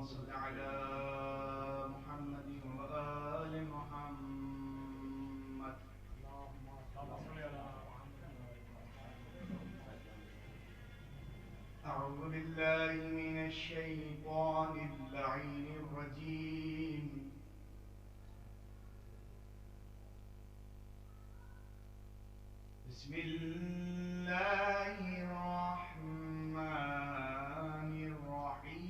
صل على محمد وآل محمد. أعوذ بالله من الشيطان اللعين الرجيم. بسم الله الرحمن الرحيم.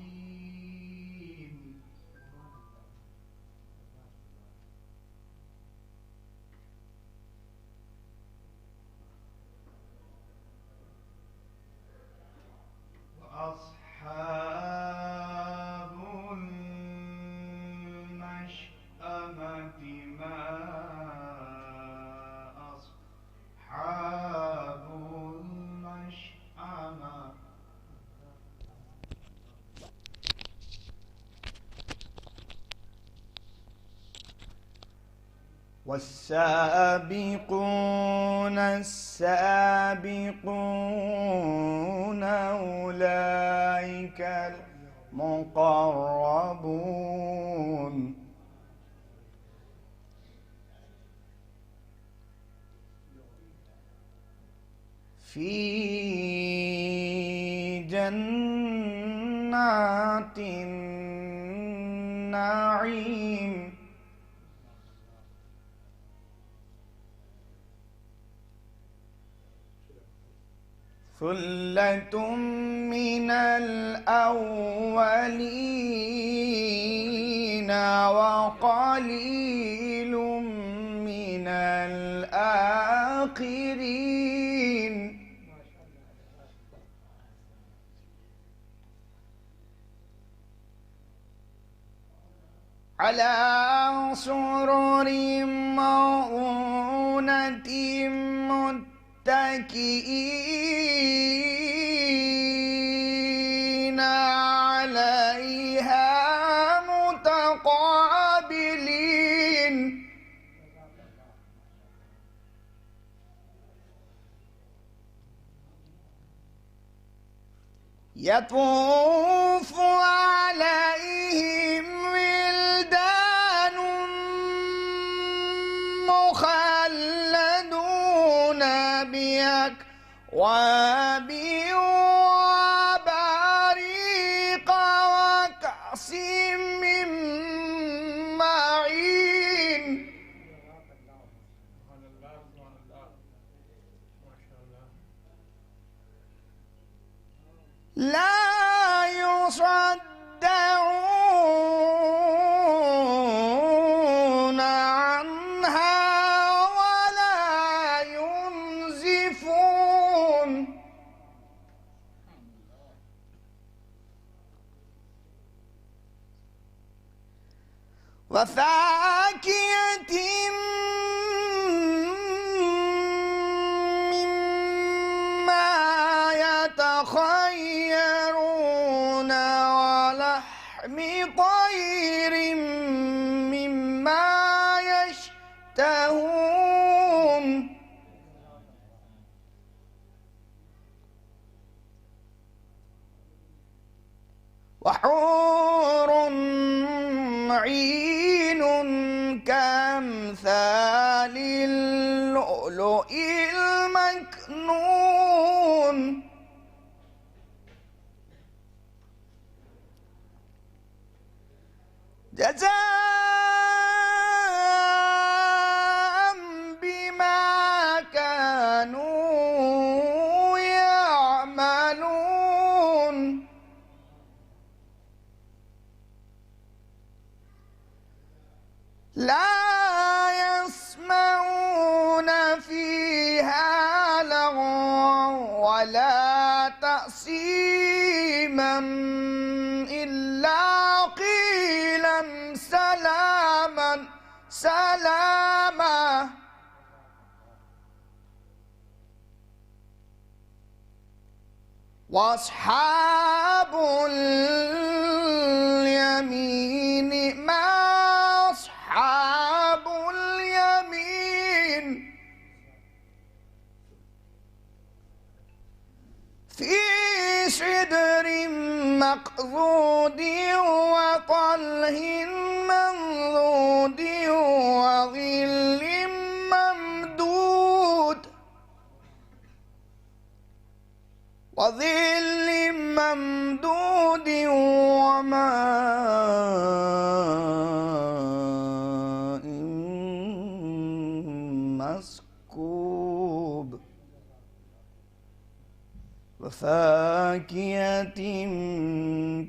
وأصحاب المشأمة ما أصحاب المشأمة. والسابقون السابقون أولئك المقربون في جنات النعيم. ثلة من الأولين وقليل من الآخرين. على سرر موضونة متكئين عليها متقابلين. يطوف عليهم ولدان مخلدون بأكواب وأباريق وكأس من معين. لا يصدعون عنها ولا ينزفون. وفاكهة مما يتخيرون ولحم طير مما يشتهون. وحور عين كأمثال اللؤلؤ المكنون. جزاء بما كانوا يعملون. لا يسمعون فيها لغوا ولا تأثيما إلا قيلا سلاما سلاما. وأصحاب اليمين ما أصحاب اليمين. في سدر مخضود طلح منضود وظل ممدود وماء مسكوب وفاكهة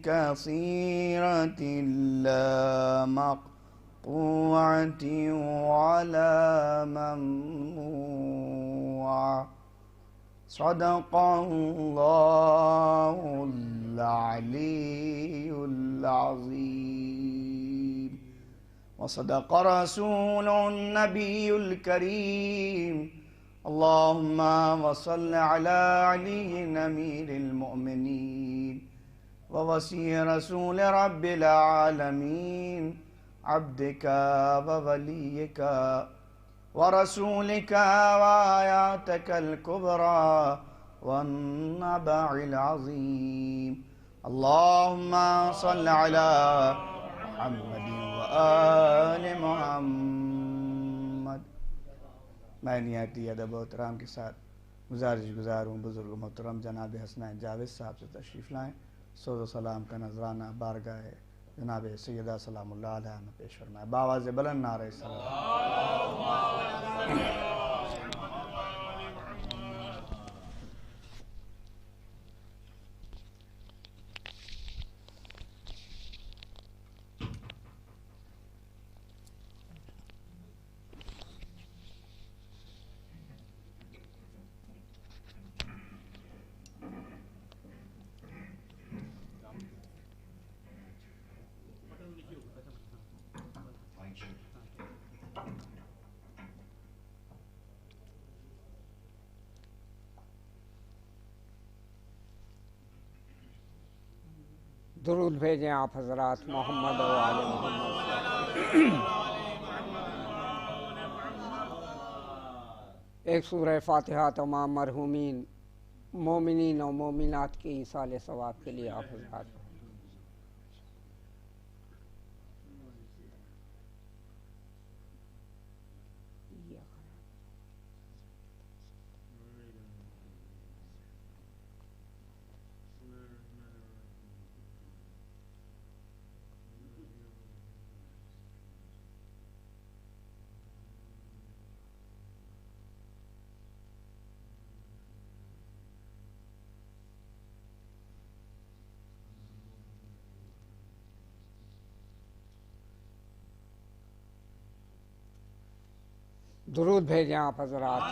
كثيرة لا مقطوعة ولا ممنوعة صدق الله العلي العظيم وصدق رسول النبي الكريم اللهم وصل على علي أمير المؤمنين ووصي رسول رب العالمين عبدك ووليك ورسولك وآياتك الكبرى والنبع العظيم اللهم صل على محمد وآل محمد. میں نہایت ادب و احترام کے ساتھ گزار ہوں بزرگ محترم جناب حسنین جاوید صاحب سے تشریف لائیں. سوز و سلام کا نذرانہ بارگاہ جناب سیدہ سلام اللہ علیہ میں پیش فرمائے. بآواز بلند نعرہ سلام. درود بھیجیں آپ حضرات محمد و آل محمد. ایک سورہ فاتحہ تمام مرحومین مومنین و مومنات کی ایصال ثواب کے لیے آپ حضرات. درود بھیجیں آپ حضرات.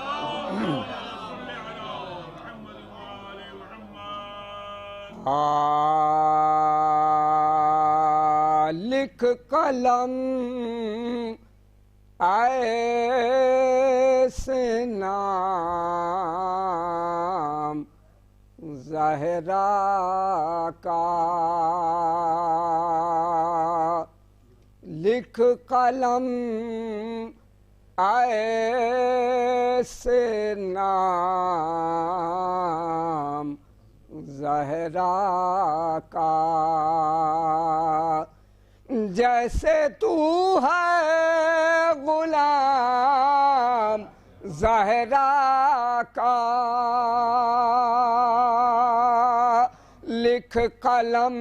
لکھ قلم ایسے نام زہرا کا لکھ قلم ایسے نام زہرا کا جیسے تو ہے غلام زہرا کا. لکھ قلم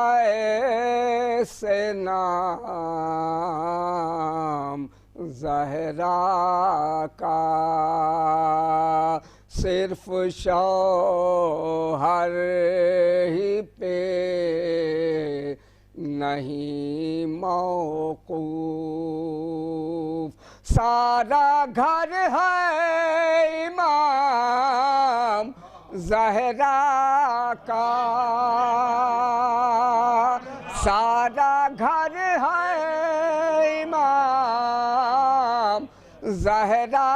ایسے نام زہرا کا صرف شوہر ہی پہ نہیں موقوف سارا گھر ہے امام زہرا کا. سارا گھر ہے امام زہرا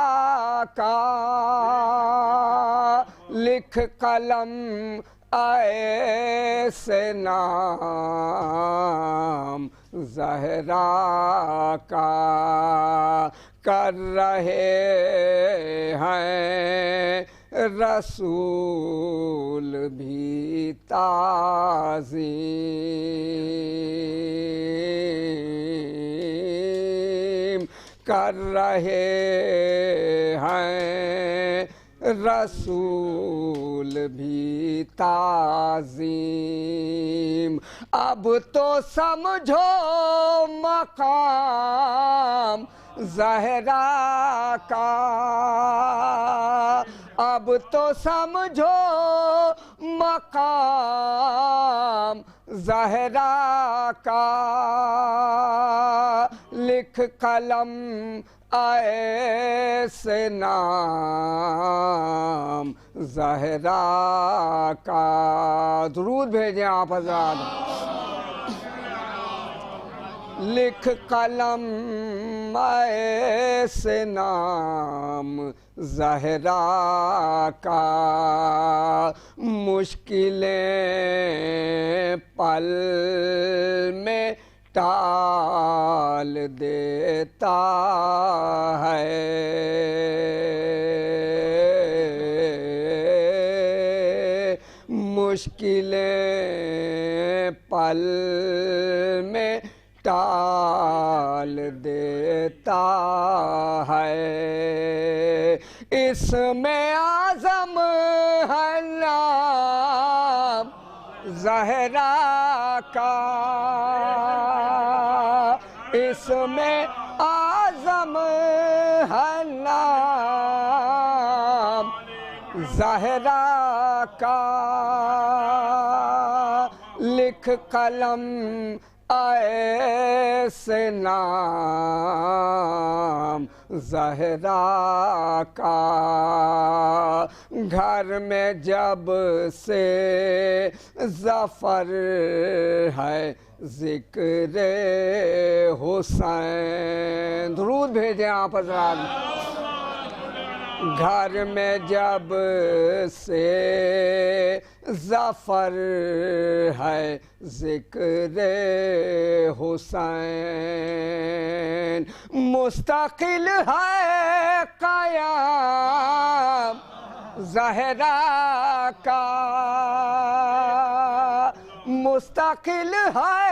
کا. لکھ قلم ایسے نام زہرا کا کر رہے ہیں رسول بھی تعظیم کر رہے ہیں، رسول بھی تعظیم۔ اب تو سمجھو مقام زہرا کا، اب تو سمجھو مقام زہرا کا، لکھ قلم ایسے نام زہرا کا۔ درود بھیجیں آپ حضرات۔ لکھ قلم ایسے نام زہرا کا، مشکلیں پل میں ٹال دیتا ہے، مشکلیں پل میں ٹال دیتا ہے۔ اس میں اعظم ہے نام زہرا کا، اس میں اعظم ہے نام زہرا کا، لکھ قلم ایسے نام زہرا کا۔ گھر میں جب سے ظفر ہے ذکر حسین، درود بھیجیں آپ حضرات۔ گھر میں جب سے ظفر ہے ذکر حسین، مستقل ہے قیام زہرا کا، مستقل ہے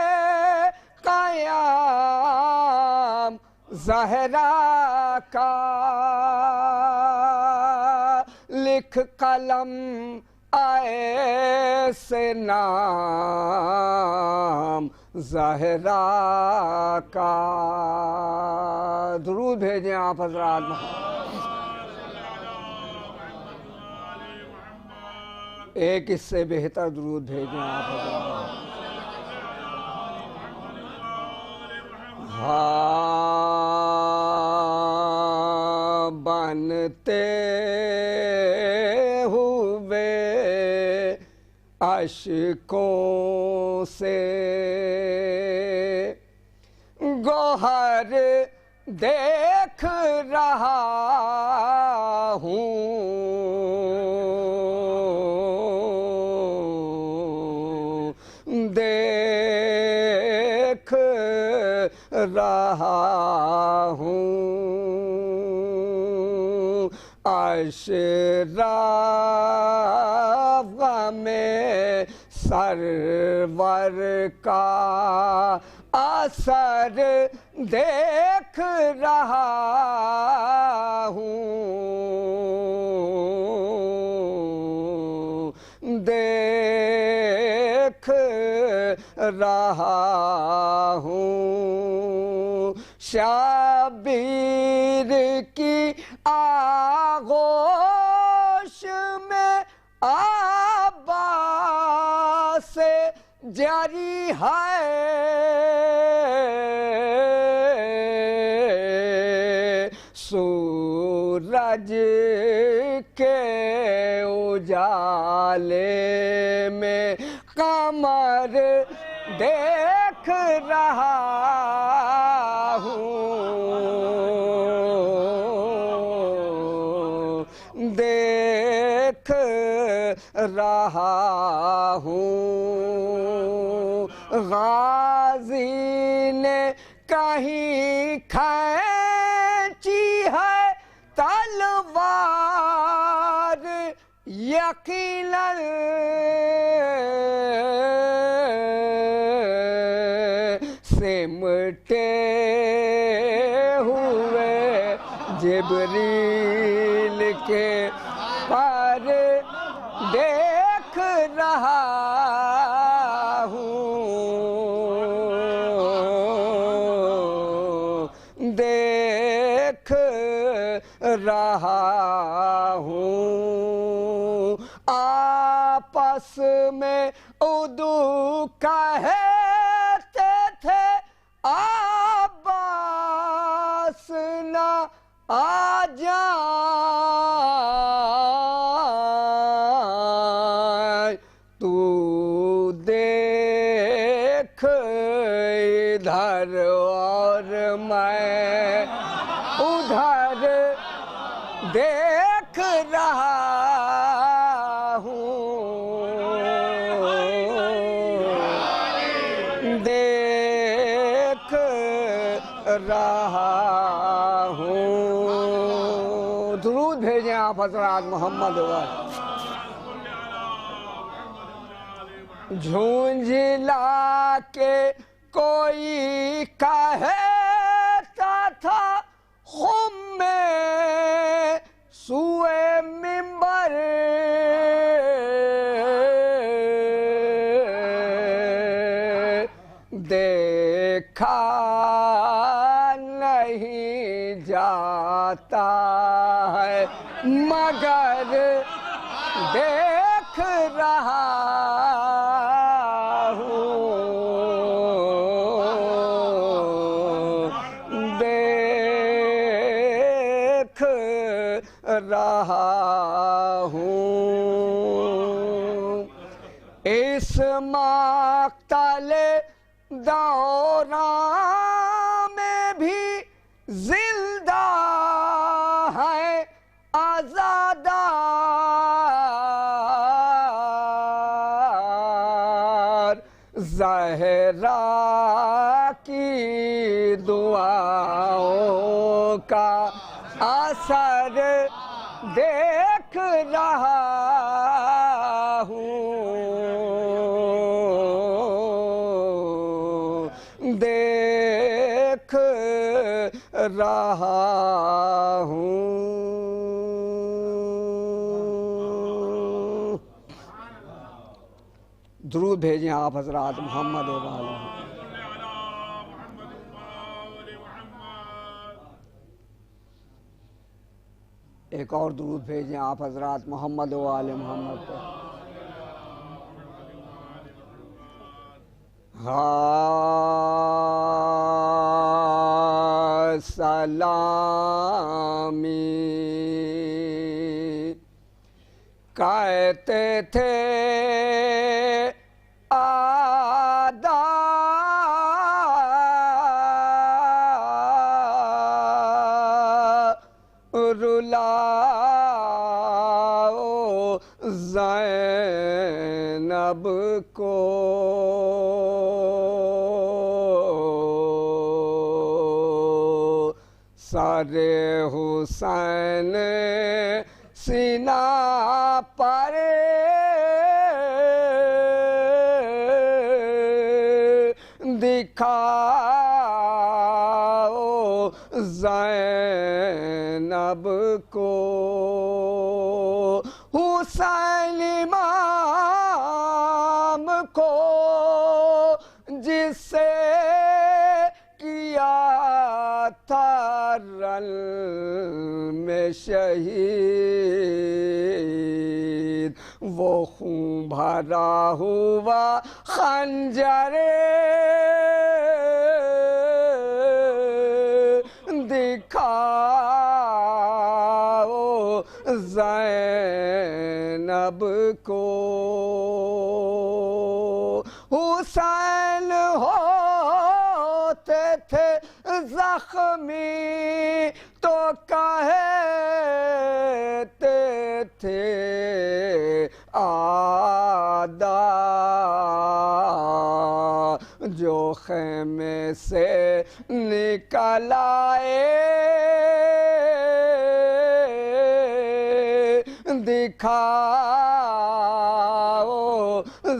قیام زہرا کا، لکھ قلم ایسے نام زہرا کا۔ درود بھیجیں آپ حضرات۔ ایک اس سے بہتر درود بھیجیں آپ حضرات۔ ہاں بنتے ہوئے اشکوں سے گوہر دیکھ رہا ہوں، دیکھ رہا ہوں، اشراق میں سرور کا اثر دیکھ رہا ہوں، دیکھ رہا ہوں، شبیر کی آغوش میں عباس جاری ہے، سورج کے اجالے میں قمر دیکھ رہا ہوں، دیکھ رہا ہوں، غازی نے کہیں کھینچی ہے تلوار یقیناً سمٹے ہوئے جبریل کے پر دیکھ رہا ہوں، دیکھ رہا ہوں۔ آپس میں اردو کہتے تھے عباس نہ آ جائے، تو دیکھ ادھر اور میں ادھر دیکھ رہا ہوں، دیکھ رہا ہوں۔ درود بھیجیں آپ حضرات محمد جھنجھلا کے کوئی کہتا تھا خم میں سوئے منبر، دیکھا نہیں جاتا ہے مگر دیکھ رہا ہوں، دیکھ رہا ہوں۔ اس مقتل دوران میں بھی زندہ ہے عزادار، زہرا کی دعاؤں کا اثر دیکھ رہا ہوں، دیکھ رہا ہوں۔ درود بھیجیں آپ حضرات محمد والے۔ ایک اور درود بھیجیں آپ حضرات محمد و آل محمد پر۔ سلامی کہتے تھے آدھا رلاؤ زینب کو، سر حسین سینہ پر دکھاؤ زینب کو، حسین امام کو جس سے کیا تھا رل میں شہید، وہ خون بھرا ہوا خنجر دکھاؤ زینب کو، حسین ہوتے تھے زخمی تو کہتے تھے آدھا، جو خیمے سے نکل آئے دکھاؤ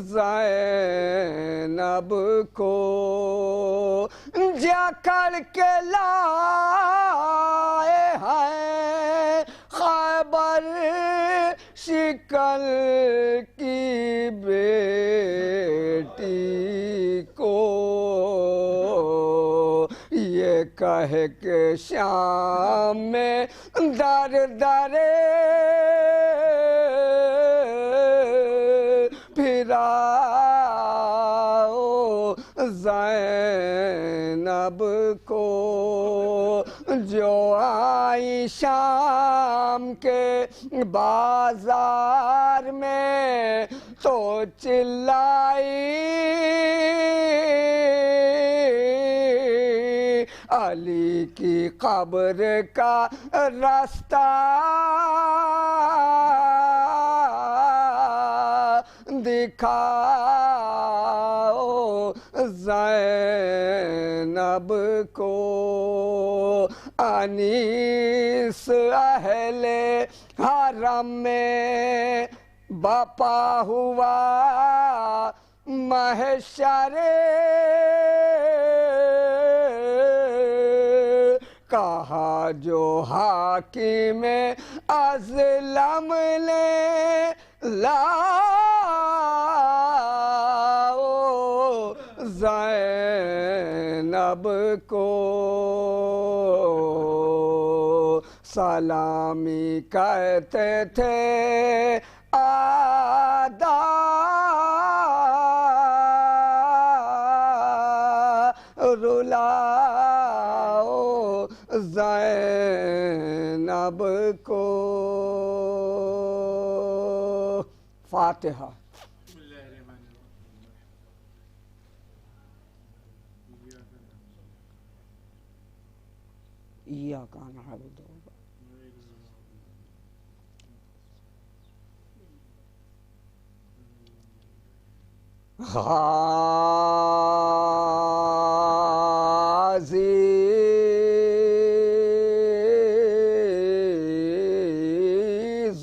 زینب کو جکڑ کے لائے ہیں خیبر شکل کی بیٹی کو، یہ کہہ کے شام میں در درے پھراؤ زینب کو، جو آئی شام کے بازار میں تو چلائی علی کی قبر کا راستہ دکھاؤ زینب کو، انیس اہل حرم میں بپا ہوا محشر، کہا جو حاکم اظلم نے لاؤ زینب کو، سلامی کہتے تھے آدا رلاؤ زینب کو۔ فاتحہ۔ ایاک نعبد غازی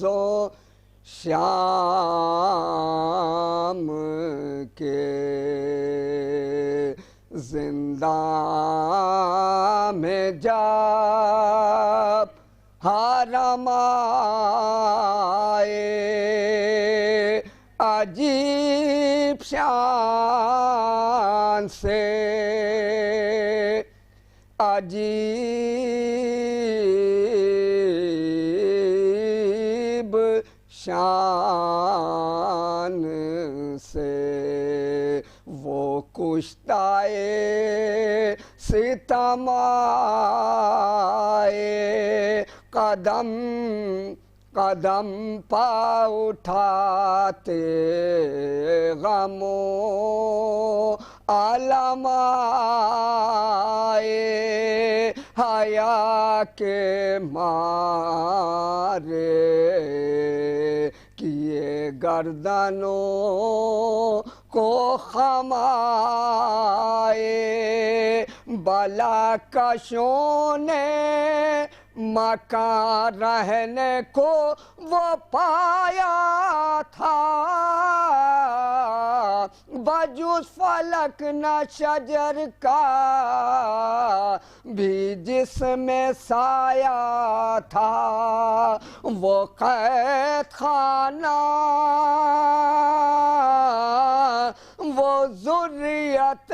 زو شام کے زندان میں جب حرم آئے، عجیب شان سے عجیب شان سے وہ کشتائے ستم آئے، قدم قدم پا اٹھاتے غم و علم آئے، حیا کے مارے کیے گردنوں کو خم آئے، بلا کشوں نے مکان رہنے کو وہ پایا تھا، بجز فلک نہ شجر کا بھی جس میں سایہ تھا، وہ قید خانہ وہ ذریت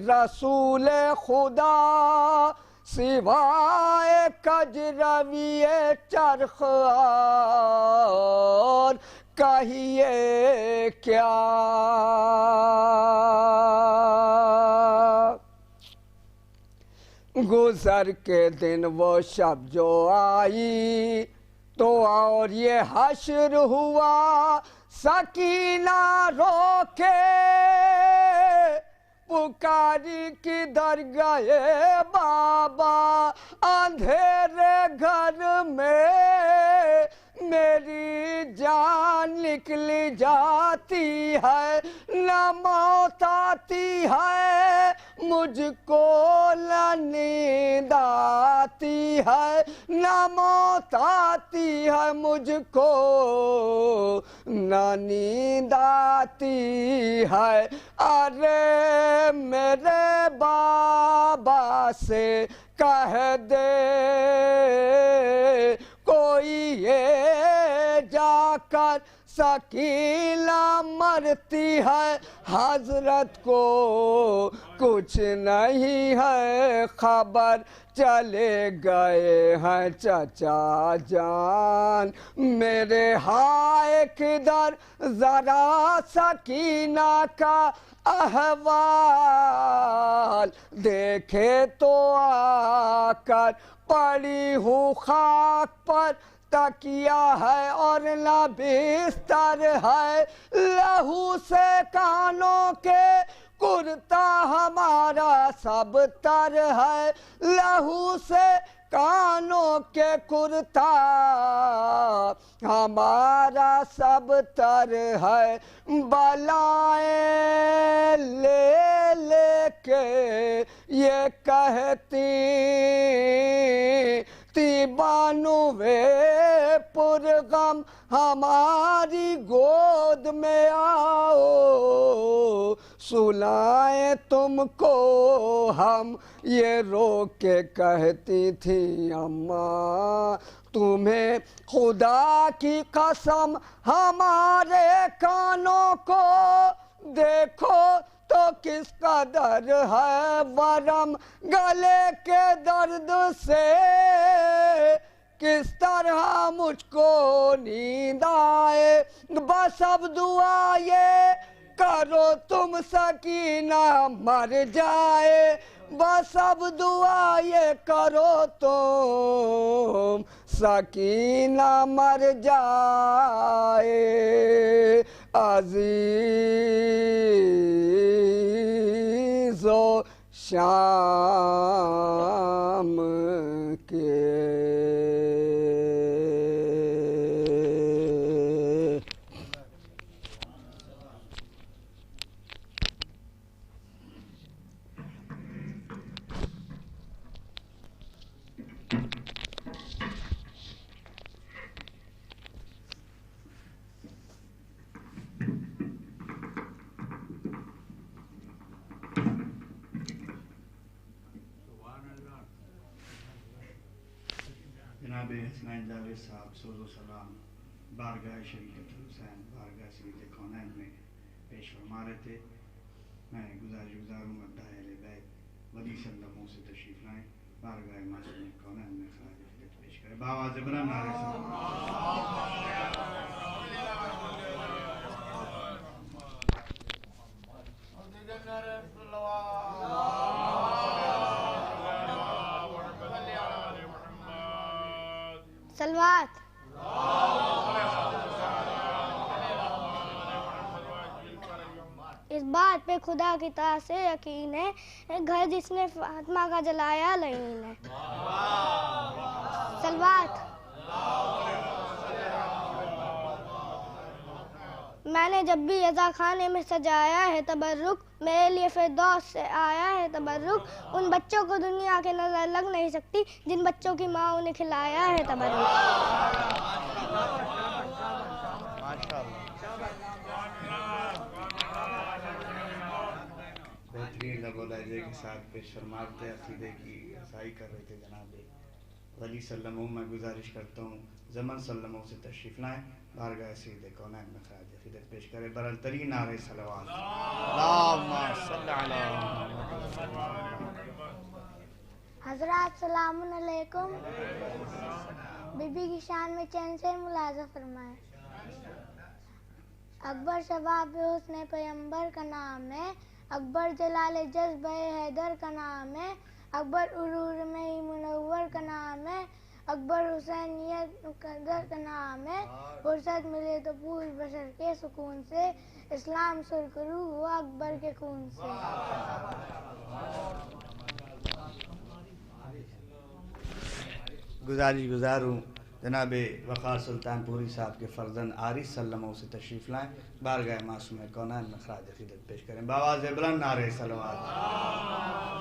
رسول خدا، سوائے کجروی چرخ اور کہیے کیا۔ گزر کے دن وہ شب جو آئی تو اور یہ حشر ہوا، سکینہ رو کے پکاری کدھر گئے بابا، اندھیرے گھر میں میری جان نکلی جاتی ہے، نہ موت آتی ہے مجھ کو نہ نیند آتی ہے نہ موت آتی ہے مجھ کو نہ نیند آتی ہے ارے میرے بابا سے کہہ دے کوئی یہ جا کر سکینہ مرتی ہے حضرت کو کچھ نہیں ہے خبر چلے گئے ہیں چچا جان میرے ہائے کدھر ذرا سکینہ کا احوال دیکھے تو آ کر پڑی ہوں خاک پر تکیہ ہے اور نہ بستر ہے لہو سے کانوں کے کرتا ہمارا سب تر ہے لہو سے کانوں کے کرتا ہمارا سب تر ہے بلائیں لے لے کے یہ کہتی تی بانوے پرغم ہماری گود میں آؤ سلائیں تم کو ہم یہ رو کے کہتی تھی اماں تمہیں خدا کی قسم ہمارے کانوں کو دیکھو تو کس قدر ہے ورم گلے کے درد سے کس طرح مجھ کو نیند آئے بس اب دعا یہ کرو تم سکینہ مر جائے بس اب دعا یہ کرو تم سکینہ مر جائے عزیز و شام کے جناب حسنین جاوید صاحب سوز و سلام بارگاہ شریعت حسین بارگاہ سید کونین میں پیش فرما رہے تھے میں گزار ہوں اہل بیت ولی سلموں سے تشریف لائیں بارگاہ معصوم کونین میں خراج عقیدت پیش کریں بآواز بلند نعرہ سلام سلوات اس بات پہ خدا کی طرح سے یقین ہے گھر جس نے فاطمہ کا جلایا لعین ہے سلوات میں نے جب بھی رضا خانے میں سجایا ہے تبرک میرے لیے فردوس سے آیا ہے تبرک ان بچوں کو دنیا کے نظر لگ نہیں سکتی جن بچوں کی ماں انہیں کھلایا ہے تبرک بہترین لب و لہجے کے ساتھ پیش فرماتے عقیدے کی رسائی کر رہے تھے جناب ولی سلموں میں گزارش کرتا ہوں زمن سلموں سے تشریف لائیں بارگاہ سید کونین میں خراج عقیدت پیش کریں برالترین نعرہ صلوات اللہم صلی علی حضرات سلام علیکم بی بی کی شان میں چین سے ملاحظہ فرمائیں اکبر شباب حسن پیغمبر کا نام ہے اکبر جلال جذب حیدر کا نام ہے اکبر عرور میں منور کا نام ہے اکبر حسینیت مقدر کا نام ہے فرصت ملے تو پور بشر کے سکون سے اسلام سرخرو ہوا اکبر کے خون سے گزار ہوں جناب وقار سلطان پوری صاحب کے فرزند عارف سلموں سے تشریف لائیں بارگاہ معصوم کونین میں خراج عقیدت پیش کریں بآواز بلند نعرہ صلوات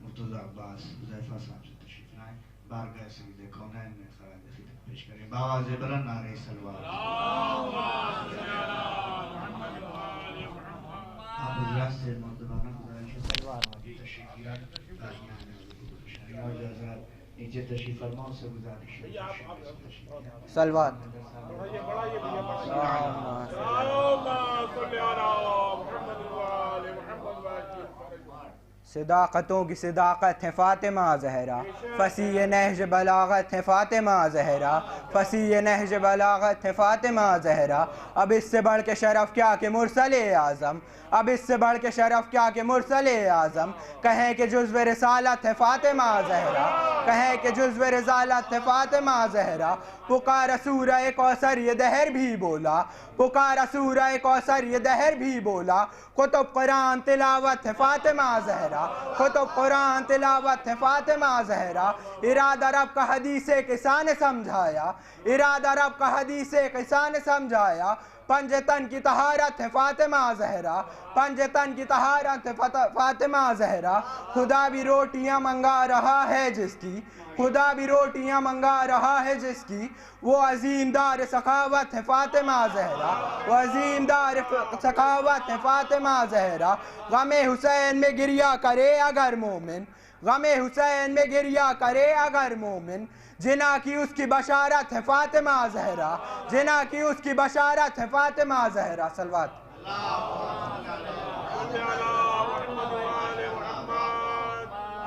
مرتضی عباس حذیفہ صاحب سے تشریف لائیں، بارگاہ سید کونین میں خراج عقیدت پیش کریں، بآواز بلند نعرہ صلوات۔ آپ حضرات سے محترمانہ گزارش ہے تشریف گیران اور جو حضرات نیچے تشریف فرماؤں سے گزارش ہے صلوات۔ صداقتوں کی صداقت ہے فاطمہ زہرا، فصیح نہج بلاغت ہے فاطمہ زہرا، فصیح نہج بلاغت ہے فاطمہ زہرا، اب اس سے بڑھ کے شرف کیا کہ مرسل اعظم، اب اس سے بڑھ کے شرف کیا کہ مرسل اعظم، کہیں کہ جزو رسالت ہے فاطمہ زہرا، کہیں کہ جزو رسالت ہے فاطمہ زہرا، پکارا سورہ کوثر یہ دہر بھی بولا، پکارا سورہ کوثر یہ دہر بھی بولا، کتب قرآن تلاوت ہے فاطمہ زہرا، کتب قرآن تلاوت ہے فاطمہ زہرا، ارادہ رب کا حدیث قصہ نے سمجھایا، ارادہ رب کا حدیث قصہ نے سمجھایا، پنج تن کی طہارت ہے فاطمہ زہرا، پنج تن کی طہارت ہے فاطمہ زہرا، خدا بھی روٹیاں منگا رہا ہے جس کی، خدا بھی روٹیاں منگا رہا ہے جس کی، وہ عظیم دار سخاوت ہے فاطمہ زہرا، وہ عظیم دار سخاوت ہے فاطمہ زہرا، غم حسین میں گریہ کرے اگر مومن، غم حسین میں گریہ کرے اگر مومن، جنا کی اس کی بشارت ہے فاطمہ زہرا، جنا کی اس کی بشارت ہے فاطمہ زہرا۔ صلوات۔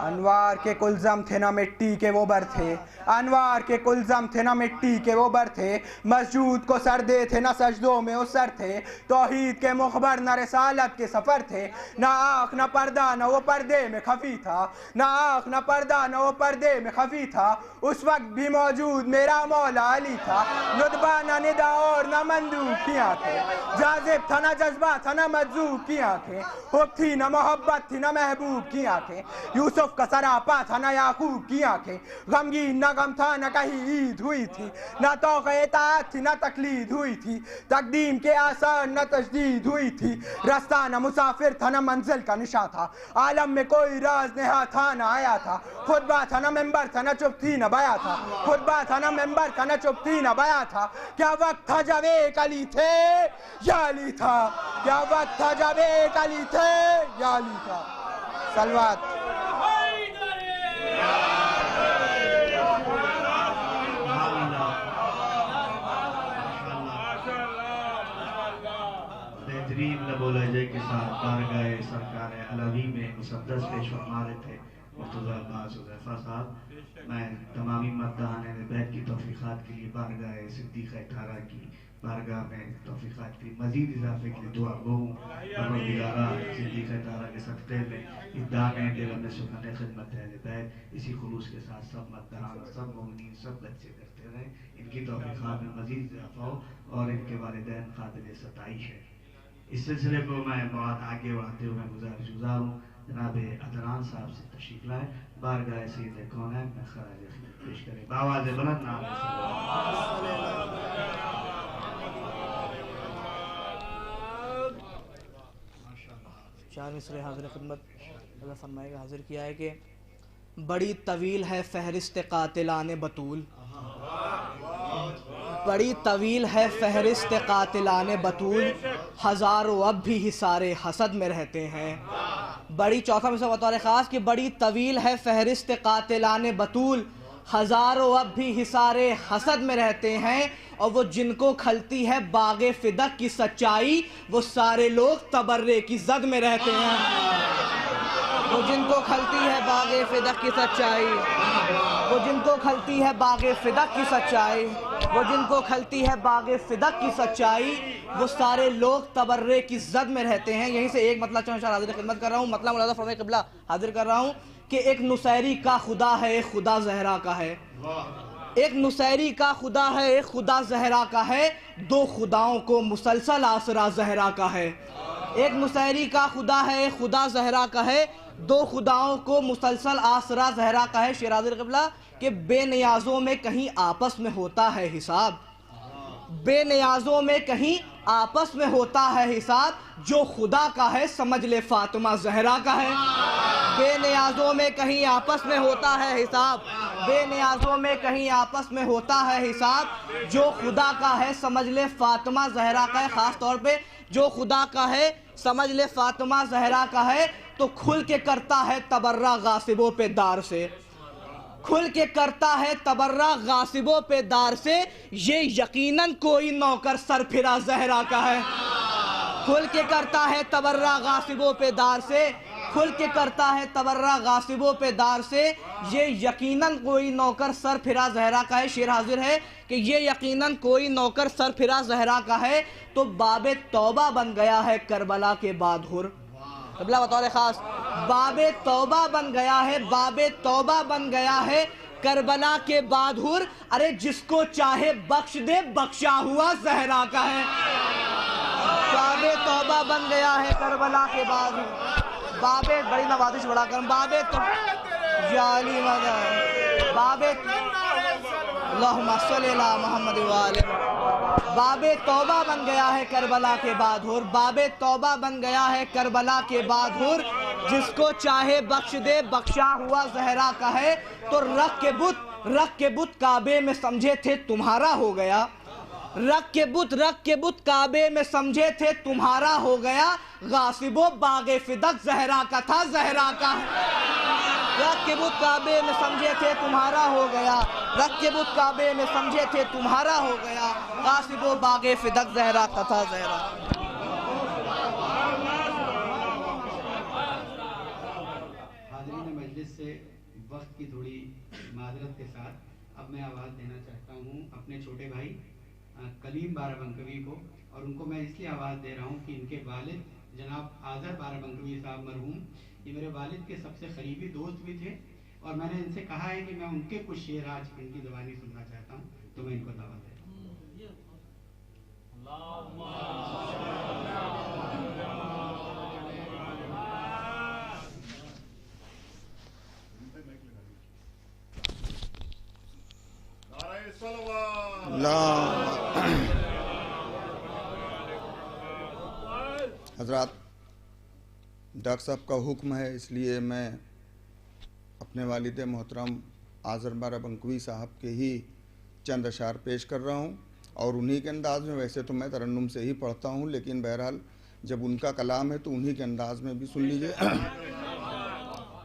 انوار کے کلزم تھے نہ مٹی کے وہ بر تھے، انوار کے کلزم تھے نہ مٹی کے وہ بر تھے، مسجود کو سر دے تھے نہ سجدوں میں اسر تھے، توحید کے مخبر نہ رسالت کے سفر تھے، نہ آنکھ نہ پردہ نہ وہ پردے میں خفی تھا، نہ آنکھ نہ پردہ نہ وہ پردے میں خفی تھا، اس وقت بھی موجود میرا مولا علی تھا، ندبہ نہ ندا اور نہ مندوب کی آنکھیں، جاذب تھا نہ جذبہ تھا نہ مجذوب کی آنکھیں، حب تھی نہ محبت تھی نہ محبوب کی آنکھیں، یوسف کا سراپا تھا نہ یعقوب کی آنکھیں، غمگین نہ غم تھا نہ کہیں عید ہوئی تھی، نہ توقع اطاعت تھی نہ تقلید ہوئی تھی، تقدیم کے آثار نہ تجدید ہوئی تھی، رستہ نہ مسافر تھا نہ منزل کا نشاں تھا، عالم میں کوئی راز نہا تھا نہ آیا تھا، خطبہ تھا نہ ممبر تھا نہ چپ تھی نہ بیاں تھا، خطبہ تھا نہ ممبر تھا نہ چپ تھی نہ بیاں تھا، کیا وقت تھا جب ایک علی تھے یا علی تھا، کیا وقت تھا جب ایک علی تھے یا علی تھا۔ صلوات۔ بہترین لب و لہجے کے ساتھ بارگاہ سرکار علوی میں مسدس پیش فرما رہے تھے مرتضی عباس حذیفہ صاحب۔ میں تمامی مداحان اہل بیت کی توفیقات کے لیے بارگاہ صدیقہ طاہرہ کی بارگاہ میں توفیقات کی مزید اضافے کے لیے دعا گو ہوں، پروردگارہ صدیقہ طاہرہ کے صدقے میں ادامِ دل میں سکھانے خدمت اہل بیت اسی خلوص کے ساتھ سب مداحان سب مومنین سب بچے کرتے رہیں، ان کی توفیقات میں مزید اضافہ ہو اور ان کے والدین قابل ستائش ہے۔ اس سلسلے کو میں بہت آگے بڑھتے ہوئے گزارش گزار ہوں جناب ادران صاحب سے تشریف لائیں، بارگاہ سید کونین میں خراج عقیدت پیش کریں، بآواز بلند نعرہ صلوات۔ چار مصرے حاضر خدمت اللہ فرمائے گا حاضر کیا ہے کہ بڑی طویل ہے فہرست قاتلان بطول، بڑی طویل ہے فہرست قاتلان بطول، ہزاروں اب بھی حصار حسد میں رہتے ہیں، بڑی چوتھا میں سے بطور خاص کہ بڑی طویل ہے فہرست قاتلان بطول، ہزاروں اب بھی حصار حسد میں رہتے ہیں، اور وہ جن کو کھلتی ہے باغ فدق کی سچائی وہ سارے لوگ تبرے کی زد میں رہتے ہیں، وہ جن کو کھلتی ہے باغ فدق کی سچائی، وہ جن کو کھلتی ہے باغ فدق کی سچائی، وہ جن کو کھلتی ہے باغ فدق کی سچائی وہ سارے لوگ تبرے کی زد میں رہتے ہیں۔ یہیں سے ایک مطلب چاہوں حاضر خدمت کر رہا ہوں، مطلب مولانا فرمائے قبلہ حاضر کر رہا ہوں کہ ایک نصیری کا خدا ہے ایک خدا زہرا کا ہے، ایک نصیری کا خدا ہے ایک خدا زہرا کا ہے، دو خداؤں کو مسلسل آسرا زہرا کا ہے، ایک نصیری کا خدا ہے ایک خدا زہرا کا ہے، دو خداؤں کو مسلسل آسرا زہرا کا ہے۔ شیراز قبلہ کہ بے نیازوں میں کہیں آپس میں ہوتا ہے حساب، بے نیازوں میں کہیں آپس میں ہوتا ہے حساب، جو خدا کا ہے سمجھ لے فاطمہ زہرا کا ہے، بے نیازوں میں کہیں آپس میں ہوتا ہے حساب، بے نیازوں میں کہیں آپس میں ہوتا ہے حساب، جو خدا کا ہے سمجھ لے فاطمہ زہرا کا ہے، خاص طور پہ جو خدا کا ہے سمجھ لے فاطمہ زہرا کا ہے، تو کھل کے کرتا ہے تبرہ غاصبوں پہ دار سے، کھل کے کرتا ہے تبرہ غاصبوں پہ دار سے، یہ یقیناً کوئی نوکر سر پھرا زہرا کا ہے، کھل کے کرتا ہے تبرہ غاصبوں پہ دار سے، کھل کے کرتا ہے تبرہ غاصبوں پہ دار سے، یہ یقیناً کوئی نوکر سر پھرا زہرا کا ہے۔ شعر حاضر ہے کہ یہ یقیناً کوئی نوکر سر پھرا زہرا کا ہے، تو باب توبہ بن گیا ہے کربلا کے بعد ہر، قبلہ بطور خاص باب توبہ بن گیا ہے، باب توبہ بن گیا ہے کربلا کے بعد ہر، ارے جس کو چاہے بخش دے بخشا ہوا زہرا کا ہے، باب توبہ بن گیا ہے کربلا کے بعد ہر، باب بڑی نوازش بڑا کرم، باب جالی مدد باب اللہم صلی اللہ محمد وآلہ، باب توبہ بن گیا ہے کربلا کے بعد ہر، باب توبہ بن گیا ہے کربلا کے بعد ہر، جس کو چاہے بخش دے بخشا ہوا زہرا کا ہے، تو رکھ کے بت کعبے میں سمجھے تھے تمہارا ہو گیا، رکھ کے بت کعبے میں سمجھے تھے تمہارا ہو گیا، غاصب و باغ فدق زہرا کا تھا زہرا کا ہے، رکھ کے بت کعبے میں سمجھے تھے تمہارا ہو گیا، رکھ کے بت کعبے میں سمجھے تھے تمہارا ہو گیا، غاصب و باغ فدق زہرا کا تھا زہرا۔ حاضرین مجلس سے وقت کی تھوڑی معذرت کے ساتھ اب میں آواز دینا چاہتا ہوں اپنے چھوٹے بھائی کلیم بارہ بنکوی کو، اور ان کو میں اس لیے آواز دے رہا ہوں کہ ان کے والد جناب آذر بارہ بنکوی صاحب مرحوم، یہ میرے والد کے سب سے قریبی دوست بھی تھے، اور میں نے ان سے کہا ہے کہ میں ان کے کچھ شعر آج ان کی زبانی سننا چاہتا ہوں، تو میں ان کو دعوت دیتا ہوں۔ حضرات، ڈاکٹر صاحب کا حکم ہے، اس لیے میں اپنے والد محترم آذر بارہ بنکوی صاحب کے ہی چند اشعار پیش کر رہا ہوں، اور انہی کے انداز میں، ویسے تو میں ترنم سے ہی پڑھتا ہوں، لیکن بہرحال جب ان کا کلام ہے تو انہی کے انداز میں بھی سن لیجئے۔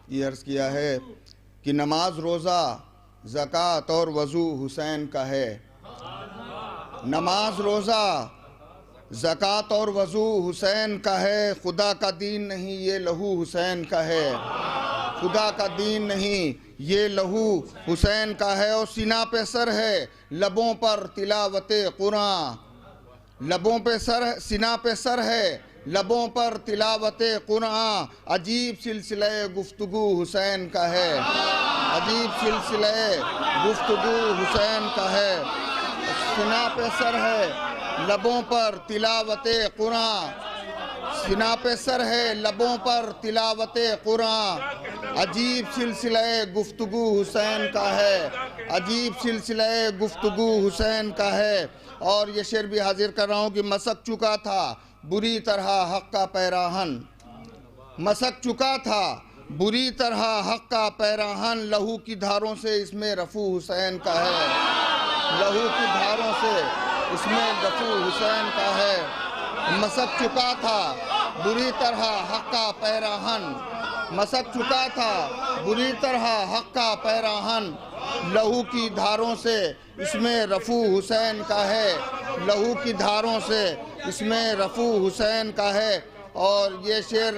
یہ عرض کیا ہے کہ نماز روزہ زکوٰۃ اور وضو حسین کا ہے، نماز روزہ زکوٰۃ اور وضو حسین کا ہے، خدا کا دین نہیں یہ لہو حسین کا ہے، خدا کا دین نہیں یہ لہو حسین کا ہے، اور سینہ پہ سر ہے لبوں پر تلاوت قرآن، لبوں پہ سر، سینہ پہ سر ہے لبوں پر تلاوت قرآن، عجیب سلسلہ گفتگو حسین کا ہے، عجیب سلسلہ گفتگو حسین کا ہے، سینہ پہ سر ہے لبوں پر تلاوت قرآن، سینہ پہ سر ہے لبوں پر تلاوت قرآن، عجیب سلسلہ گفتگو حسین کا ہے، عجیب سلسلہ گفتگو حسین کا ہے۔ اور یہ شعر بھی حاضر کر رہا ہوں کہ مسک چکا تھا بری طرح حق کا پیراہن، مسک چکا تھا بری طرح حق کا پیراہن، لہو کی دھاروں سے اس میں رفو حسین کا ہے، لہو کی دھاروں سے اس میں رفو حسین کا ہے، مسک چکا تھا بری طرح حق کا پیراہن، مسک چکا تھا بری طرح حق کا پیراہن، لہو کی دھاروں سے اس میں رفو حسین کا ہے، لہو کی دھاروں سے اس میں رفو حسین کا ہے۔ اور یہ شعر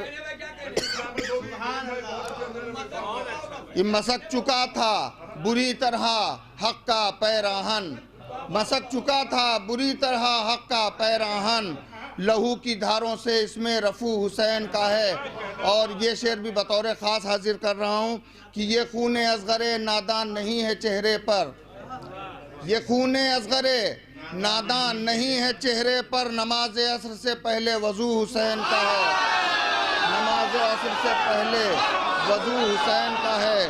کہ مسک چکا تھا بری طرح حق کا پیراہن، مسک چکا تھا بری طرح حق کا پیراہن، لہو کی دھاروں سے اس میں رفو حسین کا ہے۔ اور یہ شعر بھی بطور خاص حاضر کر رہا ہوں کہ یہ خون اصغر نادان نہیں ہے چہرے پر، یہ خون اصغر نادان نہیں ہے چہرے پر، نماز عصر سے پہلے وضو حسین کا ہے، نماز عصر سے پہلے وضو حسین کا ہے،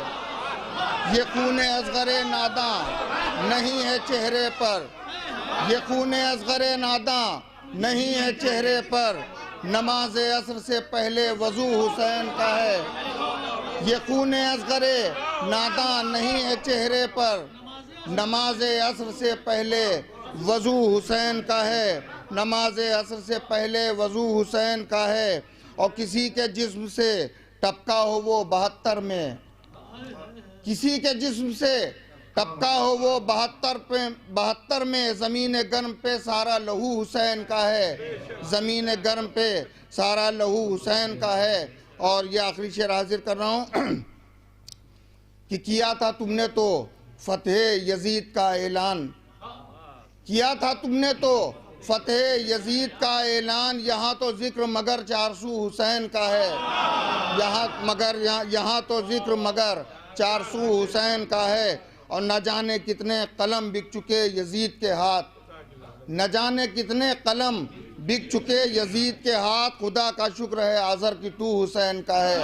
یہ خون اصغر نادان نہیں ہے چہرے پر، یہ خون اصغر نادان نہیں ہے چہرے پر، نماز عصر سے پہلے وضو حسین کا ہے۔ یہ خون اصغر نادان نہیں ہے چہرے پر، نماز عصر سے پہلے وضو حسین کا ہے، نماز عصر سے پہلے وضو حسین کا ہے، اور کسی کے جسم سے ٹپکا ہو وہ 72 میں، کسی کے جسم سے ٹپکا ہو وہ 72 میں، زمین گرم پہ سارا لہو حسین کا ہے، زمین گرم پہ سارا لہو حسین کا ہے۔ اور یہ آخری شعر حاضر کر رہا ہوں کہ کیا تھا تم نے تو فتح یزید کا اعلان، کیا تھا تم نے تو فتح یزید کا اعلان، یہاں تو ذکر مگر 400 حسین کا ہے، یہاں تو ذکر مگر 400 حسین کا ہے، اور نہ جانے کتنے قلم بک چکے یزید کے ہاتھ، نہ جانے کتنے قلم بک چکے یزید کے ہاتھ، خدا کا شکر ہے آذر کہ تو حسین کا ہے،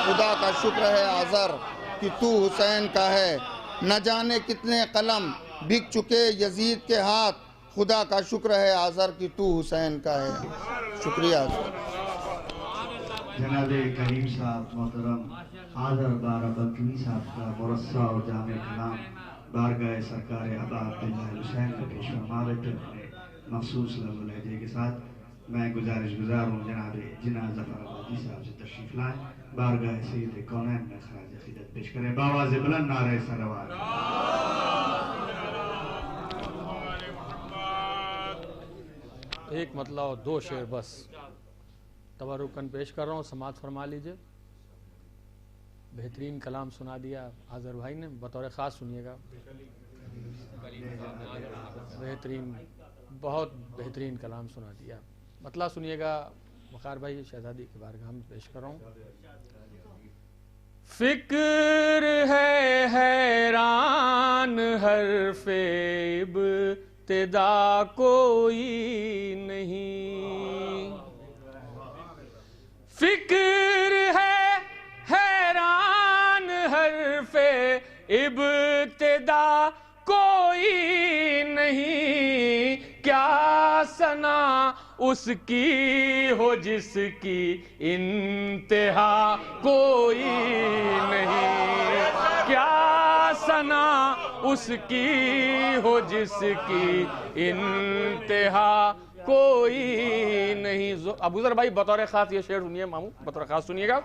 خدا کا شکر ہے آذر کہ تو حسین کا ہے، نہ جانے کتنے قلم بک چکے یزید کے ہاتھ، خدا کا شکر ہے آذر کہ تو حسین کا ہے۔ شکریہ جناب کریم صاحب محترم آذر بارابنکوی صاحب کا مرصع اور جامع کلام بارگاہ سرکار ابا عبداللہ حسین کا پیش فرما رہے تھے اپنے مخصوص لفظ و لہجے کے ساتھ۔ میں گزارش گزار ہوں جناب جناح ظفر آبادی صاحب سے تشریف لائیں، بارگاہ سید کونین میں خراج عقیدت پیش کریں، بآواز بلند نعرہ صلوات۔ ایک مطلب اور 2 شعر بس تبرکاً پیش کر رہا ہوں، سماعت فرما لیجئے۔ بہترین کلام سنا دیا آذر بھائی نے، بطور خاص سنیے گا، بہترین، بہت بہترین کلام سنا دیا، مطلب سنیے گا۔ وقار بھائی شہزادی کے بارگاہ میں پیش کر رہا ہوں۔ فکر ہے حیران حرف ابتدا کوئی نہیں، فکر ہے حیران حرف ابتدا کوئی نہیں، کیا ثنا اس کی ہو جس کی انتہا کوئی نہیں، کیا ثنا اس کی ہو جس کی انتہا کوئی نہیں۔ ابو ذر بھائی بطور خاص یہ شعر سنیے، ماموں بطور خاص سنیے گا۔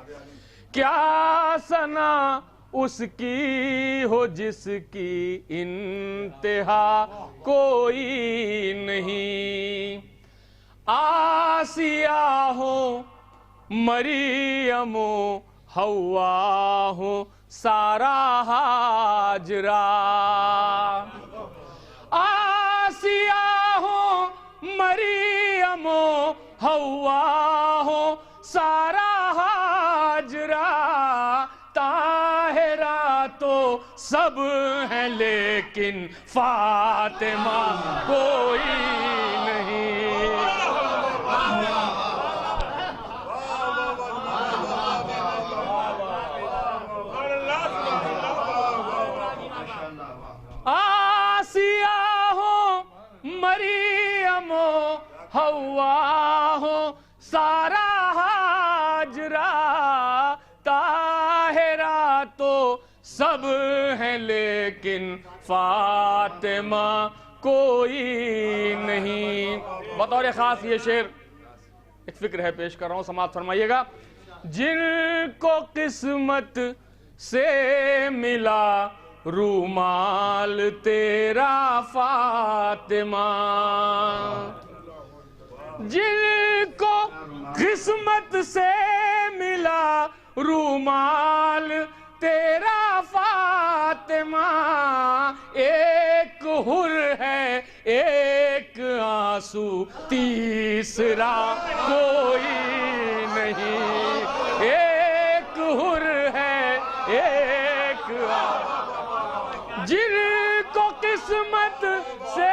کیا ثنا اس کی ہو جس کی انتہا کوئی نہیں، آسیہ ہو مریم و حوا ہو سارا ہاجرہ، آسیہ ہو مریم و حوا ہو سارا ہاجرہ، طاہرہ تو سب ہیں لیکن فاطمہ کوئی نہیں۔ آسیہ ہو مریم و حوا ہو سارا ہاجرہ، طاہرہ تو سب ہیں لیکن فاطمہ کوئی نہیں۔ بطور خاص یہ شعر ایک فکر ہے پیش کر رہا ہوں، سماعت فرمائیے گا۔ جن کو قسمت سے ملا رومال تیرا فاطمہ، جن کو قسمت سے ملا رومال تیرا فاطمہ، ایک حر ہے ایک آنسو تیسرا کوئی نہیں، ایک حر ہے ایک جن کو قسمت سے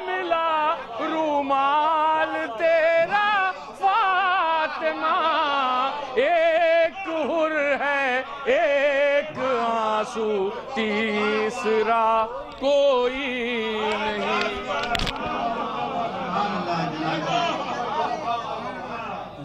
ملا رومال تیرا فاطمہ، ایک حر ہے ایک آنسو تیسرا کوئی نہیں۔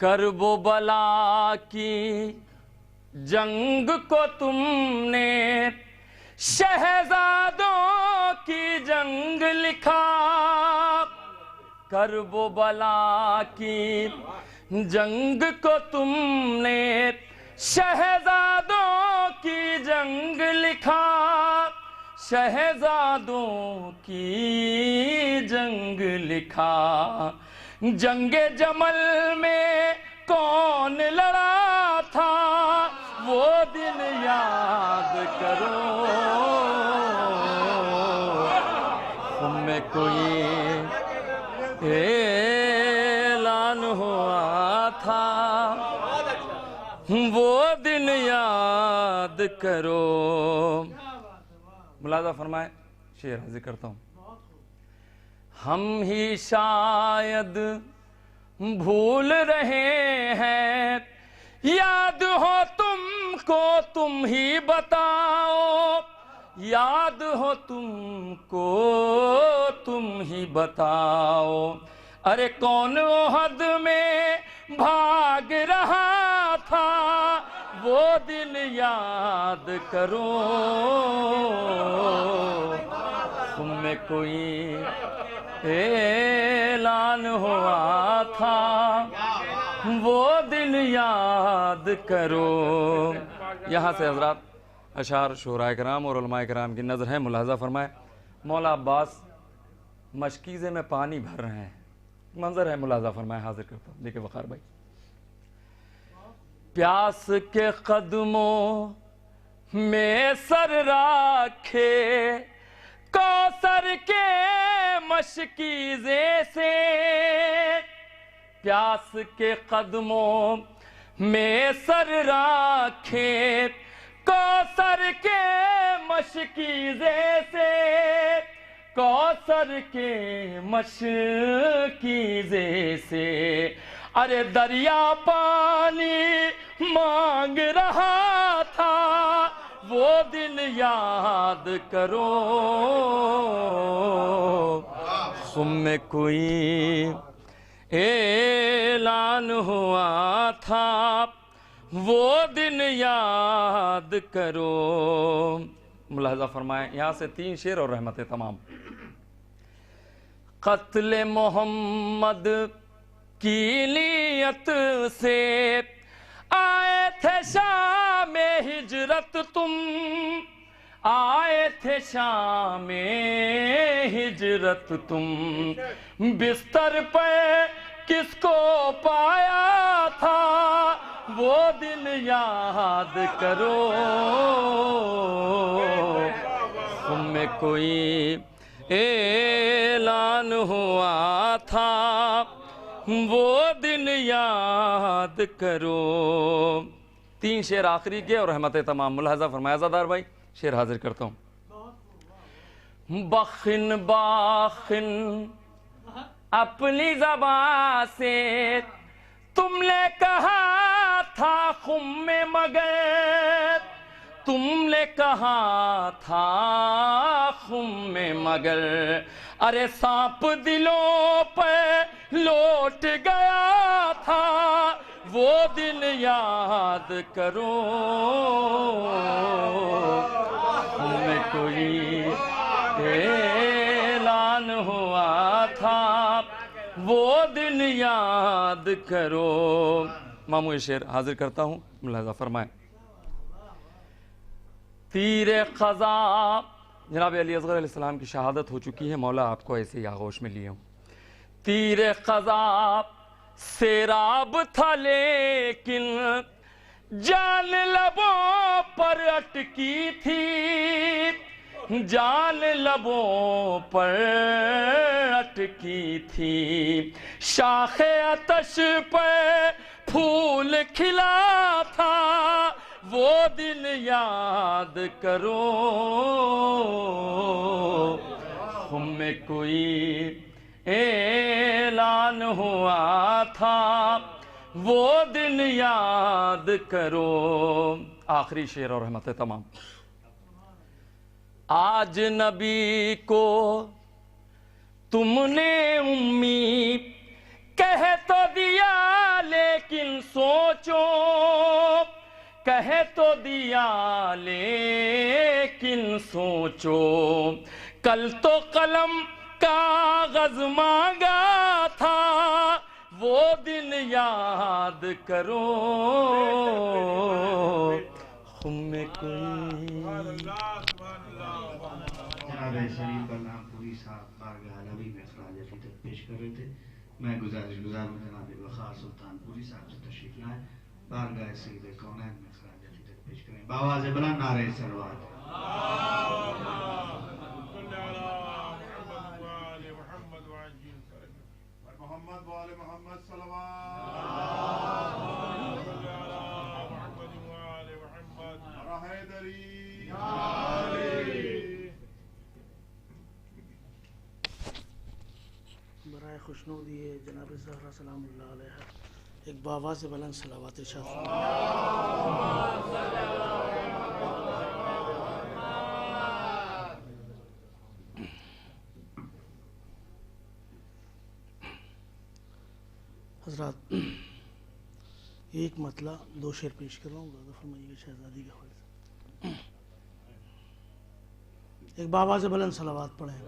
کرب و بلا کی جنگ کو تم نے شہزادوں کی جنگ لکھا، کرب و بلا کی جنگ کو تم نے شہزادوں کی جنگ لکھا، شہزادوں کی جنگ لکھا۔ جنگ جمل میں کون لڑا تھا وہ دن یاد کرو، تم میں کوئی اعلان ہوا تھا وہ دن یاد کرو۔ ملاحظہ فرمائے، شعر حاضر کرتا ہوں۔ ہم ہی شاید بھول رہے ہیں، یاد ہو تم کو تم ہی بتاؤ، یاد ہو تم کو تم ہی بتاؤ۔ ارے کون احد میں بھاگ رہا تھا وہ دن یاد کرو، تم میں کوئی اعلان ہوا تھا وہ دن یاد کرو۔ یہاں سے حضرات اشعار شعراء کرام اور علماء کرام کی نظر ہے، ملاحظہ فرمائے۔ مولا عباس مشکیزے میں پانی بھر رہے ہیں، منظر ہے، ملاحظہ فرمائے، حاضر کرتا ہوں۔ دیکھیں وقار بھائی، پیاس کے قدموں میں سر رکھے کوثر کے مشکیزے سے، پیاس کے قدموں میں سر رکھے کوثر کے مشکیزے سے، کوثر کے مشکیزے سے۔ ارے دریا پانی مانگ رہا تھا وہ دن یاد کرو، تم میں کوئی اعلان ہوا تھا وہ دن یاد کرو۔ ملاحظہ فرمائیں، یہاں سے 3 شعر اور رحمت تمام۔ قتل محمد کی نیت سے آئے تھے شام ہجرت تم، آئے تھے شام ہجرت تم، بستر پہ کس کو پایا تھا وہ دن یاد کرو، تم میں کوئی اعلان ہوا تھا وہ دن یاد کرو۔ 3 شعر آخری کے اور رحمت تمام، ملاحظہ فرمایا زادار بھائی، شعر حاضر کرتا ہوں۔ بخن باخن اپنی زبان سے تم نے کہا تھا خم میں مگر، تم نے کہا تھا خم میں مگر، ارے سانپ دلوں پہ لوٹ گیا تھا وہ دن یاد کرو، تم میں کوئی اعلان ہوا تھا وہ دن یاد کرو۔ مامو شعر حاضر کرتا ہوں، ملاحظہ فرمائیں۔ تیر قضا، جناب علی اصغر علیہ السلام کی شہادت ہو چکی ہے، مولا آپ کو ایسے ہی آغوش میں لیے ہوں۔ تیر قضا سیراب تھا لیکن جان لبوں پر اٹکی تھی، جان لبوں پر اٹکی تھی، شاخ آتش پہ پھول کھلا تھا وہ دن یاد کرو، ہم میں کوئی اعلان ہوا تھا وہ دن یاد کرو۔ آخری شعر اور رحمت تمام۔ آج نبی کو تم نے امی کہہ تو دیا لیکن سوچو کہہ تو دیا لیکن سوچو کل تو قلم کاغذ مانگا تھا وہ دن یاد کرو خم میں کوئی جناب شریف برنام پوری صاحب بارگاہ نبی میں اخراج عقیدت پیش کر رہے تھے. میں گزارش گزار ہوں جناب وقار سلطان پوری صاحب سے تشریف لائیں بارگاہ سید کونین میں اخراج عقیدت پیش کریں. بآواز بلند نعرہ صلوات. محمد وآل محمد صلوات. برائے خوشنودی جناب زہرا سلام اللہ علیہ ایک بآواز بلند صلوات ارشاد حضرات. ایک مطلع دو شعر پیش کر رہا ہوں فرمائیے شہزادی کے حوالے سے. ایک بآواز بلند صلوات پڑھیں.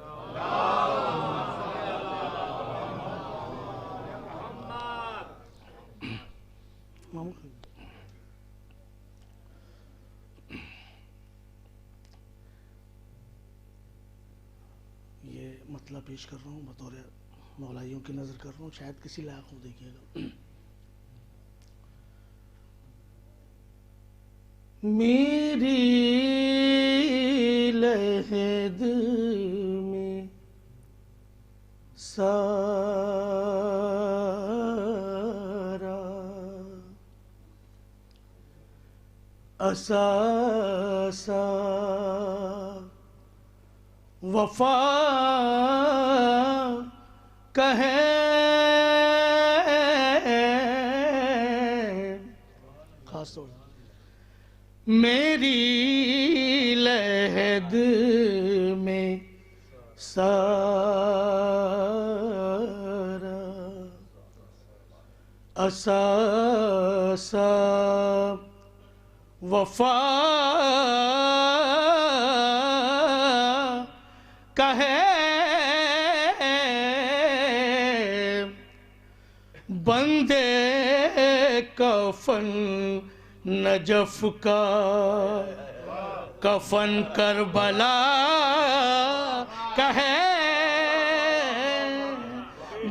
یہ مطلب پیش کر رہا ہوں بطور مولائیوں کی نظر کر رہا ہوں شاید کسی لائق ہو دیکھیے گا. میری لحد میں سارا اساسا وفا کہے خاص طور میری لحد میں سارا اساسا وفا کہے بندے کفن نجف کا کفن کربلا کہے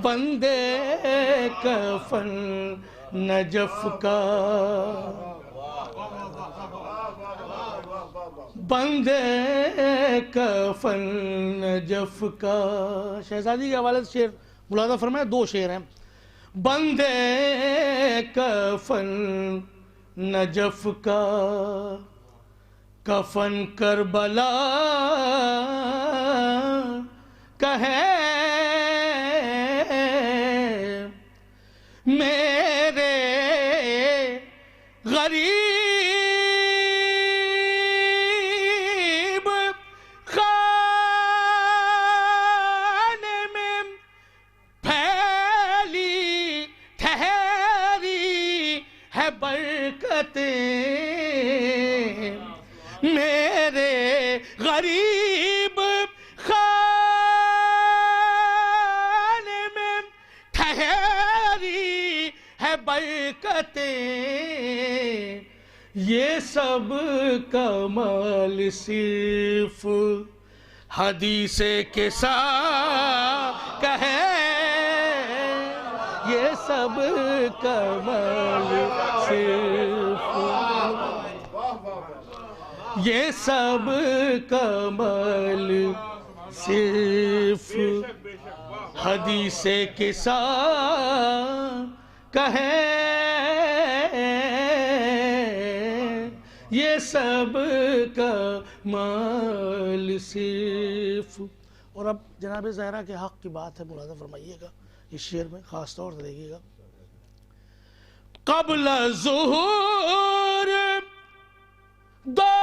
بندے کفن نجف کا بندے کفن نجف کا. شہزادی کے حوالے سے شعر ملاحظہ فرمائے دو شعر ہیں. بندے کفن نجف کا کفن کربلا کہے میرے غریب خانے میں پھیلی ٹھہری ہے برکتیں میرے غریب خانے میں ٹھہری ہے برکتیں یہ سب کمال صرف حدیث کے ساتھ کہے یہ سب کمال صرف یہ سب کمال صرف حدیث کے ساتھ کہے یہ سب کمال صرف. اور اب جناب زہرا کے حق کی بات ہے ملاحظہ فرمائیے گا اس شعر میں خاص طور سے دیکھیے گا. قبل ظہور دونوں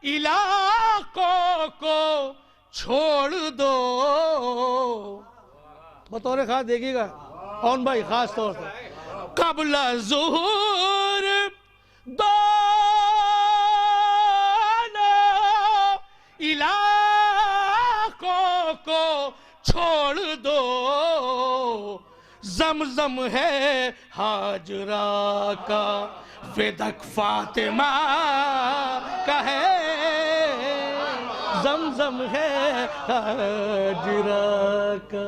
علاقوں کو چھوڑ دو بطور خاص دیکھیے گا اون بھائی خاص طور سے قبل ظہور دونوں علاقوں کو چھوڑ دو زمزم ہے ہاجرہ کا فدک فاطمہ کا ہے زمزم ہے ہاجرہ کا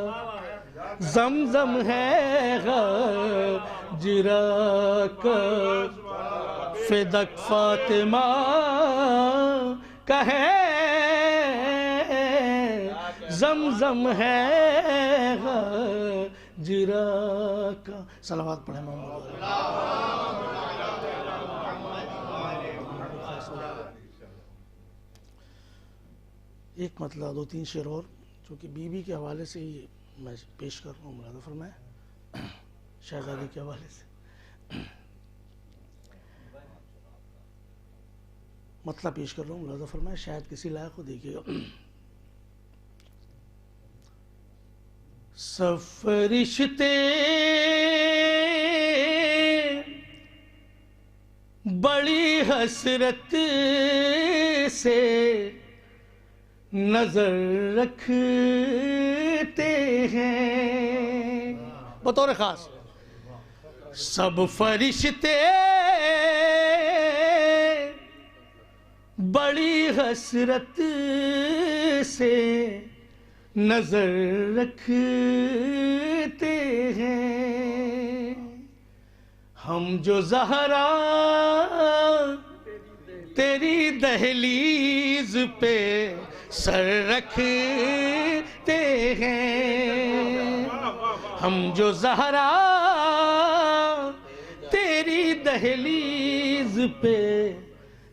زمزم ہے ہاجرہ کا فدک فاطمہ کا ہے زمزم ہے ہاجرہ کا صلوات پڑھیں محمد ایک مطلب دو تین شعر اور جو کہ بی بی کے حوالے سے ہی میں پیش کر رہا ہوں ملحظہ فرمائیں شہزادی کے حوالے سے مطلب پیش کر رہا ہوں ملحظہ فرمائیں شاید کسی لائق کو دیکھیے گا سب فرشتے بڑی حسرت سے نظر رکھتے ہیں بطور خاص سب فرشتے بڑی حسرت سے نظر رکھتے ہیں ہم جو زہرا تیری دہلیز پہ سر رکھتے ہیں ہم جو زہرا تیری دہلیز پہ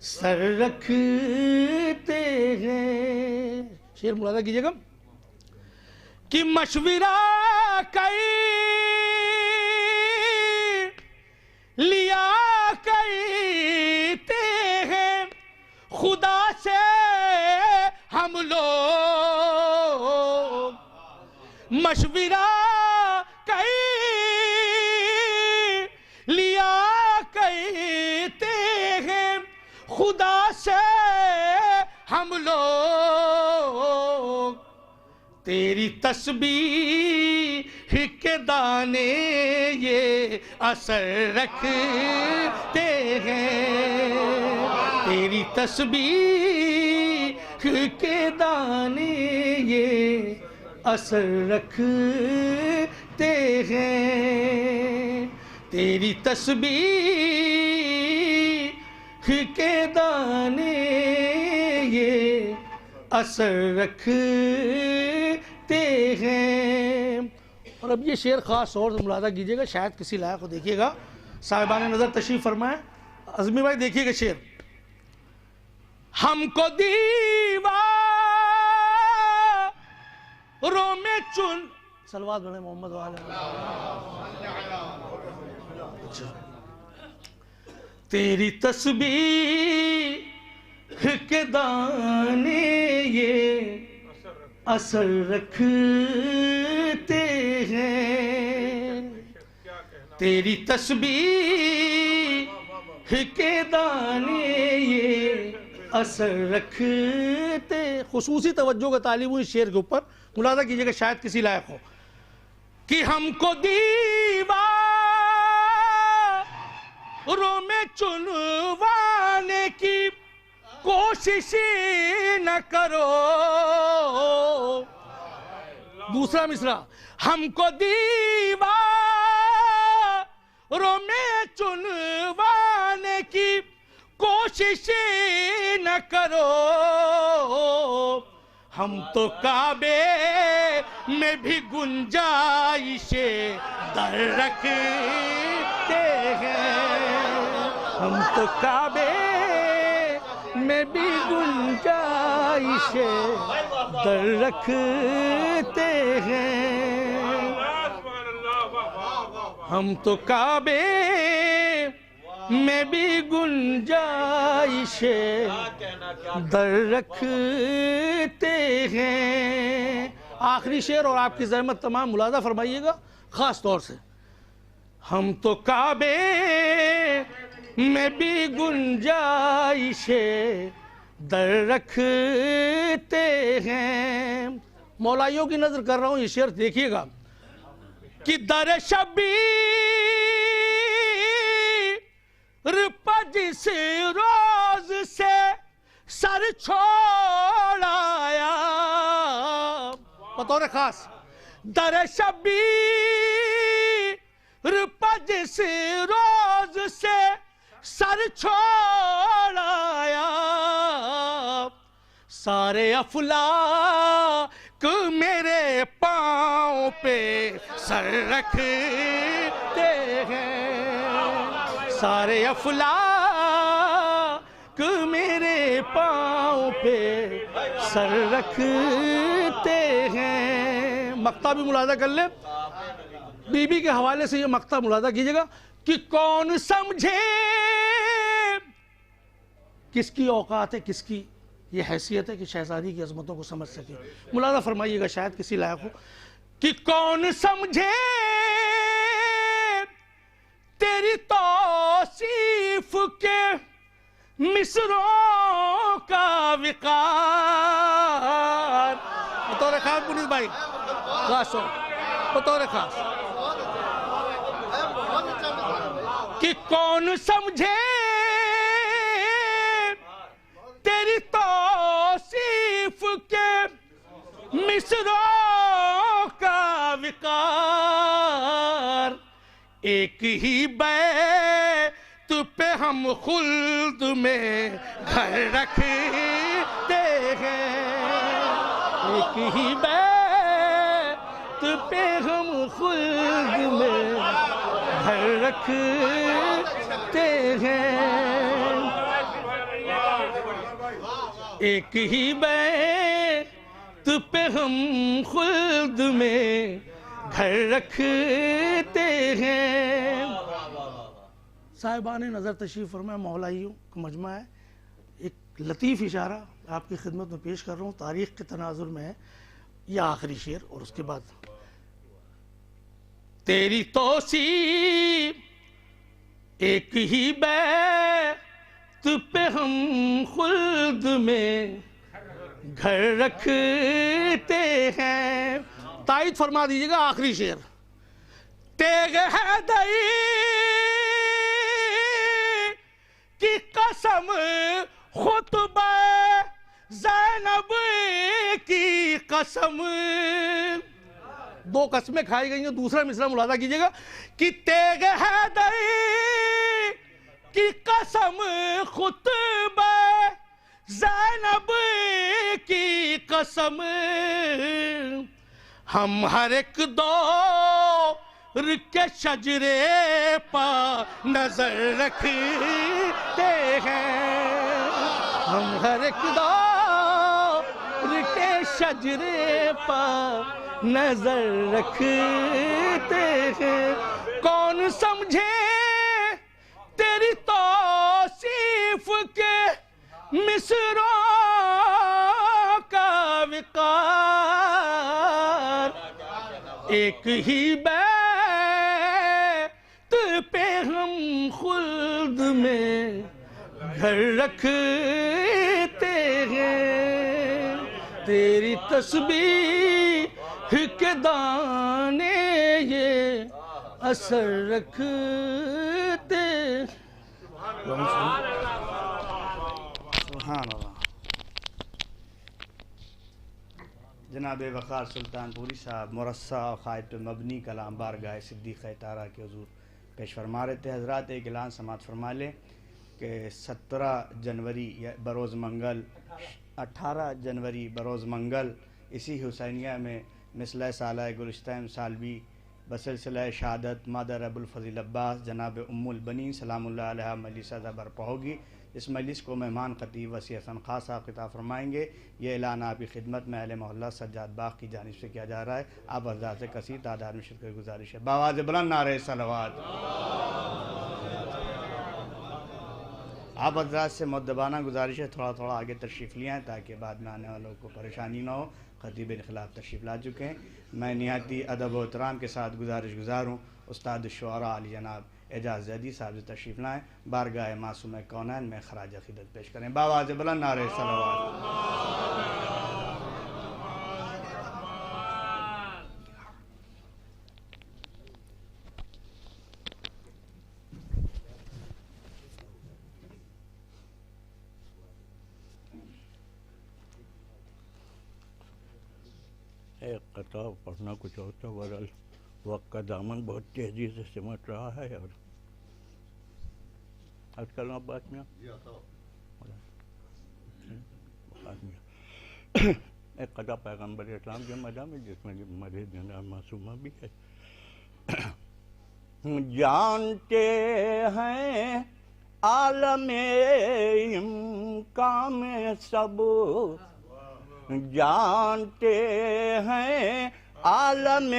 سر رکھتے ہیں شعر ملاحظہ کیجئے گا کہ مشورہ کئی لیا کرتے ہیں خدا سے ہم لوگ مشورہ کئی لیا کرتے ہیں خدا سے ہم لوگ تیری تسبیح کے دانے یہ اثر رکھتے ہیں تیری تسبیح کے دانے یہ اثر رکھتے ہیں تیری تسبیح کے دانے یہ اثر رکھتے ہیں اور اب یہ شعر خاص طور سے ملاحظہ کیجئے گا شاید کسی لائق کو دیکھیے گا صاحبان نظر تشریف فرمائیں عظمی بھائی دیکھیے گا شعر ہم کو دیواروں میں چن صلوات بڑھیں محمد وعلیہ تیری تسبیح کے دانے یہ اثر رکھتے ہیں تیری تسبیح کے دانے یہ اثر رکھتے خصوصی توجہ کا طالب ہوں اس شعر کے اوپر ملاحظہ کیجئے گا شاید کسی لائق ہو کہ ہم کو دیواروں میں چنوانے کی کوشش نہ کرو دوسرا مصرع ہم کو دیواروں میں چنوانے کی کوشش نہ کرو ہم تو کعبے میں بھی گنجائش در رکھتے ہیں ہم تو کعبے میں بھی گنجائش در رکھتے ہیں ہم تو کعبے میں بھی گنجائش در رکھتے ہیں آخری شعر اور آپ کی زحمت تمام ملاحظہ فرمائیے گا خاص طور سے. ہم تو کعبے میں بھی گنجائش در رکھتے ہیں. مولائیوں کی نظر کر رہا ہوں, یہ شعر دیکھیے گا کہ در شبیر پا جس روز سے سر چھوڑ آیا, بطور خاص در شبیر پا جس روز سے سر چھوڑ آیا, سارے افلاک میرے پاؤں پہ سر رکھتے ہیں, سارے افلاک میرے پاؤں پہ سر رکھتے ہیں. مقطع بھی ملاحظہ کر لیں, بی بی کے حوالے سے یہ مقطع ملاحظہ کیجئے گا کہ کون سمجھے کس کی اوقات ہے, کس کی یہ حیثیت ہے کہ شہزادی کی عظمتوں کو سمجھ سکے. ملاحظہ فرمائیے گا شاید کسی لائق ہو کہ کون سمجھے تیری توصیف کے مصروں کا وقار. بطور خاص پولیس بھائی خاص ہو, بطور خاص کہ کون سمجھے تیری توصیف کے مصروں کا وقار. ایک ہی بیت پہ ہم خلد میں گھر رکھتے ہیں, ایک ہی بیت پہ ہم خلد میں گھر رکھتے ہیں, ایک ہی بیت پہ ہم خلد میں گھر رکھتے ہیں. صاحبان نظر تشریف فرمائے مولائیوں کا مجمع ہے. ایک لطیف اشارہ آپ کی خدمت میں پیش کر رہا ہوں, تاریخ کے تناظر میں ہے یہ آخری شعر, اور اس کے بعد تیری توصیف ایک ہی بیت پہ ہم خلد میں گھر رکھتے ہیں. تائید فرما دیجئے گا آخری شعر. تیغ حیدری کی قسم خطبہ زینب کی قسم, دو قسمیں کھائی گئی ہیں. دوسرا مصرع ملاحظہ کیجئے گا کہ تیغ حیدری کی قسم خطبہ زینب کی قسم, ہم ہر ایک دور کے شجرے پا نظر رکھتے ہیں, ہم ہر ایک دور کے شجرے پا نظر رکھتے ہیں. کون سمجھے تیری توصیف کے مصروں کا وقار, ایک ہی بیت پہ ہم خلد میں گھر رکھتے ہیں. تیری تسبیح کے دانے یہ اثر رکھتے. سبحان اللہ. جناب وقار سلطان پوری صاحب مرصع و خائط مبنی کلام بارگاہ صدیقہ طاہرہ کے حضور پیش فرما رہے تھے. حضرات ایک اعلان سماعت فرما لیں کہ 17 جنوری بروز منگل 18 جنوری بروز منگل اسی حسینیہ میں مثلہ سالہ گلشتہ سالوی بسلسلہ شہادت مادر ابو الفضل عباس جناب ام البنین سلام اللہ علیہ مجلس برپا ہوگی. اس مجلس کو مہمان خطیب وسیع حسن خان صاحب خطاب فرمائیں گے. یہ اعلان آپ کی خدمت میں اہل محلہ سجاد باغ کی جانب سے کیا جا رہا ہے. آپ حضرات سے کثیر تعداد میں شرکت گزارش ہے. بآواز بلند نعرہ صلوات. آپ حضرات سے مؤدبانہ گزارش ہے تھوڑا تھوڑا آگے تشریف لے آئیں تاکہ بعد میں آنے والوں کو پریشانی نہ ہو. خطیب انقلاب تشریف لا چکے ہیں. میں نہایتی ادب و احترام کے ساتھ گزار ہوں استاد الشعراء علی جناب اعجاز زیدی صاحب سے تشریف لائیں، بارگاہ معصوم کونین میں خراج عقیدت پیش کریں. بآواز بلند نعرہ صلوات. ایک قطع پڑھنا کچھ اور تھا، بہرحال وقت کا دامن بہت تیزی سے سمٹ رہا ہے. اور آج کل بات میں ایک قطع پیغمبر اسلام کے مدح میں جس میں مزید جناب معصومہ بھی ہے. جانتے ہیں عالم امکان میں سب، جانتے ہیں عالم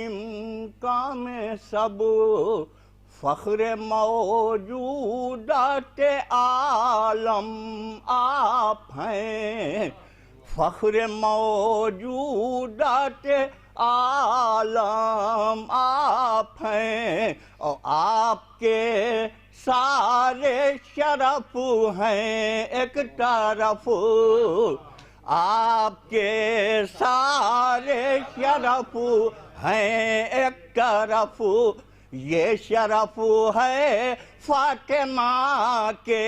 امکان میں سب، فخر موجودات عالم آپ ہیں، فخر موجودات عالم آپ ہیں، اور آپ کے سارے شرف ہیں ایک طرف، آپ کے سارے شرف ہیں ایک طرف، یہ شرف ہے فاطمہ کے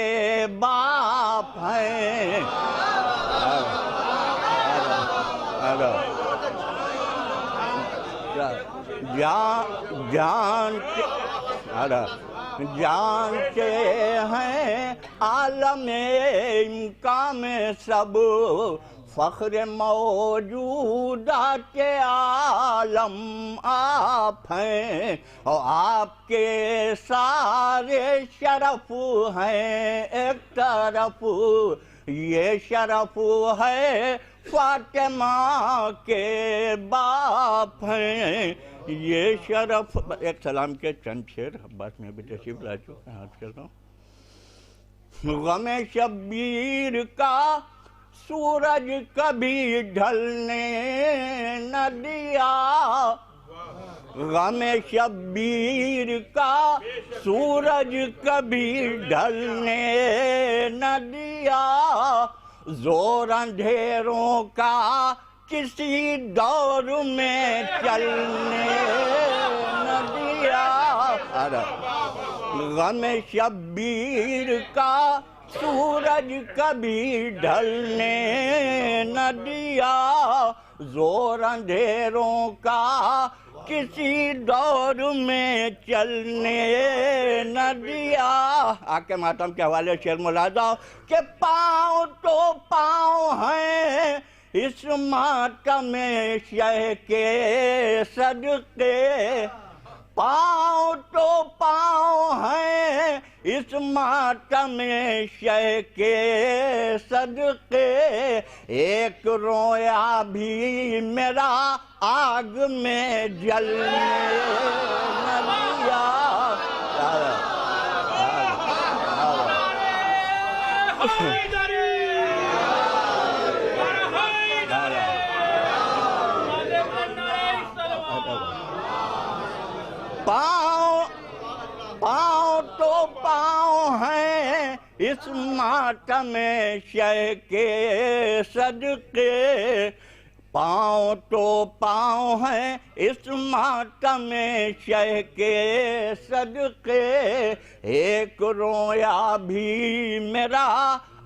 باپ ہیں. جانتے ہیں عالم امکان میں سب، فخر موجودات عالم آپ ہیں، اور آپ کے سارے شرف ہیں ایک طرف، یہ شرف ہے فاطمہ کے باپ ہیں، یہ شرف. ایک سلام کے چند شعر عباس میں بھی تشریف لا چکے ہیں، عرض کرتا ہوں. غم شبیر کا سورج کبھی ڈھلنے نہ دیا، غم شبیر کا سورج کبھی ڈھلنے نہ دیا، زور اندھیروں کا کسی دور میں چلنے نہ دیا. غم شبیر کا سورج کبھی ڈھلنے نہ دیا، زور اندھیروں کا کسی دور میں چلنے نہ دیا. آکے ماتم کے حوالے شعر ملاحظہ کہ پاؤں تو پاؤں ہیں اس ماتم شہ کے صدقے، پاؤں تو پاؤں ہیں اس ماتم شہ کے صدقے، ایک رویا بھی میرا آگ میں جلنے نہ دیا. پاؤں تو پاؤں ہیں اس ماتم شہ کے صدقے، پاؤں تو پاؤں ہیں اس ماتم شہ کے صدقے، ایک رویا بھی میرا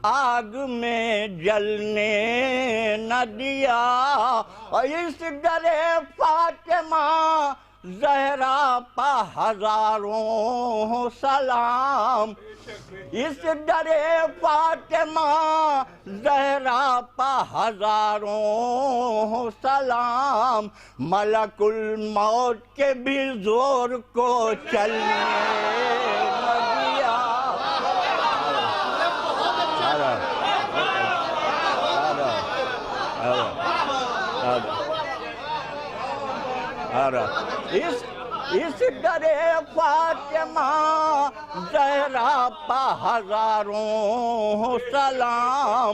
آگ میں جلنے نہ دیا. اور اس در فاطمہ زہرا پہ ہزاروں سلام، اس در فاطمہ زہرا پہ ہزاروں سلام، ملک الموت کے بھی زور کو چلنے نہ دیا. اس در فاطمہ زہرا پہ ہزاروں سلام،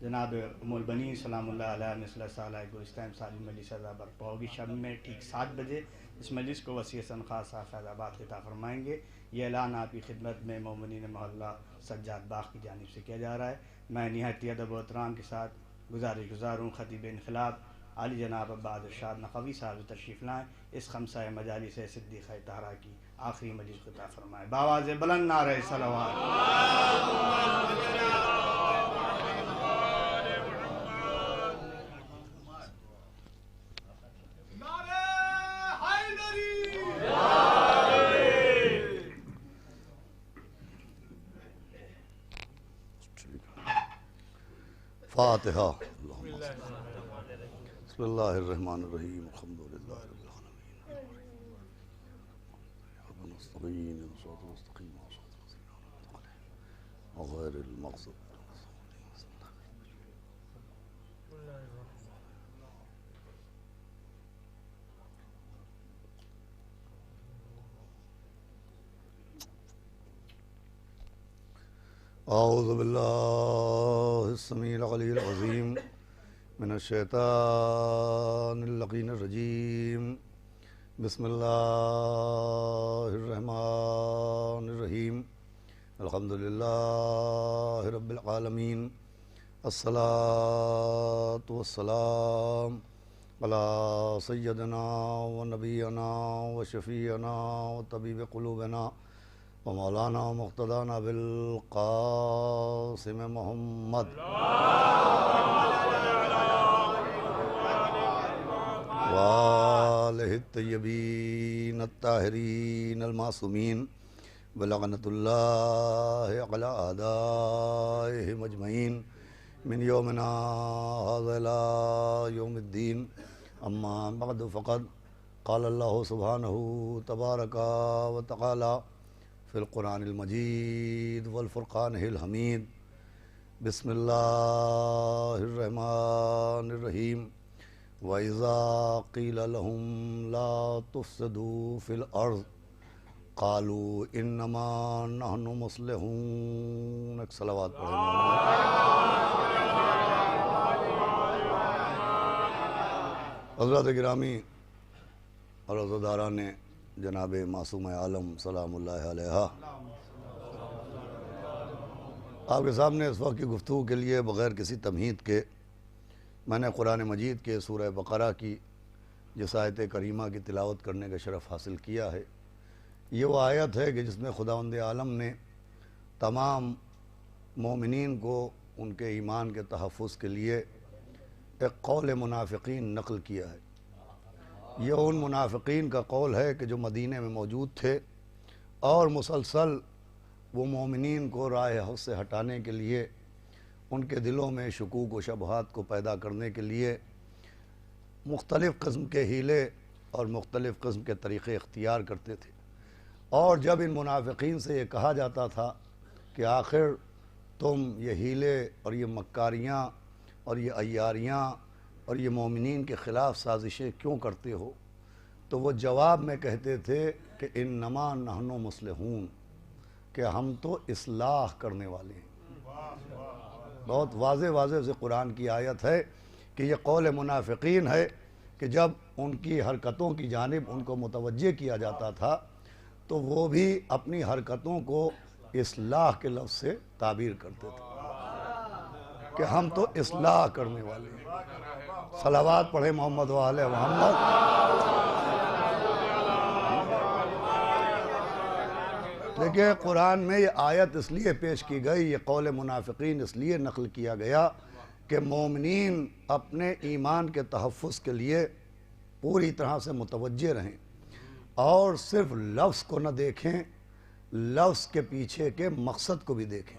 جناب مولبنی سلام اللہ علیہ مثل سالہ گلستان سالی مجلس ادا برپا ہوگی شب میں ٹھیک 7 بجے اس مجلس کو وسیع خاص فیض آباد خطاب فرمائیں گے. یہ اعلان آپ کی خدمت میں مومنین محلہ سجاد باغ کی جانب سے کیا جا رہا ہے. میں نہایت ادب و احترام کے ساتھ گزار ہوں خطیب انقلاب عالی جناب عباد ارشاد نقوی صاحب تشریف لائیں. اس خمسہ مجالس صدیقہ طاہرہ کی آخری مجلس خطاب فرمائیں. بآواز بلند نعرہ صلوات. فاتحہ. بسم اللہ الرحمن الرحیم. الحمد للہ رب العالمین غیر المغضوب. اعوذ باللہ السمیع العلی العظیم من الشیطان اللعین الرجیم. بسم اللہ الرحمن الرحیم. الحمد للہ رب العالمین. الصلاۃ والسلام علی سیدنا و نبینا و شفیعنا و طبیب قلوبنا و مولانا مقتدانا بالقاسم محمد وآلہ الطیبین الطاہرین المعصومین ولعنۃ اللہ علی اعدائہم اجمعین من یومنا ھذا الی یوم الدین. اما بعد فقد قال اللہ سبحانہ تبارک و تعالی فی القرآن المجید والفرقان الحمید. بسم اللہ الرحمن الرحیم. وَإِذَا قِيلَ لَهُمْ لَا تُفْسِدُوا فِي الْأَرْضِ قَالُوا إِنَّمَا نَحْنُ مُصْلِحُونَ. ایک صلوات پڑھیں. حضرات گرامی اور عزاداران جناب معصوم عالم سلام اللہ علیہ، آپ کے سامنے اس وقت کی گفتگو کے لیے بغیر کسی تمہید کے میں نے قرآن مجید کے سورہ بقرہ کی جس آیت کریمہ کی تلاوت کرنے کا شرف حاصل کیا ہے. یہ وہ آیت ہے کہ جس میں خداوند عالم نے تمام مومنین کو ان کے ایمان کے تحفظ کے لیے ایک قول منافقین نقل کیا ہے. یہ ان منافقین کا قول ہے کہ جو مدینہ میں موجود تھے اور مسلسل وہ مومنین کو راہ حق سے ہٹانے کے لیے ان کے دلوں میں شکوک و شبہات کو پیدا کرنے کے لیے مختلف قسم کے ہیلے اور مختلف قسم کے طریقے اختیار کرتے تھے. اور جب ان منافقین سے یہ کہا جاتا تھا کہ آخر تم یہ ہیلے اور یہ مکاریاں اور یہ عیاریاں اور یہ مومنین کے خلاف سازشیں کیوں کرتے ہو، تو وہ جواب میں کہتے تھے کہ انما نحن مصلحون، کہ ہم تو اصلاح کرنے والے ہیں. بہت واضح سے قرآن کی آیت ہے کہ یہ قول منافقین ہے کہ جب ان کی حرکتوں کی جانب ان کو متوجہ کیا جاتا تھا تو وہ بھی اپنی حرکتوں کو اصلاح کے لفظ سے تعبیر کرتے تھے کہ ہم تو اصلاح کرنے والے ہیں. صلوات پڑھیں محمد و آل محمد. دیکھیں قرآن میں یہ آیت اس لیے پیش کی گئی، یہ قول منافقین اس لیے نقل کیا گیا کہ مومنین اپنے ایمان کے تحفظ کے لیے پوری طرح سے متوجہ رہیں اور صرف لفظ کو نہ دیکھیں، لفظ کے پیچھے کے مقصد کو بھی دیکھیں.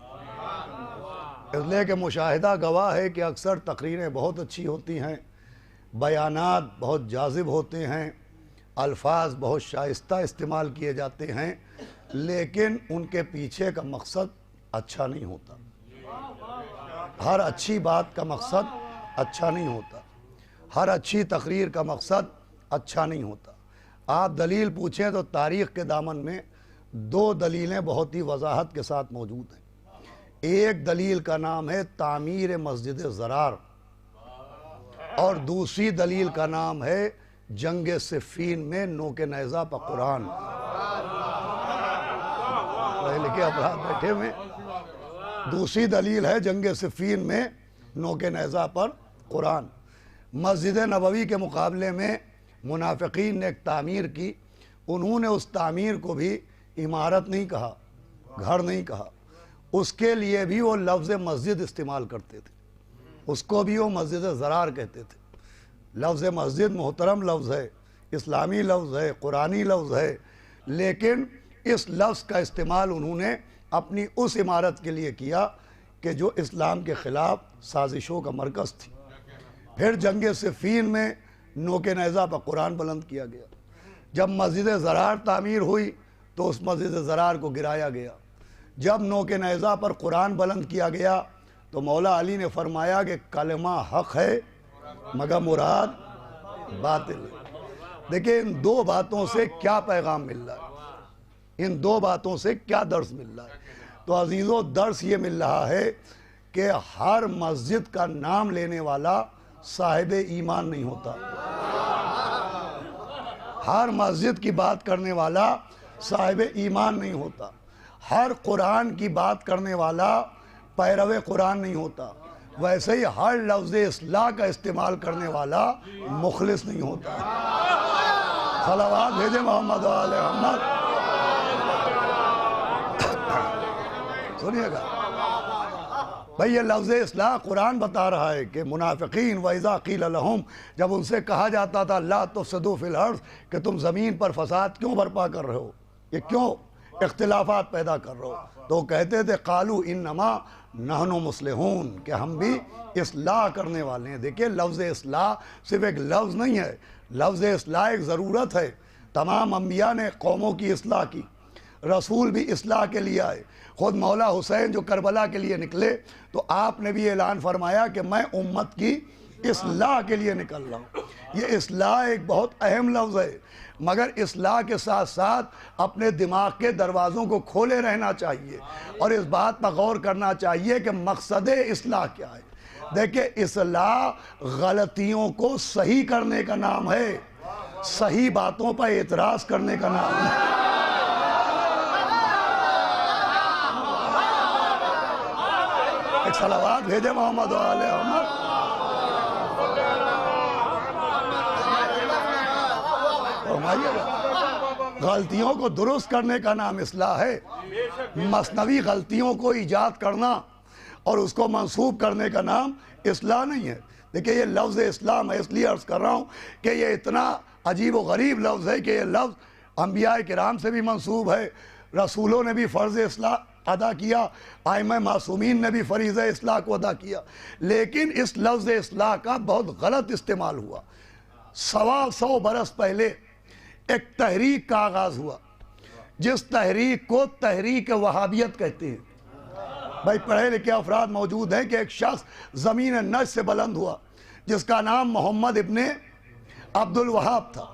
اس لیے کہ مشاہدہ گواہ ہے کہ اکثر تقریریں بہت اچھی ہوتی ہیں، بیانات بہت جاذب ہوتے ہیں، الفاظ بہت شائستہ استعمال کیے جاتے ہیں، لیکن ان کے پیچھے کا مقصد اچھا نہیں ہوتا. ہر اچھی بات کا مقصد اچھا نہیں ہوتا، ہر اچھی تقریر کا مقصد اچھا نہیں ہوتا. آپ دلیل پوچھیں تو تاریخ کے دامن میں 2 دلیلیں بہت ہی وضاحت کے ساتھ موجود ہیں. ایک دلیل کا نام ہے تعمیر مسجد زرار اور دوسری دلیل کا نام ہے جنگ صفین میں نوک نیزہ پر قرآن. لکھے افراد بیٹھے ہوئے. دوسری دلیل ہے جنگ صفین میں نوک نیزہ پر قرآن. مسجد نبوی کے مقابلے میں منافقین نے ایک تعمیر کی. انہوں نے اس تعمیر کو بھی عمارت نہیں کہا, گھر نہیں کہا. اس کے لیے بھی وہ لفظ مسجد استعمال کرتے تھے. اس کو بھی وہ مسجد زرار کہتے تھے. لفظ مسجد محترم لفظ ہے, اسلامی لفظ ہے, قرآنی لفظ ہے, لیکن اس لفظ کا استعمال انہوں نے اپنی اس عمارت کے لیے کیا کہ جو اسلام کے خلاف سازشوں کا مرکز تھی. پھر جنگ صفین میں نوک نیزہ پر قرآن بلند کیا گیا. جب مسجد زرار تعمیر ہوئی تو اس مسجد زرار کو گرایا گیا. جب نوک نیزہ پر قرآن بلند کیا گیا تو مولا علی نے فرمایا کہ کلمہ حق ہے مگر مراد باطل ہے. دیکھیں ان دو باتوں سے کیا پیغام مل رہا ہے, ان دو باتوں سے کیا درس مل رہا ہے. تو عزیزو درس یہ مل رہا ہے کہ ہر مسجد کا نام لینے والا صاحب ایمان نہیں ہوتا. ہر مسجد کی بات کرنے والا صاحب ایمان نہیں ہوتا. ہر قرآن کی بات کرنے والا پیرو قرآن نہیں ہوتا. ویسے ہی ہر لفظ اصلاح کا استعمال کرنے والا مخلص نہیں ہوتا. صلوات بھیجے محمد و آل محمد. سنیے گا بھئی, یہ لفظ اصلاح قرآن بتا رہا ہے کہ منافقین وَإِذَا قِيلَ لَهُمْ, جب ان سے کہا جاتا تھا لَا تُفْسِدُوا فِي الْأَرْضِ, کہ تم زمین پر فساد کیوں برپا کر رہے ہو, یہ کیوں اختلافات پیدا کر رہے ہو, تو وہ کہتے تھے قَالُوا إِنَّمَا نَحْنُ مُصْلِحُونَ, کہ ہم بھی اصلاح کرنے والے ہیں. دیکھیں لفظ اصلاح صرف ایک لفظ نہیں ہے, لفظ اصلاح ایک ضرورت ہے. تمام انبیاء نے قوموں کی اصلاح کی, رسول بھی اصلاح کے لیے آئے. خود مولا حسین جو کربلا کے لیے نکلے تو آپ نے بھی اعلان فرمایا کہ میں امت کی اصلاح کے لیے نکل رہا ہوں. یہ اصلاح ایک بہت اہم لفظ ہے, مگر اصلاح کے ساتھ ساتھ اپنے دماغ کے دروازوں کو کھولے رہنا چاہیے اور اس بات پر غور کرنا چاہیے کہ مقصد اصلاح کیا ہے. دیکھیں اصلاح غلطیوں کو صحیح کرنے کا نام ہے, صحیح باتوں پر اعتراض کرنے کا نام ہے. ایک صلوات بھیجے محمد و آل محمد. غلطیوں کو درست کرنے کا نام اصلاح ہے. مثنوی غلطیوں کو ایجاد کرنا اور اس کو منسوب کرنے کا نام اصلاح نہیں ہے. دیکھیں یہ لفظ اصلاح میں اس لیے عرض کر رہا ہوں کہ یہ اتنا عجیب و غریب لفظ ہے کہ یہ لفظ انبیاء کرام سے بھی منسوب ہے, رسولوں نے بھی فرض اصلاح ادا کیا, ائمہ معصومین نے بھی فریضہ اصلاح کو ادا کیا, لیکن اس لفظ اصلاح کا بہت غلط استعمال ہوا. 125 برس پہلے ایک تحریک کا آغاز ہوا جس تحریک کو تحریک وہابیت کہتے ہیں. بھائی پڑھے لکھے افراد موجود ہیں کہ ایک شخص زمین نجد سے بلند ہوا جس کا نام محمد ابن عبد الوہاب تھا,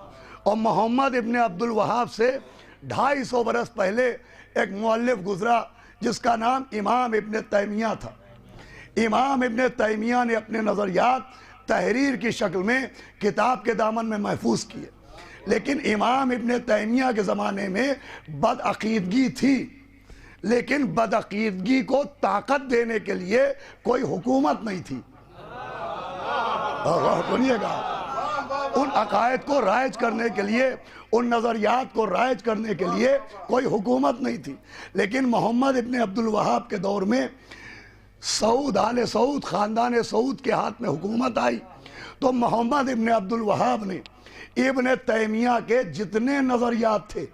اور محمد ابن عبد الوہاب سے 250 برس پہلے ایک مؤلف گزرا جس کا نام امام ابن تیمیہ تھا. امام ابن تیمیہ نے اپنے نظریات تحریر کی شکل میں کتاب کے دامن میں محفوظ کیے, لیکن امام ابن تیمیہ کے زمانے میں بدعقیدگی تھی, لیکن بدعقیدگی کو طاقت دینے کے لیے کوئی حکومت نہیں تھی. سنیے گا, ان عقائد کو رائج کرنے کے لیے, ان نظریات کو رائج کرنے کے لیے کوئی حکومت نہیں تھی. لیکن محمد ابن عبد الوہاب کے دور میں سعود, آل سعود, خاندان سعود کے ہاتھ میں حکومت آئی, تو محمد ابن عبد الوہاب نے ابن تیمیہ کے جتنے نظریات تھے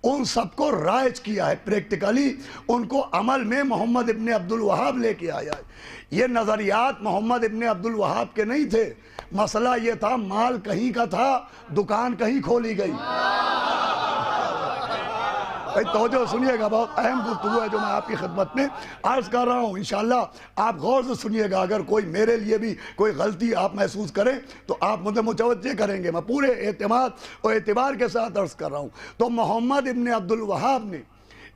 ان سب کو رائج کیا ہے. پریکٹیکلی ان کو عمل میں محمد ابن عبد الوہاب لے کے آیا ہے. یہ نظریات محمد ابن عبد الوہاب کے نہیں تھے. مسئلہ یہ تھا مال کہیں کا تھا, دکان کہیں کھولی گئی. توجہ سنیے گا, بہت اہم گفتگو ہے جو میں آپ کی خدمت میں عرض کر رہا ہوں. انشاءاللہ آپ غور سے سنیے گا. اگر کوئی میرے لیے بھی کوئی غلطی آپ محسوس کریں تو آپ مجھے متوجہ کریں گے. میں پورے اعتماد اور اعتبار کے ساتھ عرض کر رہا ہوں. تو محمد ابن عبد الوہاب نے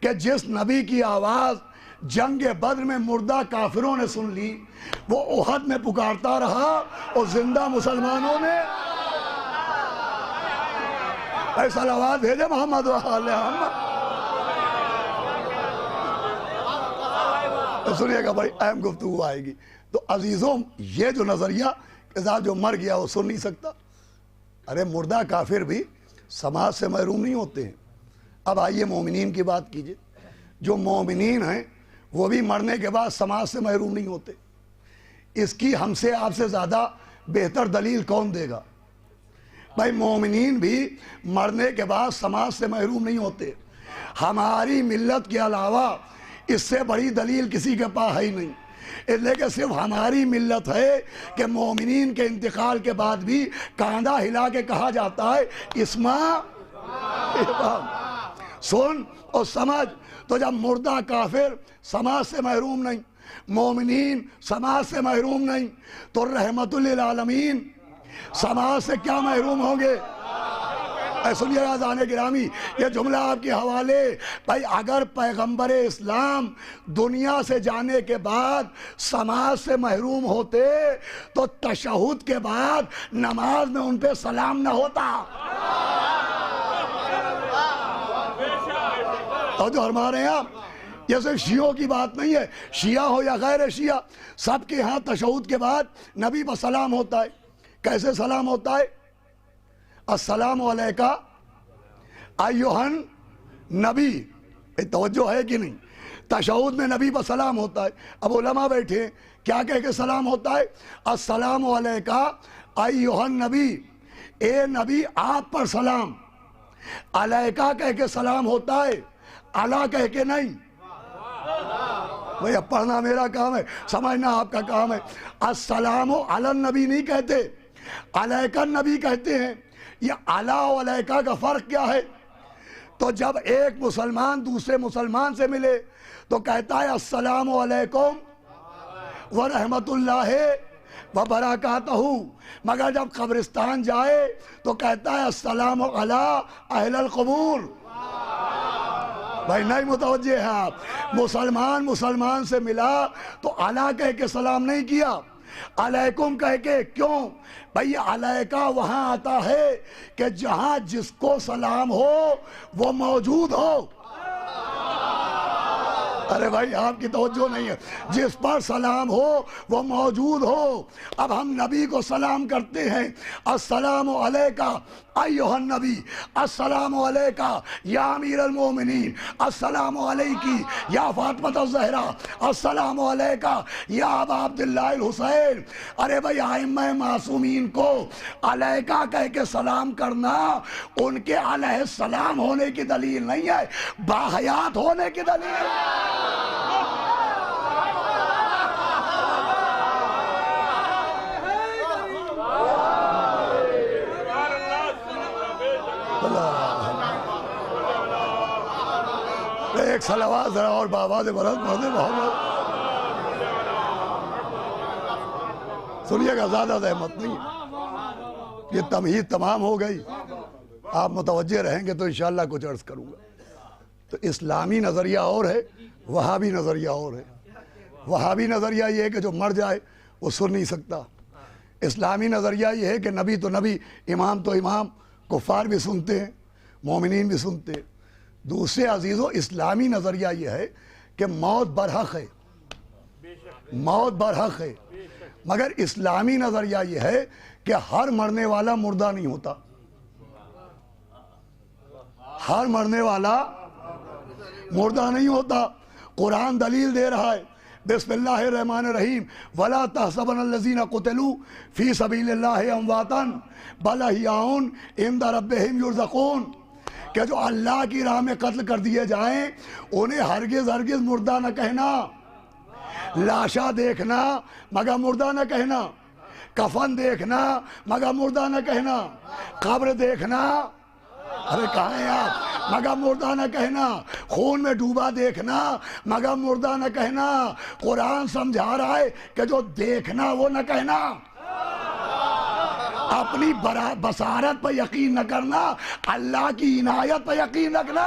کہ جس نبی کی آواز جنگ بدر میں مردہ کافروں نے سن لی وہ احد میں پکارتا رہا اور زندہ مسلمانوں نے ایسا آواز بھیجے محمد محمد. سنیے گا بڑی اہم گفتگو آئے گی. تو عزیزوں یہ جو نظریہ کہ صاحب جو مر گیا وہ سن نہیں سکتا، ارے مردہ کافر بھی سماج سے محروم نہیں ہوتے ہیں. اب آئیے مومنین کی بات کیجئے. جو مومنین ہیں وہ بھی مرنے کے بعد سماج سے محروم نہیں ہوتے. اس کی ہم سے آپ سے زیادہ بہتر دلیل کون دے گا؟ بھائی مومنین بھی مرنے کے بعد سماج سے محروم نہیں ہوتے. ہماری ملت کے علاوہ اس سے بڑی دلیل کسی کے پاس ہے ہی نہیں. اس لیے کہ صرف ہماری ملت ہے کہ مومنین کے انتقال کے بعد بھی کاندھا ہلا کے کہا جاتا ہے اسما سن اور سمجھ. تو جب مردہ کافر سماج سے محروم نہیں، مومنین سماج سے محروم نہیں، تو رحمت للعالمین سماج سے کیا محروم ہوں گے؟ سنیے عزیزان گرامی یہ جملہ آپ کے حوالے. بھائی اگر پیغمبر اسلام دنیا سے جانے کے بعد سماج سے محروم ہوتے تو تشہد کے بعد نماز میں ان پہ سلام نہ ہوتا. اور جو ہمارے یہاں یہ صرف شیعوں کی بات نہیں ہے، شیعہ ہو یا غیر شیعہ سب کے ہاں تشہد کے بعد نبی پر سلام ہوتا ہے. کیسے سلام ہوتا ہے؟ السلام علیکہ ایہن نبی. توجہ ہے کہ نہیں؟ تشہد میں نبی پر سلام ہوتا ہے. اب علماء بیٹھے کیا کہہ کے سلام ہوتا ہے؟ السلام علیکہ ایہن نبی، اے نبی آپ پر سلام. علیکہ کہہ کے سلام ہوتا ہے، علا کہہ کے نہیں. بھئی اب پڑھنا میرا کام ہے، سمجھنا آپ کا کام ہے. السلام علی النبی نہیں کہتے، علیکہ النبی کہتے ہیں. یہ علا و علیکہ کا فرق کیا ہے؟ تو جب ایک مسلمان دوسرے مسلمان سے ملے تو کہتا ہے السلام علیکم ورحمت اللہ وبرکاتہ، مگر جب قبرستان جائے تو کہتا ہے السلام علی اہل القبور. بھائی نہیں متوجہ ہیں آپ؟ مسلمان سے ملا تو علی کہہ کے سلام نہیں کیا، علیکم کہہ کے. کیوں؟ بھئی علیکہ وہاں آتا ہے کہ جہاں جس کو سلام ہو وہ موجود ہو. ارے بھائی آپ کی توجہ نہیں ہے. جس پر سلام ہو وہ موجود ہو. اب ہم نبی کو سلام کرتے ہیں، السلام علیکہ ایہا النبی، السلام علیکہ یا امیر المومنین، السلام علیکی یا فاطمہ الزہرا، السلام علیکہ یا ابا عبداللہ الحسین. ارے بھائی ائمہ معصومین کو علیکہ کہہ کے سلام کرنا ان کے علیہ السلام ہونے کی دلیل نہیں ہے، باحیات ہونے کی دلیل ہے. ایک صلوات ذرا اور بآواز بلند پڑھ دیں محمد. سنیے گا زیادہ زحمت نہیں ہے، یہ تمہید تمام ہو گئی. آپ متوجہ رہیں گے تو انشاءاللہ کچھ عرض کروں گا. تو اسلامی نظریہ اور ہے، وہابی نظریہ اور ہے. وہابی نظریہ یہ ہے کہ جو مر جائے وہ سن نہیں سکتا. اسلامی نظریہ یہ ہے کہ نبی تو نبی، امام تو امام، کفار بھی سنتے ہیں، مومنین بھی سنتے ہیں. دوسرے عزیزوں اسلامی نظریہ یہ ہے کہ موت برحق ہے، موت برحق ہے. مگر اسلامی نظریہ یہ ہے کہ ہر مرنے والا مردہ نہیں ہوتا، ہر مرنے والا مردہ نہیں ہوتا. قرآن دلیل دے رہا ہے. بسم اللہ الرحمن الرحیم وَلَا تَحْسَبَنَ الَّذِينَ قُتِلُوا فِي سَبِيلِ اللَّهِ أَمْوَاتًا بَلْ أَحْيَاءٌ عِندَ رَبِّهِمْ يُرْزَقُونَ. کہ جو اللہ کی راہ میں قتل کر دیے جائیں انہیں ہرگز ہرگز مردہ نہ کہنا. لاشا دیکھنا مگر مردہ نہ کہنا، کفن دیکھنا مگر مردہ نہ کہنا، قبر دیکھنا ارے کہاں ہیں آپ مگر مردہ نہ کہنا، خون میں ڈوبا دیکھنا مگر مردہ نہ کہنا. قرآن سمجھا رہا ہے کہ جو دیکھنا وہ نہ کہنا. اپنی بصارت پر یقین نہ کرنا، اللہ کی عنایت پر یقین رکھنا.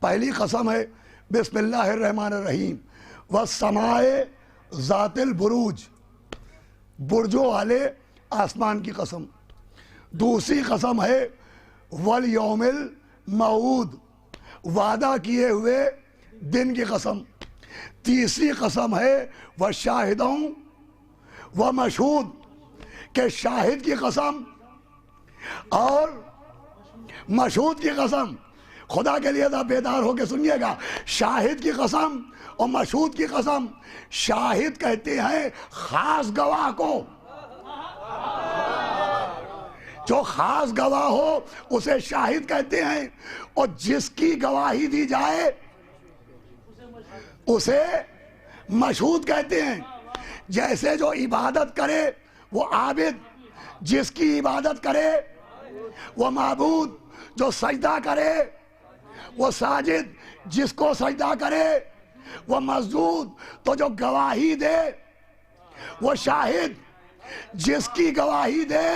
پہلی قسم ہے بسم اللہ الرحمن الرحیم والسمائے ذات البروج، برجوں والے آسمان کی قسم۔ دوسری قسم ہے والیوم الموعود، وعدہ کیے ہوئے دن کی قسم۔ تیسری قسم ہے وشاہدوں ومشہود، کہ شاہد کی قسم اور مشہود کی قسم۔ خدا کے لیے ذرا بیدار ہو کے سنیے گا، شاہد کی قسم اور مشہود کی قسم۔ شاہد کہتے ہیں خاص گواہ کو، جو خاص گواہ ہو اسے شاہد کہتے ہیں، اور جس کی گواہی دی جائے اسے مشہود کہتے ہیں۔ جیسے جو عبادت کرے وہ عابد، جس کی عبادت کرے وہ معبود، جو سجدہ کرے وہ ساجد، جس کو سجدہ کرے وہ مسجود۔ تو جو گواہی دے وہ شاہد، جس کی گواہی دے،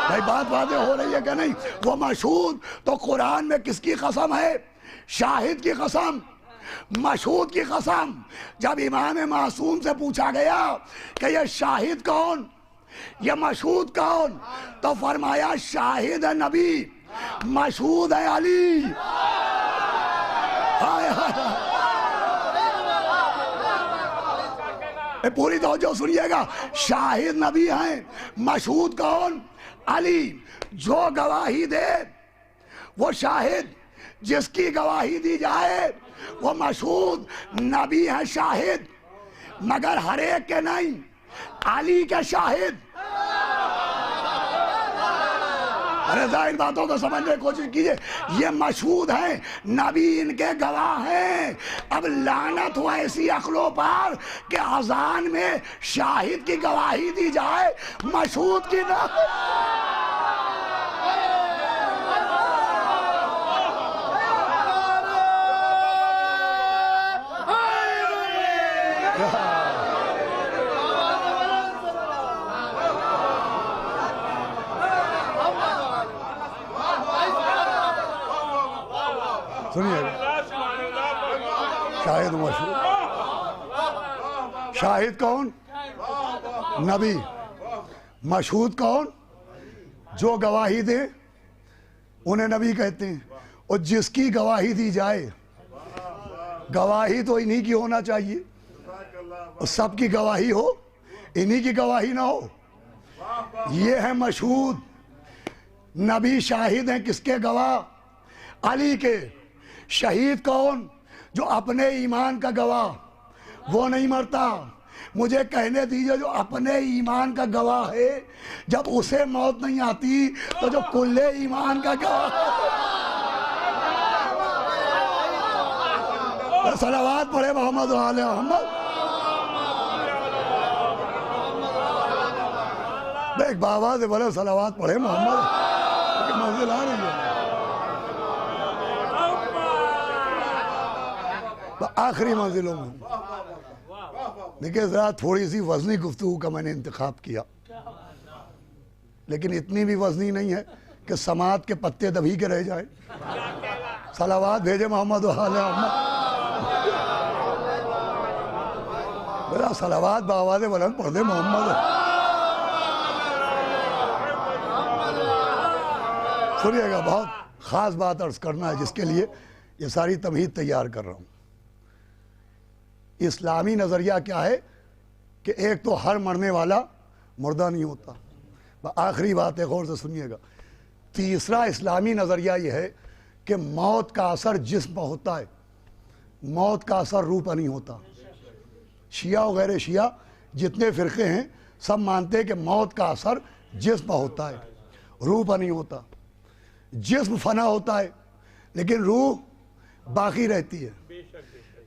بھائی بات واضح ہو رہی ہے کہ نہیں؟ وہ مشہود۔ تو قرآن میں کس کی قسم ہے؟ شاہد کی قسم، مشہود کی قسم۔ جب امام معصوم سے پوچھا گیا کہ یہ شاہد کون، یہ مشہود کون، تو فرمایا شاہد ہے نبی، مشہود ہے علی۔ پوری توجہ سنیے گا، شاہد نبی ہیں، مشہود کون؟ علی۔ جو گواہی دے وہ شاہد، جس کی گواہی دی جائے وہ مشہود۔ نبی ہے شاہد، مگر ہر ایک کے نہیں، علی کے شاہد۔ ان باتوں کو سمجھنے کی کوشش کیجئے۔ یہ مشہود ہیں، نبی ان کے گواہ ہیں۔ اب لعنت ہو ایسی عقلوں پر کہ اذان میں شاہد کی گواہی دی جائے، مشہود کی نہ۔ سنیے شاہد مشہور، شاہد کون؟ نبی۔ مشہود کون؟ جو گواہی دے انہیں نبی کہتے ہیں، اور جس کی گواہی دی جائے، گواہی تو انہی کی ہونا چاہیے، اور سب کی گواہی ہو، انہی کی گواہی نہ ہو۔ یہ ہے مشہود۔ نبی شاہد ہیں کس کے گواہ؟ علی کے۔ شہید کون؟ جو اپنے ایمان کا گواہ، وہ نہیں مرتا۔ مجھے کہنے دیجئے جو اپنے ایمان کا گواہ ہے، جب اسے موت نہیں آتی تو جو کل ایمان کا گواہ۔ صلوات پڑھے محمد و آل محمد۔ ایک بابا سے بولے صلوات پڑھے محمد، منزل آ رہی ہے۔ آخری منزلوں میں دیکھیں ذرا تھوڑی سی وزنی گفتگو کا میں نے انتخاب کیا، لیکن اتنی بھی وزنی نہیں ہے کہ سماعت کے پتے دبی کے رہ جائیں۔ صلوات بھیجے محمد و آل محمد۔ بلا صلوات بآواز بلند پڑھ دے محمد۔ سنیے گا، بہت خاص بات عرض کرنا ہے جس کے لیے یہ ساری تمہید تیار کر رہا ہوں۔ اسلامی نظریہ کیا ہے کہ ایک تو ہر مرنے والا مردہ نہیں ہوتا۔ آخری بات ایک اور سے سنیے گا۔ تیسرا اسلامی نظریہ یہ ہے کہ موت کا اثر جسم پر ہوتا ہے، موت کا اثر روح پر نہیں ہوتا۔ شیعہ و غیر شیعہ جتنے فرقے ہیں سب مانتے ہیں کہ موت کا اثر جسم پر ہوتا ہے، روح پر نہیں ہوتا۔ جسم فنا ہوتا ہے لیکن روح باقی رہتی ہے۔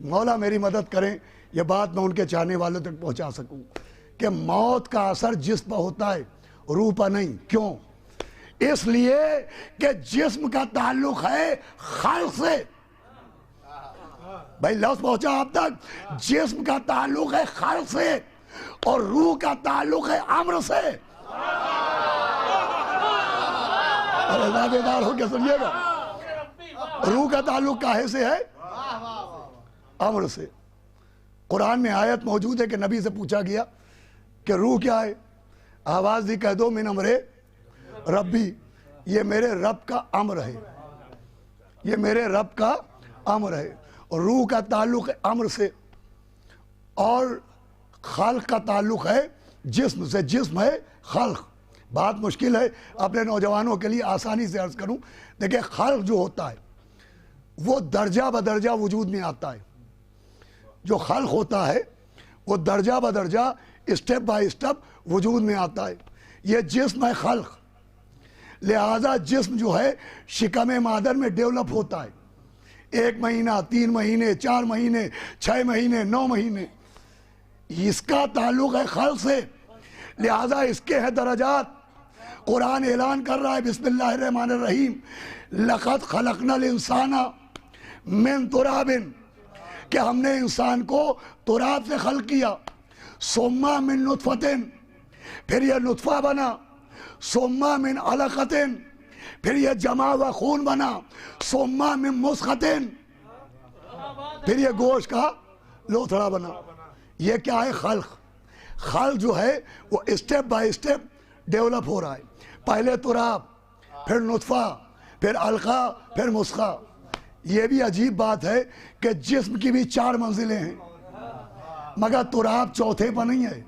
مولا میری مدد کریں یہ بات میں ان کے چاہنے والوں تک پہنچا سکوں کہ موت کا اثر جسم پر ہوتا ہے، روح پر نہیں۔ کیوں؟ اس لیے کہ جسم کا تعلق ہے خلق سے۔ بھائی لفظ پہنچا آپ تک؟ جسم کا تعلق ہے خلق سے اور روح کا تعلق ہے امر سے۔ بیدار ہو کے سنیے گا، روح کا تعلق کاہے سے ہے؟ امر سے۔ قرآن میں آیت موجود ہے کہ نبی سے پوچھا گیا کہ روح کیا ہے؟ آواز دی کہہ دو من امر ربی، یہ میرے رب کا امر ہے، یہ میرے رب کا امر ہے۔ اور روح کا تعلق ہے امر سے، اور خلق کا تعلق ہے جسم سے۔ جسم ہے خلق۔ بات مشکل ہے، اپنے نوجوانوں کے لیے آسانی سے عرض کروں، دیکھیں خلق جو ہوتا ہے وہ درجہ بدرجہ وجود میں آتا ہے۔ جو خلق ہوتا ہے وہ درجہ بدرجہ اسٹیپ بائی اسٹیپ وجود میں آتا ہے۔ یہ جسم ہے خلق، لہذا جسم جو ہے شکم مادر میں ڈیولپ ہوتا ہے، 1 مہینہ، 3 مہینے، 4 مہینے، 6 مہینے، 9 مہینے، اس کا تعلق ہے خلق سے، لہذا اس کے ہیں درجات۔ قرآن اعلان کر رہا ہے بسم اللہ الرحمن الرحیم، لقد خلقنا الانسان من تراب، کہ ہم نے انسان کو تراب سے خلق کیا، ثم من نطفۃ، پھر یہ نطفہ بنا، ثم من علقۃ، پھر یہ جمع و خون بنا، ثم من مضغۃ، پھر یہ گوشت کا لوتھڑا بنا۔ یہ کیا ہے؟ خلق۔ خلق جو ہے وہ اسٹیپ بائی اسٹیپ ڈیولپ ہو رہا ہے، پہلے تراب، پھر نطفہ، پھر علقہ، پھر مضغہ۔ یہ بھی عجیب بات ہے کہ جسم کی بھی 4 منزلیں ہیں، مگر تراب چوتھے پر نہیں ہے۔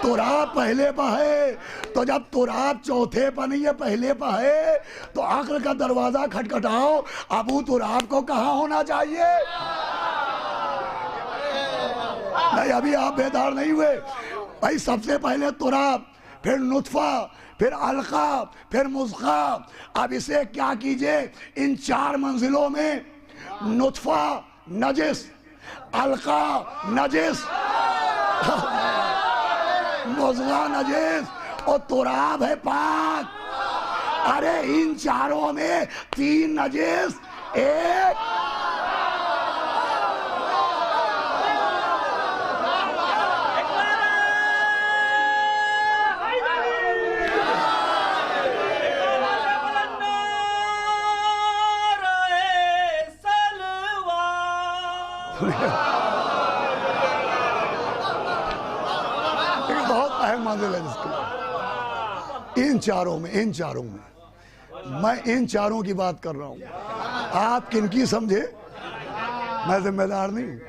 تراب پہلے پہ ہے، تو جب تراب چوتھے پہ نہیں ہے پہلے پہ ہے تو عقل کا دروازہ کھٹکھٹاؤ، ابو تراب کو کہاں ہونا چاہیے؟ نہیں، ابھی آپ بیدار نہیں ہوئے بھائی۔ سب سے پہلے تراب، پھر نطفہ، پھر علقہ، پھر مضغہ۔ اب اسے کیا کیجئے، ان 4 منزلوں میں نطفہ نجس، علقہ نجس، مضغہ نجس، اور تراب ہے پاک۔ ارے ان 4 میں 3 نجس، 1 بہت اہم منزل ہے جس کی۔ ان 4 میں میں ان 4 کی بات کر رہا ہوں، آپ کن کی سمجھے؟ میں ذمہ دار نہیں ہوں۔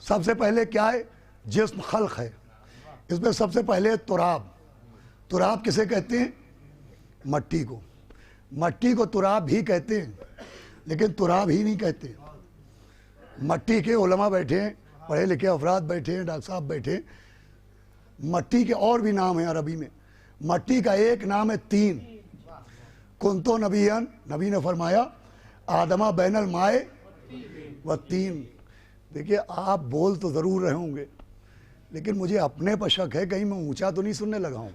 سب سے پہلے کیا ہے؟ جسم خلق ہے، اس میں سب سے پہلے تراب۔ تراب کسے کہتے ہیں؟ مٹی کو۔ مٹی کو تراب بھی کہتے ہیں، لیکن تراب ہی نہیں کہتے۔ مٹی کے علماء بیٹھے ہیں، پڑھے لکھے افراد بیٹھے ہیں، ڈاکٹر صاحب بیٹھے ہیں۔ مٹی کے اور بھی نام ہیں عربی میں۔ مٹی کا ایک نام ہے تین۔ کنتو نبیان، نبی نے فرمایا آدمہ بین المائے و تین۔ دیکھیے آپ بول تو ضرور رہے ہوں گے، لیکن مجھے اپنے پر شک ہے کہیں میں اونچا تو نہیں سننے لگا ہوں۔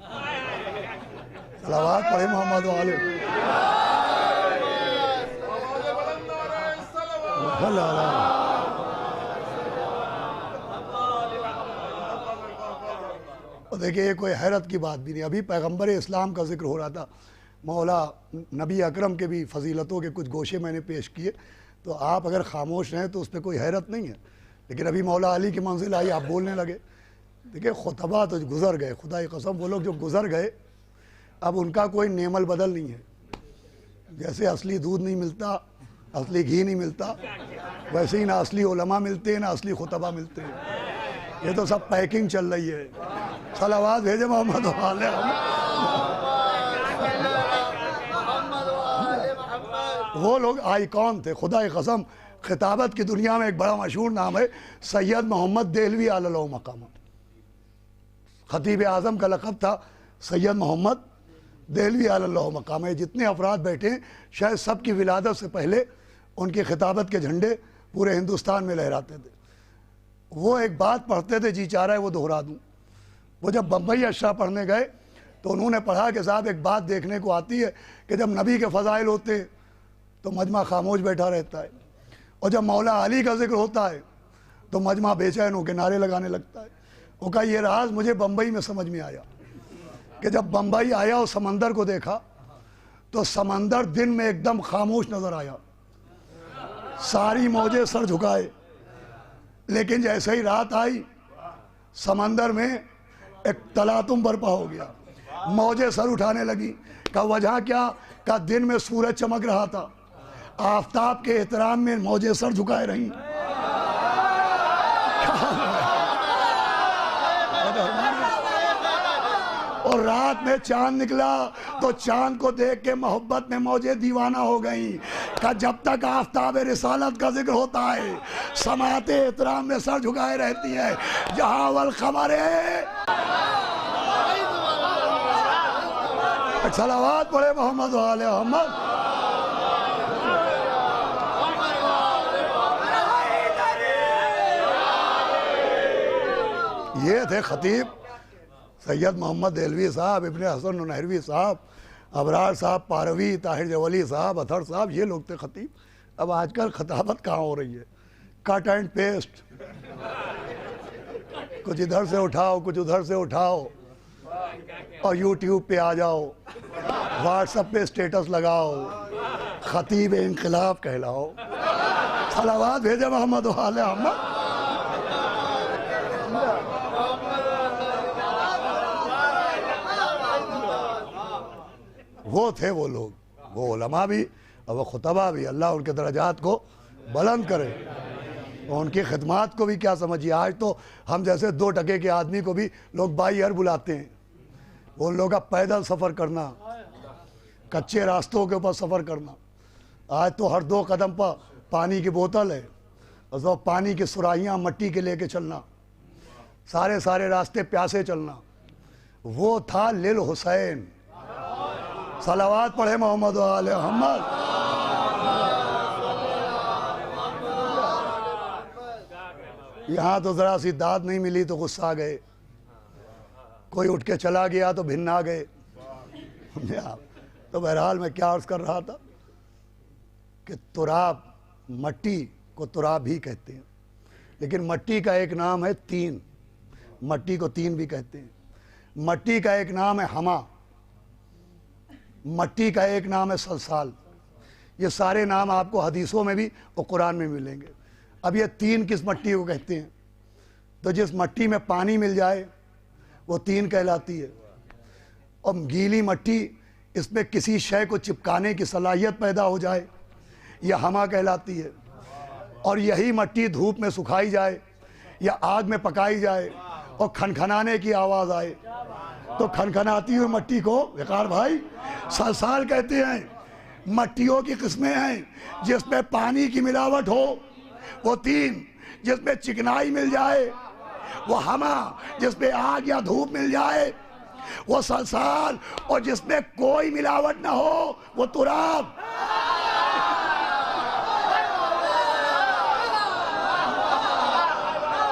صلوات پڑھے محمد و آلہ۔ دیکھیے یہ کوئی حیرت کی بات بھی نہیں۔ ابھی پیغمبر اسلام کا ذکر ہو رہا تھا، مولا نبی اکرم کے بھی فضیلتوں کے کچھ گوشے میں نے پیش کیے، تو آپ اگر خاموش رہیں تو اس پہ کوئی حیرت نہیں ہے، لیکن ابھی مولا علی کی منزل آئی، آپ بولنے لگے۔ دیکھیے خطبہ تو گزر گئے، خدا کی قسم وہ لوگ جو گزر گئے اب ان کا کوئی نعم البدل نہیں ہے۔ جیسے اصلی دودھ نہیں ملتا، اصلی گھی نہیں ملتا، ویسے ہی نہ اصلی علماء ملتے ہیں نہ اصلی خطبہ ملتے ہیں۔ یہ تو سب پیکنگ چل رہی ہے۔ صلوات بھیجے محمد والے۔ وہ لوگ آئیکن تھے، خدا کی قسم خطابت کی دنیا میں ایک بڑا مشہور نام ہے سید محمد دہلوی علی اللہ مقام۔ خطیب اعظم کا لقب تھا سید محمد دہلوی علی اللہ مقام۔ جتنے افراد بیٹھے ہیں شاید سب کی ولادت سے پہلے ان کی خطابت کے جھنڈے پورے ہندوستان میں لہراتے تھے۔ وہ ایک بات پڑھتے تھے، جی چاہ رہا ہے وہ دہرا دوں۔ وہ جب بمبئی اشرا پڑھنے گئے تو انہوں نے پڑھا کہ صاحب ایک بات دیکھنے کو آتی ہے کہ جب نبی کے فضائل ہوتے ہیں تو مجمع خاموش بیٹھا رہتا ہے، اور جب مولا علی کا ذکر ہوتا ہے تو مجمع بے چین ہو کے نعرے لگانے لگتا ہے۔ وہ کہا یہ راز مجھے بمبئی میں سمجھ میں آیا، کہ جب بمبئی آیا اور سمندر کو دیکھا تو سمندر دن میں ایک دم خاموش نظر آیا، ساری موجیں سر جھکائے، لیکن جیسے ہی رات آئی سمندر میں ایک تلاطم برپا ہو گیا، موجیں سر اٹھانے لگی۔ کہا وجہ کیا؟ کہا دن میں سورج چمک رہا تھا، آفتاب کے احترام میں موجیں سر جھکائے رہیں۔ اور رات میں چاند نکلا تو چاند کو دیکھ کے محبت میں موجیں دیوانہ ہو گئیں۔ کہ جب تک آفتاب رسالت کا ذکر ہوتا ہے سماعت احترام میں سر جھکائے رہتی ہے۔ جہاں والقمر ہے، صلوات پڑھے محمد و آل محمد۔ یہ تھے خطیب سید محمد دہلوی صاحب، ابن حسن نہروی صاحب، ابرار صاحب پاروی، طاہر جولی صاحب، اطہر صاحب، یہ لوگ تھے خطیب۔ اب آج کل خطابت کہاں ہو رہی ہے؟ کٹ اینڈ پیسٹ، کچھ ادھر سے اٹھاؤ کچھ ادھر سے اٹھاؤ، اور یوٹیوب پہ آ جاؤ، واٹس ایپ پہ سٹیٹس لگاؤ، خطیب انقلاب کہلاؤ۔ صلوات بھیجے محمد و آل محمد۔ وہ تھے وہ لوگ، وہ علماء بھی اور وہ خطبہ بھی، اللہ ان کے درجات کو بلند کرے، اور ان کی خدمات کو بھی کیا سمجھیے۔ آج تو ہم جیسے 2 ٹکے کے آدمی کو بھی لوگ بائی ایئر بلاتے ہیں۔ وہ لوگ کا پیدل سفر کرنا، کچے راستوں کے اوپر سفر کرنا، آج تو ہر 2 قدم پر پانی کی بوتل ہے، اور پانی کی سرائیاں مٹی کے لے کے چلنا، سارے راستے پیاسے چلنا۔ وہ تھا للحسین۔ صلوات پڑھے محمد و آل محمد۔ یہاں تو ذرا سی داد نہیں ملی تو غصہ آ گئے، کوئی اٹھ کے چلا گیا تو بھن آ گئے۔ تو بہرحال میں کیا عرض کر رہا تھا کہ تراب، مٹی کو تراب ہی کہتے ہیں، لیکن مٹی کا ایک نام ہے تین، مٹی کو تین بھی کہتے ہیں۔ مٹی کا ایک نام ہے ہما، مٹی کا ایک نام ہے سلسال۔ یہ سارے نام آپ کو حدیثوں میں بھی اور قرآن میں ملیں گے۔ اب یہ تین کس مٹی کو کہتے ہیں؟ تو جس مٹی میں پانی مل جائے وہ تین کہلاتی ہے، اور گیلی مٹی اس میں کسی شے کو چپکانے کی صلاحیت پیدا ہو جائے یہ ہما کہلاتی ہے، اور یہی مٹی دھوپ میں سکھائی جائے یا آگ میں پکائی جائے اور کھنکھنانے کی آواز آئے تو کھنکھناتی ہوئی مٹی کو وقار بھائی سلسال کہتے ہیں۔ مٹیوں کی قسمیں ہیں، جس میں پانی کی ملاوٹ ہو وہ تین، جس میں چکنائی مل جائے وہ ہما، جس میں آگ یا دھوپ مل جائے وہ سلسال، اور جس میں کوئی ملاوٹ نہ ہو وہ تراب۔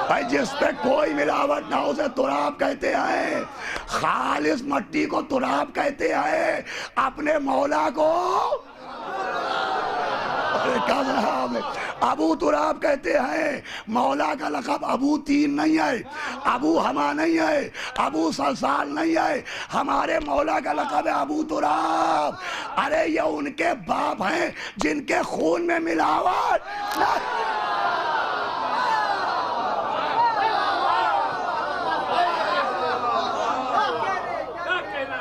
بھائی جس میں کوئی ملاوٹ نہ ہو اسے تراب کہتے ہیں۔ خالص مٹی کو تراب کہتے ہیں، اپنے مولا کو ابو تراب کہتے ہیں۔ مولا کا لقب ابو تین نہیں ہے، ابو ہما نہیں ہے، ابو سلسال نہیں ہے، ہمارے مولا کا لقب ہے ابو تراب۔ ارے یہ ان کے باپ ہیں جن کے خون میں ملاوٹ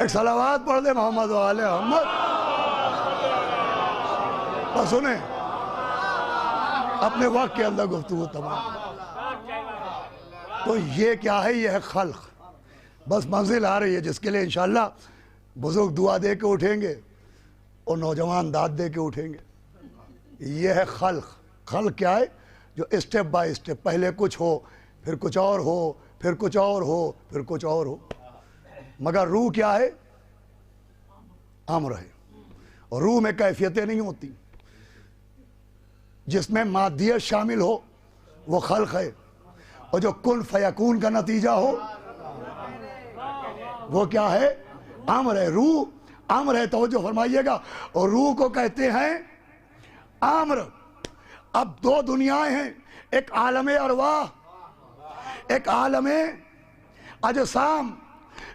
ایک صلوات پڑھ دے محمد و آل محمد۔ بس سنیں اپنے وقت کے اندر گفتگو تمام۔ تو یہ کیا ہے؟ یہ ہے خلق۔ بس منزل آ رہی ہے جس کے لیے انشاءاللہ بزرگ دعا دے کے اٹھیں گے اور نوجوان داد دے کے اٹھیں گے۔ یہ ہے خلق۔ خلق کیا ہے؟ جو اسٹیپ بائی اسٹیپ، پہلے کچھ ہو پھر کچھ اور ہو پھر کچھ اور ہو پھر کچھ اور ہو، مگر روح کیا ہے؟ امر ہے، اور روح میں کیفیتیں نہیں ہوتی۔ جس میں مادیت شامل ہو وہ خلق ہے، اور جو کن فیکون کا نتیجہ ہو وہ کیا ہے؟ امر ہے۔ روح امر ہے، توجہ فرمائیے گا، اور روح کو کہتے ہیں امر۔ اب دو دنیایں ہیں، ایک عالم ارواح، ایک عالم اجسام۔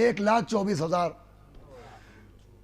1,24,000,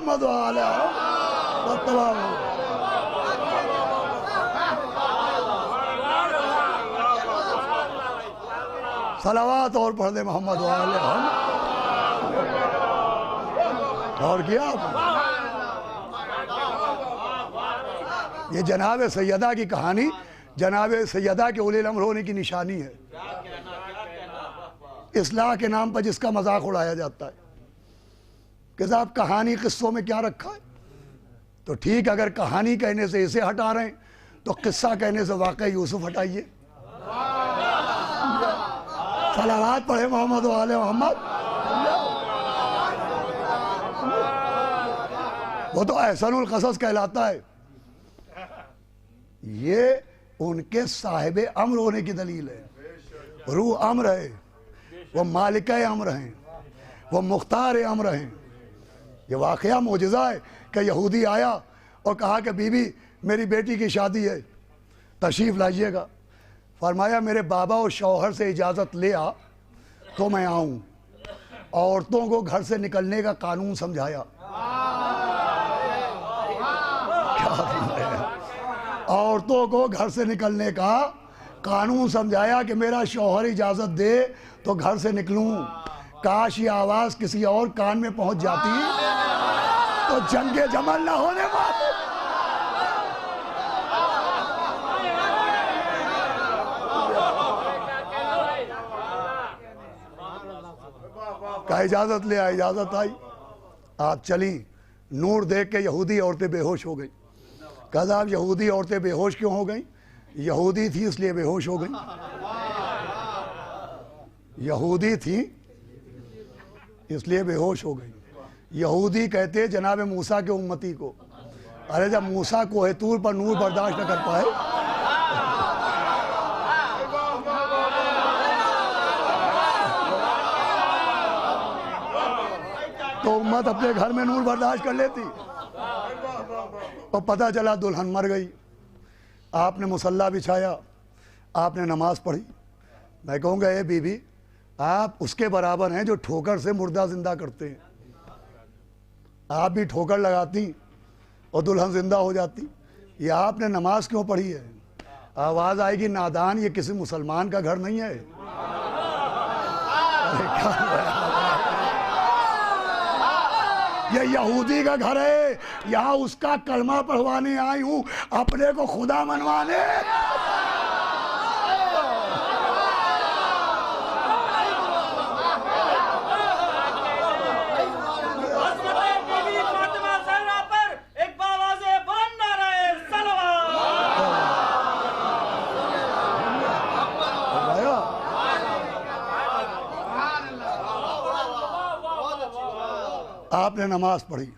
محمد وآلہ صلوات اور پڑھ دے محمد وآلہ اور کیا یہ جناب سیدہ کی کہانی جناب سیدہ کے اولی الامر ہونے کی نشانی ہے. اصلاح کے نام پر جس کا مذاق اڑایا جاتا ہے کہ صاحب کہانی قصوں میں کیا رکھا ہے, تو ٹھیک اگر کہانی کہنے سے اسے ہٹا رہے ہیں تو قصہ کہنے سے واقعہ یوسف ہٹائیے. صلوات پڑھے محمد و آل محمد. وہ تو احسن القصص کہلاتا ہے. یہ ان کے صاحب امر ہونے کی دلیل ہے. روح امر ہے, وہ مالکہ امر ہیں, وہ مختار امر ہیں. یہ واقعہ معجزہ ہے کہ یہودی آیا اور کہا کہ بی بی میری بیٹی کی شادی ہے, تشریف لائیے گا. فرمایا میرے بابا اور شوہر سے اجازت لے آ تو میں آؤں. عورتوں کو گھر سے نکلنے کا قانون سمجھایا. عورتوں کو گھر سے نکلنے کا قانون سمجھایا کہ میرا شوہر اجازت دے تو گھر سے نکلوں. کاش یہ آواز کسی اور کان میں پہنچ جاتی تو جنگ جمل نہ ہونے والی. کہا اجازت لے آئی, اجازت آئی, آپ چلیں. نور دیکھ کے یہودی عورتیں بے ہوش ہو گئیں. کہا صاحب یہودی عورتیں بے ہوش کیوں ہو گئیں؟ یہودی تھی اس لیے بے ہوش ہو گئیں. یہودی تھی اس لیے بے ہوش ہو گئی. یہودی کہتے جناب موسیٰ کے امتی کو, ارے جب موسیٰ کوہ طور پر نور برداشت نہ کر پائے تو امت اپنے گھر میں نور برداشت کر لیتی. اور پتہ چلا دلہن مر گئی. آپ نے مصلی بچھایا, آپ نے نماز پڑھی. میں کہوں گا اے بی بی آپ اس کے برابر ہیں جو ٹھوکر سے مردہ زندہ کرتے ہیں. آپ بھی ٹھوکر لگاتی اور دلہن زندہ ہو جاتی. یہ آپ نے نماز کیوں پڑھی ہے؟ آواز آئے گی نادان یہ کسی مسلمان کا گھر نہیں ہے. یہ یہودی کا گھر ہے. یہاں اس کا کلمہ پڑھوانے آئی ہوں, اپنے کو خدا منوانے. آپ نے نماز پڑھی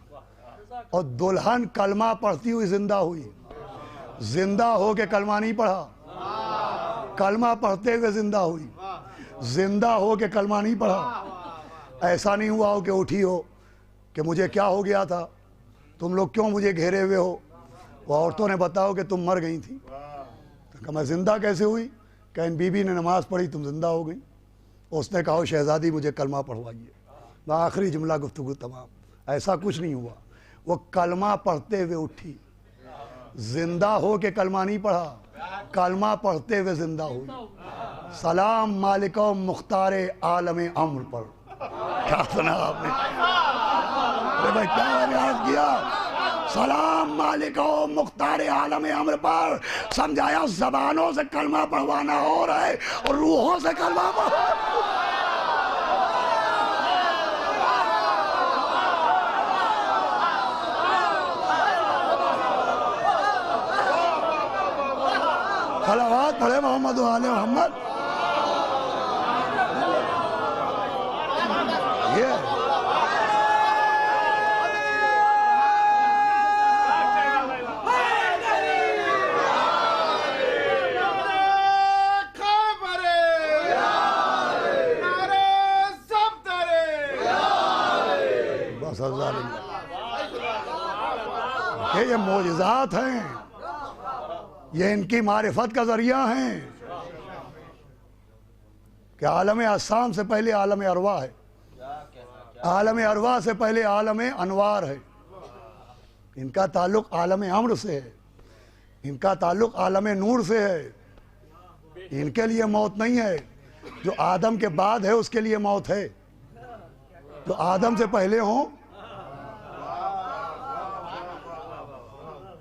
اور دلہن کلمہ پڑھتی ہوئی زندہ ہوئی. زندہ ہو کے کلمہ نہیں پڑھا, کلمہ پڑھتے ہوئے زندہ ہوئی. زندہ ہو کے کلمہ نہیں پڑھا. ایسا نہیں ہوا ہو کہ اٹھی ہو کہ مجھے کیا ہو گیا تھا, تم لوگ کیوں مجھے گھیرے ہوئے ہو. وہ عورتوں نے بتاؤ کہ تم مر گئی تھی. کہ میں زندہ کیسے ہوئی؟ کہ ان بی بی نے نماز پڑھی تم زندہ ہو گئی. اس نے کہا شہزادی مجھے کلمہ پڑھوائیے. آخری جملہ گفتگو تمام. ایسا کچھ نہیں ہوا. وہ کلمہ پڑھتے ہوئے اٹھی. زندہ ہو کے کلمہ نہیں پڑھا, کلمہ پڑھتے ہوئے زندہ ہوئی. سلام مالک و مختار عالم امر پر. کیا سنا آپ نے؟ بھائی کیا ریاض کیا؟ سلام مالک و مختار عالم امر پر. سمجھایا زبانوں سے کلمہ پڑھوانا ہو رہا ہے اور روحوں سے کلمہ پڑھوانا. صلوات پڑھے محمد و آل محمد. یہ معجزات ہیں, یہ ان کی معرفت کا ذریعہ ہیں کہ عالم اجسام سے پہلے عالم ارواح ہے, عالم ارواح سے پہلے عالم انوار ہے. ان کا تعلق عالم امر سے ہے، ان کا تعلق عالم نور سے ہے. ان کے لیے موت نہیں ہے. جو آدم کے بعد ہے اس کے لیے موت ہے. جو آدم سے پہلے ہوں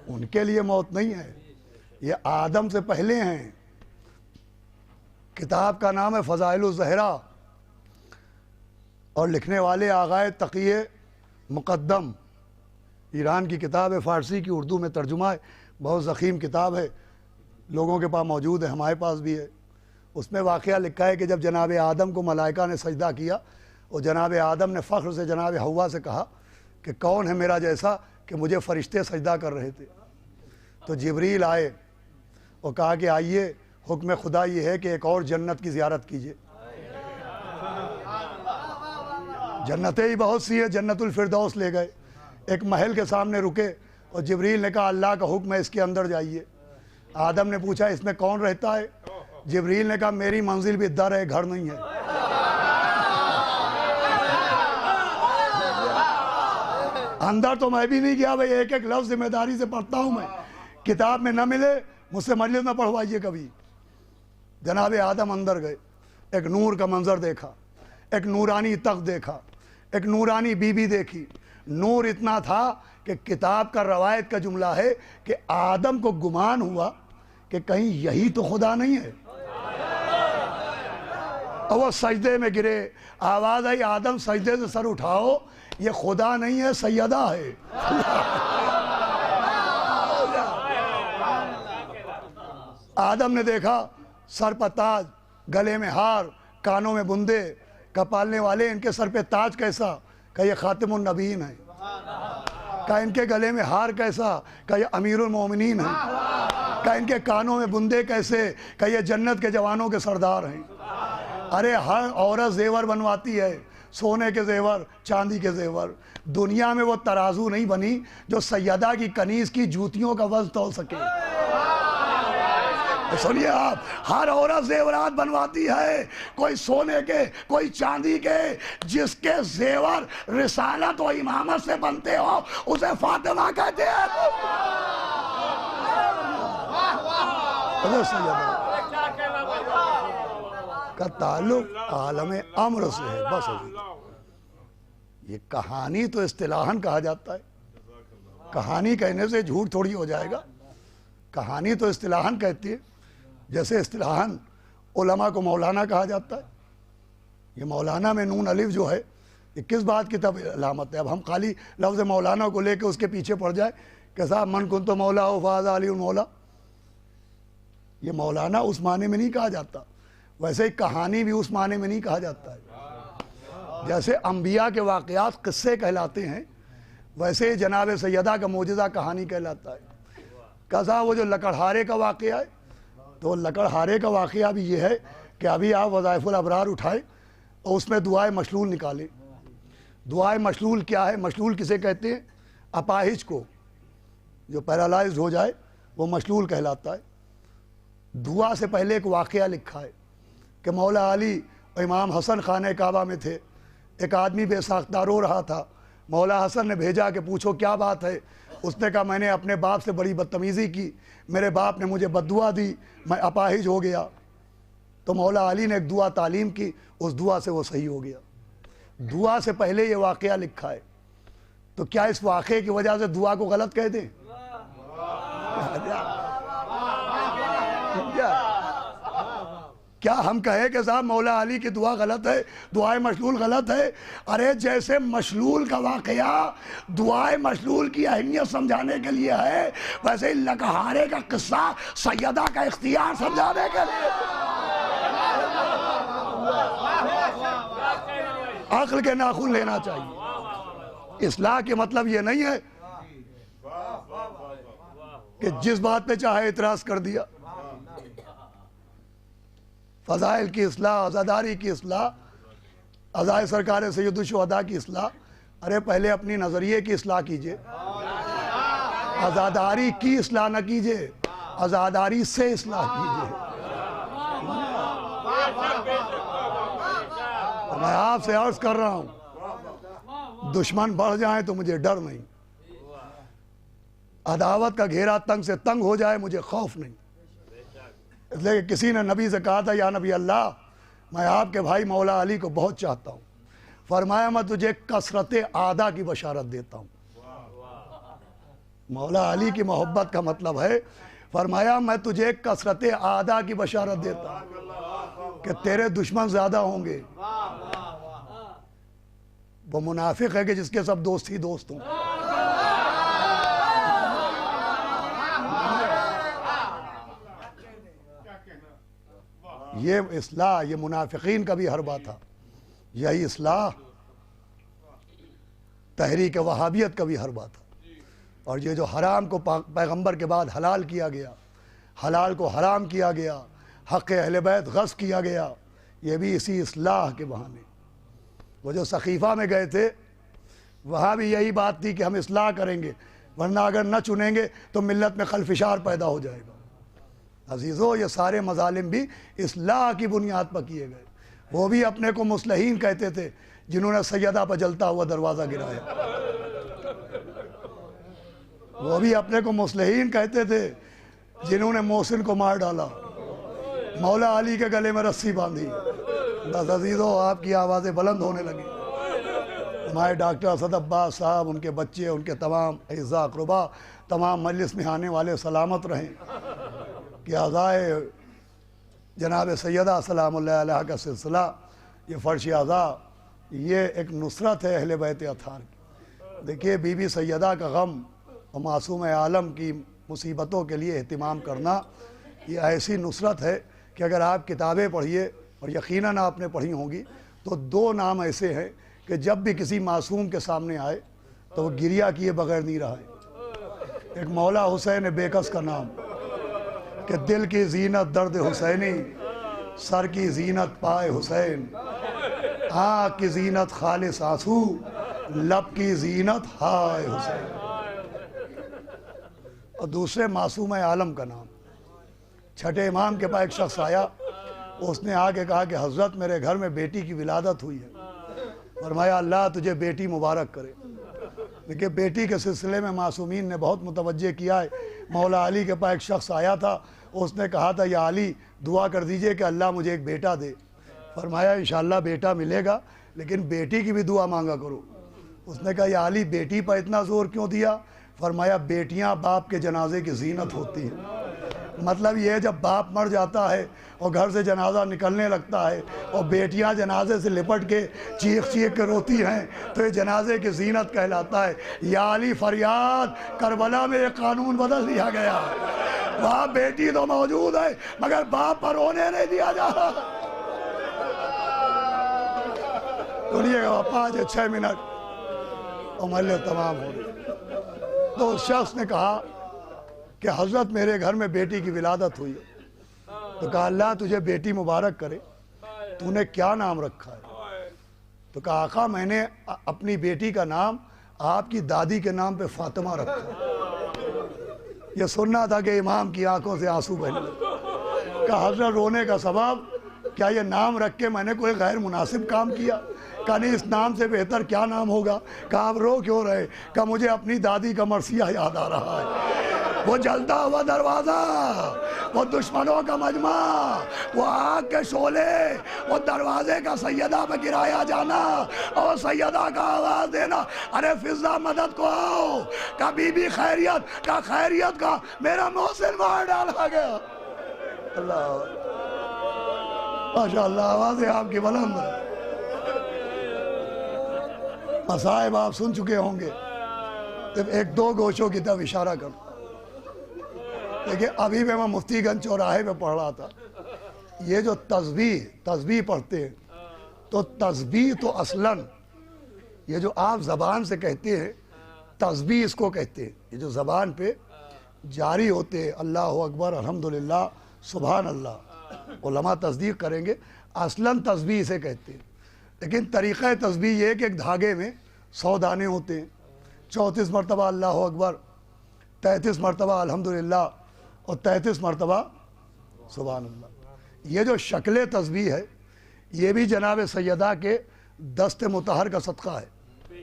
ان کے لیے موت نہیں ہے. یہ آدم سے پہلے ہیں. کتاب کا نام ہے فضائل الزہرا اور لکھنے والے آغائے تقی مقدم. ایران کی کتاب ہے، فارسی کی اردو میں ترجمہ ہے. بہت ضخیم کتاب ہے، لوگوں کے پاس موجود ہے، ہمارے پاس بھی ہے. اس میں واقعہ لکھا ہے کہ جب جناب آدم کو ملائکہ نے سجدہ کیا اور جناب آدم نے فخر سے جناب حوا سے کہا کہ کون ہے میرا جیسا کہ مجھے فرشتے سجدہ کر رہے تھے. تو جبریل آئے اور کہا کہ آئیے، حکم خدا یہ ہے کہ ایک اور جنت کی زیارت کیجئے. جنتیں ہی بہت سی ہیں. جنت الفردوس لے گئے، ایک محل کے سامنے رکے اور جبریل نے کہا اللہ کا حکم ہے اس کے اندر جائیے. آدم نے پوچھا اس میں کون رہتا ہے؟ جبریل نے کہا میری منزل بھی در ہے، گھر نہیں ہے. اندر تو میں بھی نہیں گیا بھائی، ایک ایک لفظ ذمہ داری سے پڑھتا ہوں میں. کتاب میں نہ ملے مجھ سے مجلس میں پڑھوائیے کبھی. جناب آدم اندر گئے، ایک نور کا منظر دیکھا، ایک نورانی تخت دیکھا، ایک نورانی بیوی دیکھی. نور اتنا تھا کہ کتاب کا روایت کا جملہ ہے کہ آدم کو گمان ہوا کہ کہیں یہی تو خدا نہیں ہے. اور وہ سجدے میں گرے. آواز آئی آدم سجدے سے سر اٹھاؤ، یہ خدا نہیں ہے سیدہ ہے. آدم نے دیکھا سر پر تاج، گلے میں ہار، کانوں میں بندے. کپالنے والے ان کے سر پہ تاج کیسا؟ کہ یہ خاتم النبیین ہے. کہ ان کے گلے میں ہار کیسا؟ کہ یہ امیر المومنین ہے. کہ ان کے کانوں میں بندے کیسے؟ کہ یہ جنت کے جوانوں کے سردار ہیں. ارے ہر عورت زیور بنواتی ہے، سونے کے زیور، چاندی کے زیور. دنیا میں وہ ترازو نہیں بنی جو سیدہ کی کنیز کی جوتیوں کا وزن تول سکے. سنیے آپ، ہر عورت زیورات بنواتی ہے، کوئی سونے کے، کوئی چاندی کے. جس کے زیور رسالت و امامت سے بنتے ہو اسے فاطمہ کہتے ہیں. کا تعلق عالم امر سے ہے. بس یہ کہانی تو اصطلاحاً کہا جاتا ہے. کہانی کہنے سے جھوٹ تھوڑی ہو جائے گا. کہانی تو اصطلاحاً کہتی ہے. جیسے اصطلاحاً علماء کو مولانا کہا جاتا ہے. یہ مولانا میں نون الف جو ہے یہ کس بات کی تب علامت ہے؟ اب ہم خالی لفظ مولانا کو لے کے اس کے پیچھے پڑ جائے کہ صاحب من کن تو مولا ہو فاذا علی المولا. یہ مولانا اس معنی میں نہیں کہا جاتا. ویسے ہی کہانی بھی اس معنی میں نہیں کہا جاتا ہے. جیسے انبیاء کے واقعات قصے کہلاتے ہیں ویسے ہی جناب سیدہ کا معجزہ کہانی کہلاتا ہے. کہا وہ جو لکڑہارے کا واقعہ ہے تو لکڑہارے کا واقعہ بھی یہ ہے کہ ابھی آپ وظائف الابرار اٹھائیں اور اس میں دعائے مشلول نکالیں. دعائے مشلول کیا ہے؟ مشلول کسے کہتے ہیں؟ اپاہج کو، جو پیرالائزڈ ہو جائے وہ مشلول کہلاتا ہے. دعا سے پہلے ایک واقعہ لکھا ہے کہ مولا علی اور امام حسن خانہ کعبہ میں تھے. ایک آدمی بے ساختہ رو رہا تھا. مولا حسن نے بھیجا کہ پوچھو کیا بات ہے. اس نے کہا میں نے اپنے باپ سے بڑی بدتمیزی کی، میرے باپ نے مجھے بد دعا دی، میں اپاہج ہو گیا. تو مولا علی نے ایک دعا تعلیم کی، اس دعا سے وہ صحیح ہو گیا. دعا سے پہلے یہ واقعہ لکھا ہے. تو کیا اس واقعے کی وجہ سے دعا کو غلط کہہ دیں؟ کیا ہم کہیں کہ صاحب مولا علی کی دعا غلط ہے، دعائے مشلول غلط ہے؟ ارے جیسے مشلول کا واقعہ دعائے مشلول کی اہمیت سمجھانے کے لیے ہے ویسے ہی لکڑہارے کا قصہ سیدہ کا اختیار سمجھانے کے لیے. عقل کے ناخن لینا چاہیے. اصلاح کے مطلب یہ نہیں ہے کہ جس بات پہ چاہے اعتراض کر دیا. فضائل کی اصلاح، عزاداری کی اصلاح، عزائے سرکار سید الشہداء کی اصلاح. ارے پہلے اپنی نظریے کی اصلاح کیجئے. عزاداری کی اصلاح نہ کیجئے، عزاداری سے اصلاح کیجئے. میں آپ سے عرض کر رہا ہوں دشمن بڑھ جائیں تو مجھے ڈر نہیں. عداوت کا گھیرا تنگ سے تنگ ہو جائے مجھے خوف نہیں، اس لیے کہ کسی نے نبی سے کہا تھا یا نبی اللہ میں آپ کے بھائی مولا علی کو بہت چاہتا ہوں، فرمایا میں تجھے کثرت اعداء کی بشارت دیتا ہوں۔ مولا علی کی محبت کا مطلب ہے، فرمایا میں تجھے کثرت اعداء کی بشارت دیتا ہوں کہ تیرے دشمن زیادہ ہوں گے۔ وہ منافق ہے کہ جس کے سب دوست ہی دوست ہوں۔ یہ اصلاح، یہ منافقین کا بھی حربہ تھا، یہی اصلاح تحریک وہابیت کا بھی حربہ تھا۔ اور یہ جو حرام کو پیغمبر کے بعد حلال کیا گیا، حلال کو حرام کیا گیا، حق اہل بیت غصب کیا گیا، یہ بھی اسی اصلاح کے بہانے۔ وہ جو سقیفہ میں گئے تھے وہاں بھی یہی بات تھی کہ ہم اصلاح کریں گے، ورنہ اگر نہ چنیں گے تو ملت میں خلفشار پیدا ہو جائے گا۔ عزیزو یہ سارے مظالم بھی اصلاح کی بنیاد پر کیے گئے۔ وہ بھی اپنے کو مصلحین کہتے تھے جنہوں نے سیدہ پر جلتا ہوا دروازہ گرایا، وہ بھی اپنے کو مصلحین کہتے تھے جنہوں نے محسن کو مار ڈالا، مولا علی کے گلے میں رسی باندھی۔ بس عزیزو آپ کی آوازیں بلند ہونے لگی۔ ہمارے ڈاکٹر اسد عباس صاحب، ان کے بچے، ان کے تمام اعزاء اقربا، تمام مجلس میں آنے والے سلامت رہیں کہ اعضائے جناب سیدہ سلام اللہ علیہ کا سلسلہ، یہ فرش اعضاء، یہ ایک نصرت ہے اہل بیت اطہار کی۔ دیکھیے بی بی سیدہ کا غم اور معصوم عالم کی مصیبتوں کے لیے اہتمام کرنا، یہ ایسی نصرت ہے کہ اگر آپ کتابیں پڑھیے، اور یقیناً آپ نے پڑھی ہوں گی، تو دو نام ایسے ہیں کہ جب بھی کسی معصوم کے سامنے آئے تو وہ گریہ کیے بغیر نہیں رہا ہے۔ ایک مولا حسین بیکس کا نام کہ دل کی زینت درد حسینی، سر کی زینت پائے حسین، آنکھ کی زینت خالص آنسو، لب کی زینت ہائے حسین۔ اور دوسرے معصوم عالم کا نام، چھٹے امام کے پاس ایک شخص آیا، اس نے آ کے کہا کہ حضرت میرے گھر میں بیٹی کی ولادت ہوئی ہے، فرمایا اللہ تجھے بیٹی مبارک کرے۔ دیکھیں بیٹی کے سلسلے میں معصومین نے بہت متوجہ کیا ہے۔ مولا علی کے پاس ایک شخص آیا تھا، اس نے کہا تھا یا علی دعا کر دیجئے کہ اللہ مجھے ایک بیٹا دے، فرمایا انشاءاللہ بیٹا ملے گا، لیکن بیٹی کی بھی دعا مانگا کرو۔ اس نے کہا یا علی بیٹی پر اتنا زور کیوں دیا؟ فرمایا بیٹیاں باپ کے جنازے کی زینت ہوتی ہیں۔ مطلب یہ جب باپ مر جاتا ہے اور گھر سے جنازہ نکلنے لگتا ہے اور بیٹیاں جنازے سے لپٹ کے چیخ چیخ کے روتی ہیں تو یہ جنازے کی زینت کہلاتا ہے۔ یا علی فریاد، کربلا میں ایک قانون بدل دیا گیا، وہاں بیٹی تو موجود ہے مگر باپ پر رونے نہیں دیا جا رہا۔ سنیے گا 5-6 منٹ اور محلے تمام ہو گئے۔ تو اس شخص نے کہا کہ حضرت میرے گھر میں بیٹی کی ولادت ہوئی ہے، تو کہا اللہ تجھے بیٹی مبارک کرے، تو نے کیا نام رکھا ہے؟ تو کہا آقا میں نے اپنی بیٹی کا نام آپ کی دادی کے نام پہ فاطمہ رکھا۔ یہ سننا تھا کہ امام کی آنکھوں سے آنسو بہنے لگے۔ کہا حضرت رونے کا سبب کیا یہ نام رکھ کے میں نے کوئی غیر مناسب کام کیا؟ کہا نہیں اس نام سے بہتر کیا نام ہوگا؟ کہا آپ رو کیوں رہے؟ کہا مجھے اپنی دادی کا مرثیہ یاد آ رہا ہے، وہ جلتا ہوا دروازہ، وہ دشمنوں کا مجمع، وہ آگ کے شعلے، وہ دروازے کا سیدہ پہ گرایا جانا اور سیدہ کا آواز دینا، ارے فضا مدد کو آؤ، کہا بی بی خیریت، کہا خیریت کا میرا محسن مار ڈالا گیا۔ اللہ ماشاءاللہ آوازیں آپ کی بلند ہے۔ مصائب آپ سن چکے ہوں گے، جب 1-2 گوشوں کی طرف اشارہ کروں۔ دیکھیں ابھی میں مفتی گنج چوراہے پہ پڑھ رہا تھا، یہ جو تسبیح پڑھتے ہیں تو تسبیح تو اصلاً یہ جو آپ زبان سے کہتے ہیں تسبیح اس کو کہتے ہیں، یہ جو زبان پہ جاری ہوتے ہیں اللہ اکبر الحمدللہ سبحان اللہ، علماء تصدیق کریں گے اصلاً تسبیح اسے کہتے ہیں، لیکن طریقہ تسبیح یہ کہ ایک دھاگے میں 100 دانے ہوتے ہیں، 34 مرتبہ اللہ اکبر، 33 مرتبہ الحمدللہ اور 33 مرتبہ سبحان اللہ۔ یہ جو شکل تسبیح ہے یہ بھی جناب سیدہ کے دست مطہر کا صدقہ ہے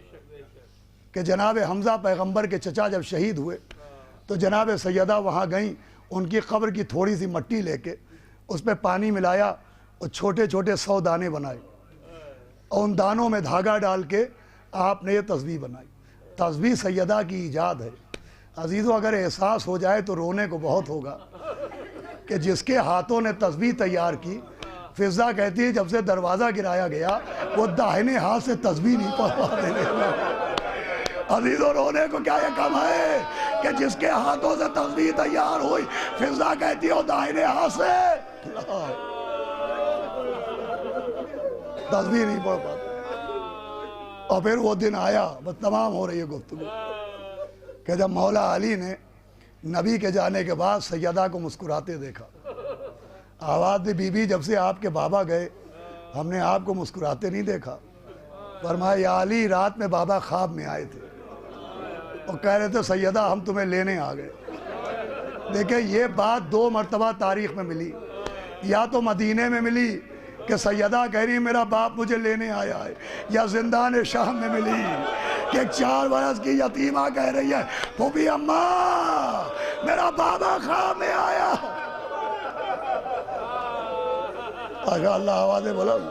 کہ جناب حمزہ پیغمبر کے چچا جب شہید ہوئے تو جناب سیدہ وہاں گئیں, ان کی قبر کی تھوڑی سی مٹی لے کے اس پہ پانی ملایا اور چھوٹے چھوٹے 100 دانے بنائے, اور ان دانوں میں دھاگا ڈال کے آپ نے یہ تسبیح بنائی. تسبیح سیدہ کی ایجاد ہے. عزیزو اگر احساس ہو جائے تو رونے کو بہت ہوگا کہ جس کے ہاتھوں نے تسبیح تیار کی, فضا کہتی ہے جب سے دروازہ گرایا گیا وہ داہنے ہاتھ سے تسبیح نہیں پڑھ پاتے. عزیزو رونے کو کیا یہ کم ہے کہ جس کے ہاتھوں سے تسبیح تیار ہوئی, فضا کہتی ہے داہنے ہاتھ سے تسبیح نہیں پڑھ پاتے. اور پھر وہ دن آیا, بس تمام ہو رہی ہے گفتگو, کہ جب مولا علی نے نبی کے جانے کے بعد سیدہ کو مسکراتے دیکھا. آواز دی بی بی جب سے آپ کے بابا گئے ہم نے آپ کو مسکراتے نہیں دیکھا. فرمایا یا علی رات میں بابا خواب میں آئے تھے اور کہہ رہے تھے سیدہ ہم تمہیں لینے آ گئے. دیکھیں یہ بات 2 مرتبہ تاریخ میں ملی, یا تو مدینے میں ملی کہ سیدہ کہہ رہی میرا باپ مجھے لینے آیا ہے, یا زندان شام میں ملی کہ 4 برس کی یتیمہ کہہ رہی ہے پھوپھی اماں میرا بابا خواب میں آیا. اگر اللہ آوازیں بلند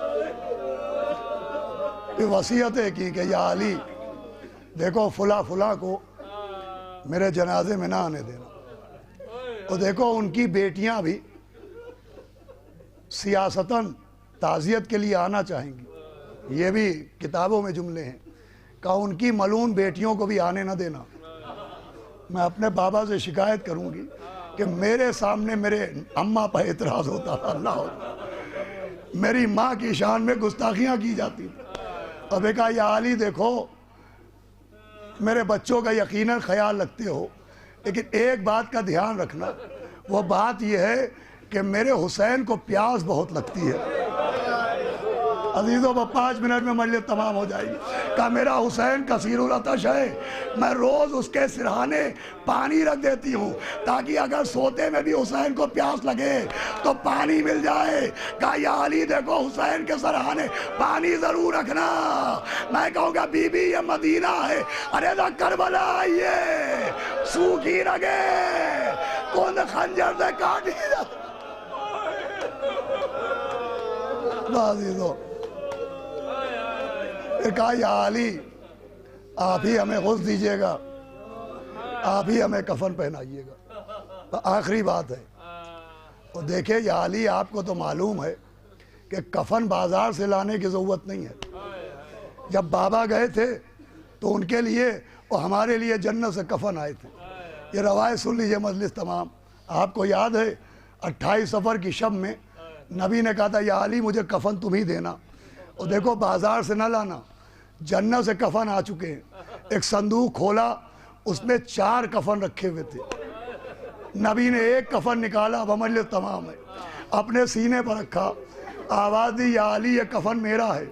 یہ وصیتیں کی کہ یا علی دیکھو فلاں کو میرے جنازے میں نہ آنے دینا. اور دیکھو ان کی بیٹیاں بھی سیاستاً تعزیت کے لیے آنا چاہیں گی, یہ بھی کتابوں میں جملے ہیں, کہ ان کی ملعون بیٹیوں کو بھی آنے نہ دینا. میں اپنے بابا سے شکایت کروں گی کہ میرے سامنے میرے اماں پر اعتراض ہوتا, اللہ میری ماں کی شان میں گستاخیاں کی جاتی تھی. اب ایک کہا یا علی دیکھو میرے بچوں کا یقیناً خیال رکھتے ہو, لیکن ایک بات کا دھیان رکھنا, وہ بات یہ ہے کہ میرے حسین کو پیاس بہت لگتی ہے. عزیزوں 5 منٹ میں مجلس تمام ہو جائے گی. کہ میرا حسین کثیر العطش ہے, میں روز اس کے سرہانے پانی رکھ دیتی ہوں تاکہ اگر سوتے میں بھی حسین کو پیاس لگے تو پانی مل جائے. کہا یا علی دیکھو حسین کے سرہانے پانی ضرور رکھنا. میں کہوں گا بی بی یہ مدینہ ہے, ارے دا کربلا آئیے سوکھی رگے کون خنجر سے کاٹی جا. عزیزوں کہا یا علی آپ ہی ہمیں غسل دیجئے گا, آپ ہی ہمیں کفن پہنائیے گا. آخری بات ہے. اور دیکھیں یا علی آپ کو تو معلوم ہے کہ کفن بازار سے لانے کی ضرورت نہیں ہے. جب بابا گئے تھے تو ان کے لیے اور ہمارے لیے جنت سے کفن آئے تھے. یہ روایت سن لیجئے مجلس تمام. آپ کو یاد ہے 28 صفر کی شب میں نبی نے کہا تھا یا علی مجھے کفن تم ہی دینا. اور دیکھو بازار سے نہ لانا, جنت سے کفن آ چکے ہیں. ایک صندوق کھولا, اس میں 4 کفن رکھے ہوئے تھے. نبی نے ایک کفن نکالا, اب مجلس تمام ہے, اپنے سینے پر رکھا, آواز دی یا علی یہ کفن میرا ہے.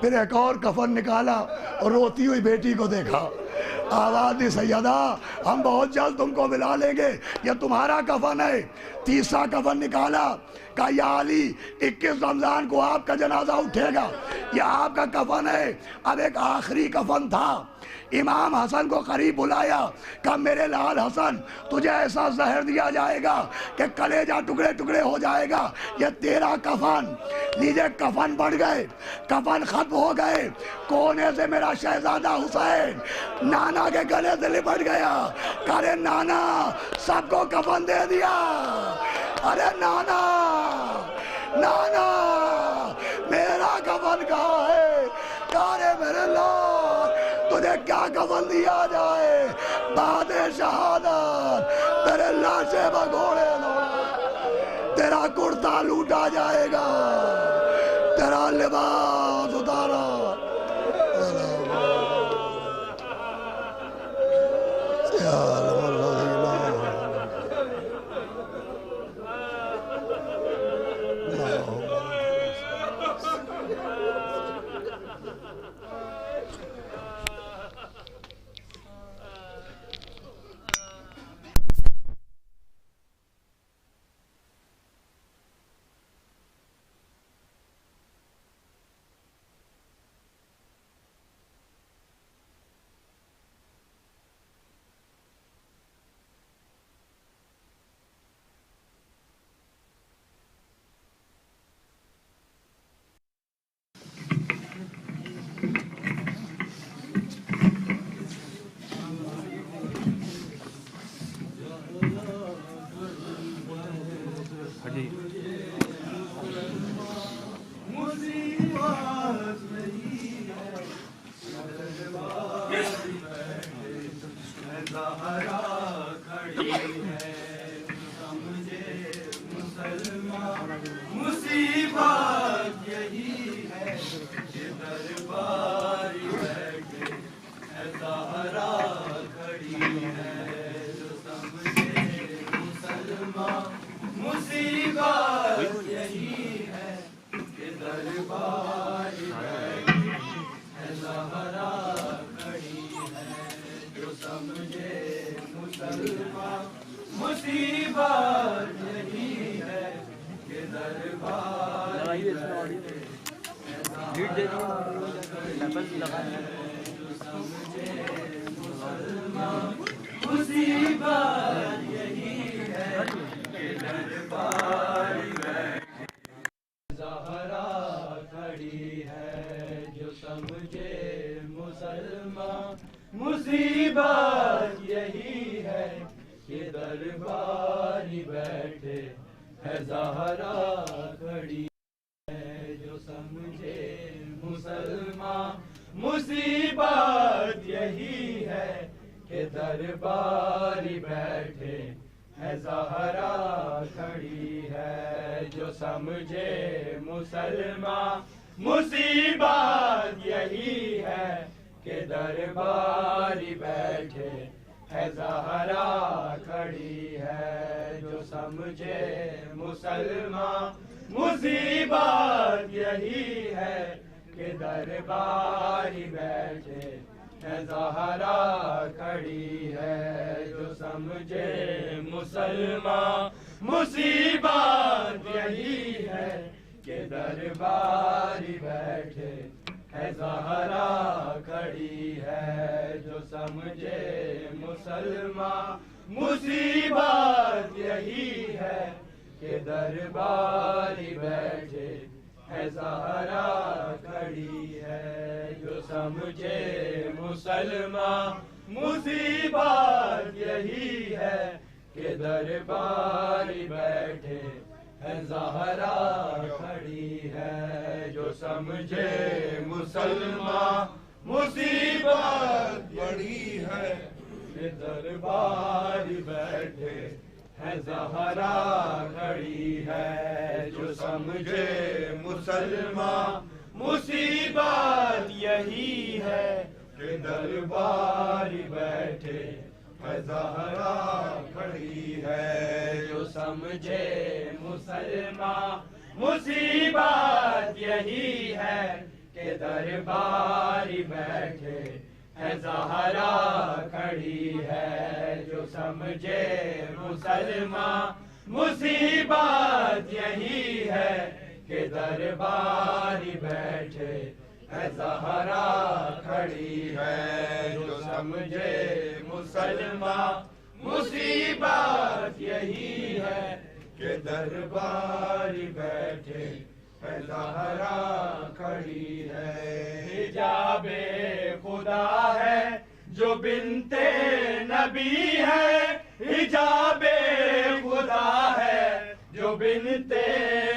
پھر ایک اور کفن نکالا اور روتی ہوئی بیٹی کو دیکھا, آواز دی سیدہ ہم بہت جلد تم کو ملا لیں گے, یہ تمہارا کفن ہے. تیسرا کفن نکالا, کہا یا علی 21 رمضان کو آپ کا جنازہ اٹھے گا, یہ آپ کا کفن ہے. اب ایک آخری کفن تھا, امام حسن کو قریب بلایا, کہا میرے لال حسن تجھے ایسا زہر دیا جائے گا کہ کلیجہ ٹکڑے ٹکڑے ہو جائے گا, یہ تیرا کفن. لیجے کفن بڑھ گئے, کفن ختم ہو گئے. کونے سے میرا شہزادہ حسین نانا کے گلے سے لپٹ گیا, کہا نانا سب کو کفن دے دیا. ارے نانا نانا میرا کفن کہاں ہے؟ کہا میرے لال تجھے کیا کفن دیا جائے؟ بعد شہادت تیرے لاشے بگوڑے تیرا کرتا لوٹا جائے گا, تیرا لباس اتارا. جی مصیبت یہی ہے کہ دربار بیٹھے زہرا کھڑی ہے جو سمجھے مسلمان مصیبت یہی ہے کہ دربار بیٹھے زہرا کھڑی ہے جو سمجھے مسلمان مصیبت یہی ہے کہ دربار مصیبت یہی ہے کہ دربار زہرا کھڑی ہے جو سمجھے مسلمان مصیبت یہی ہے کہ دربار بیٹھے ہے زہرا کھڑی ہے جو سمجھے مسلمان مصیبت یہی ہے کہ دربار بیٹھے ہے زہرا کھڑی ہے جو سمجھے مسلمان مصیبت یہی ہے کہ دربار بیٹھے ہے زہرا کھڑی ہے جو سمجھے مسلمان مصیبت یہی ہے کہ دربار بیٹھے ہے زہرا کھڑی ہے جو سمجھے مسلمان مصیبت یہی ہے کہ دربار بیٹھے ہے زہرا کھڑی ہے جو سمجھے مسلمان مصیبت یہی ہے کہ دربار بیٹھے ہے زہرا کھڑی ہے جو سمجھے مسلمان مصیبت یہی ہے کہ دربار بیٹھے ہے زہرا کھڑی ہے جو سمجھے مسلمان مصیبت بڑی ہے کہ دربار بیٹھے ہے زہرا کھڑی ہے جو سمجھے مسلمان مصیبت یہی ہے کہ دربار بیٹھے ہے زہرا کھڑی ہے جو سمجھے مسلمان مصیبت یہی ہے کہ دربار بیٹھے ہے زہرا کھڑی ہے جو سمجھے مسلمان مصیبت یہی ہے کہ دربار بیٹھے ہے زہرا کھڑی ہے جو سمجھے مسلمان مصیبت یہی ہے کہ دربار بیٹھے ہے زہرا کھڑی ہے حجاب خدا ہے جو بنتے نبی ہے حجاب خدا ہے جو بنتے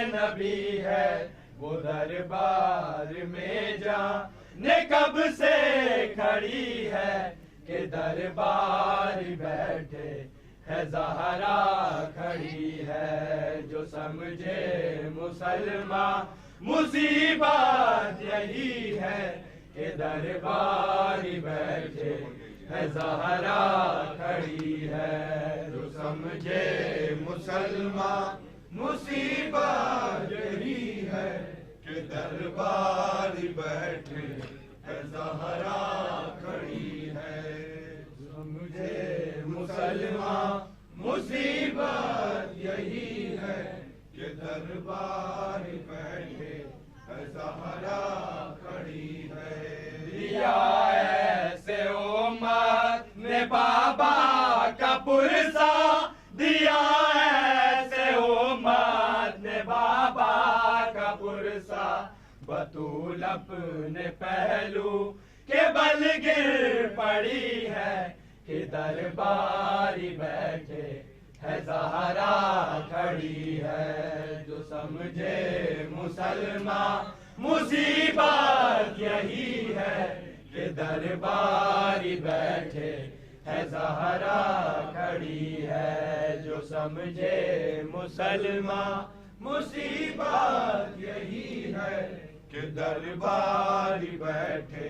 نبی ہے وہ دربار میں جانے کب سے کھڑی ہے کہ دربار بیٹھے ہے زہرا کھڑی ہے جو سمجھے مسلمان مصیبت یہی ہے کہ دربار بیٹھے ہے زہرا کھڑی ہے جو سمجھے مسلمان مصیبت یہی ہے کہ دربار بیٹھے ہے زہرا کھڑی ہے سمجھے مسلمان مصیبت یہی ہے کہ دربار بیٹھے ہے زہرا کھڑی ہے دیا ایسے امت نے بابا کا پرسا دیا ایسے امت نے بابا کا پرسا بطول اپنے پہلو کے بل گر پڑی ہے کہ دربار بیٹھے ہے زہرا کھڑی کھڑی ہے جو سمجھے مسلمان مصیبت یہی ہے کہ درباری بیٹھے ہے زہرا کھڑی ہے جو سمجھے مسلمان مصیبت یہی ہے کہ درباری بیٹھے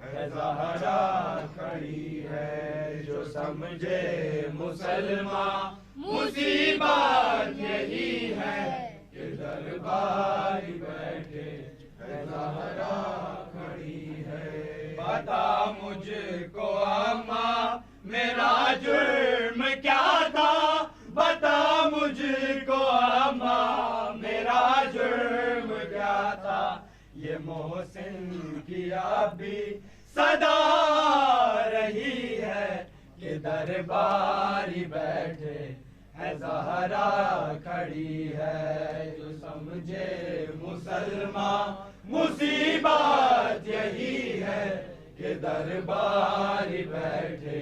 ہے زہرا کھڑی ہے جو سمجھے مسلمان مصیبت یہی ہے کہ درباری بیٹھے ہے زہرا کھڑی ہے بتا مجھ کو اماں میرا جرم کیا تھا بتا مجھ کو اماں میرا جرم کیا تھا یہ محسن کی اب بھی صدا رہی ہے کہ درباری بیٹھے ہے زہرا کھڑی ہے جو سمجھے مسلمان مصیبت یہی ہے کہ درباری بیٹھے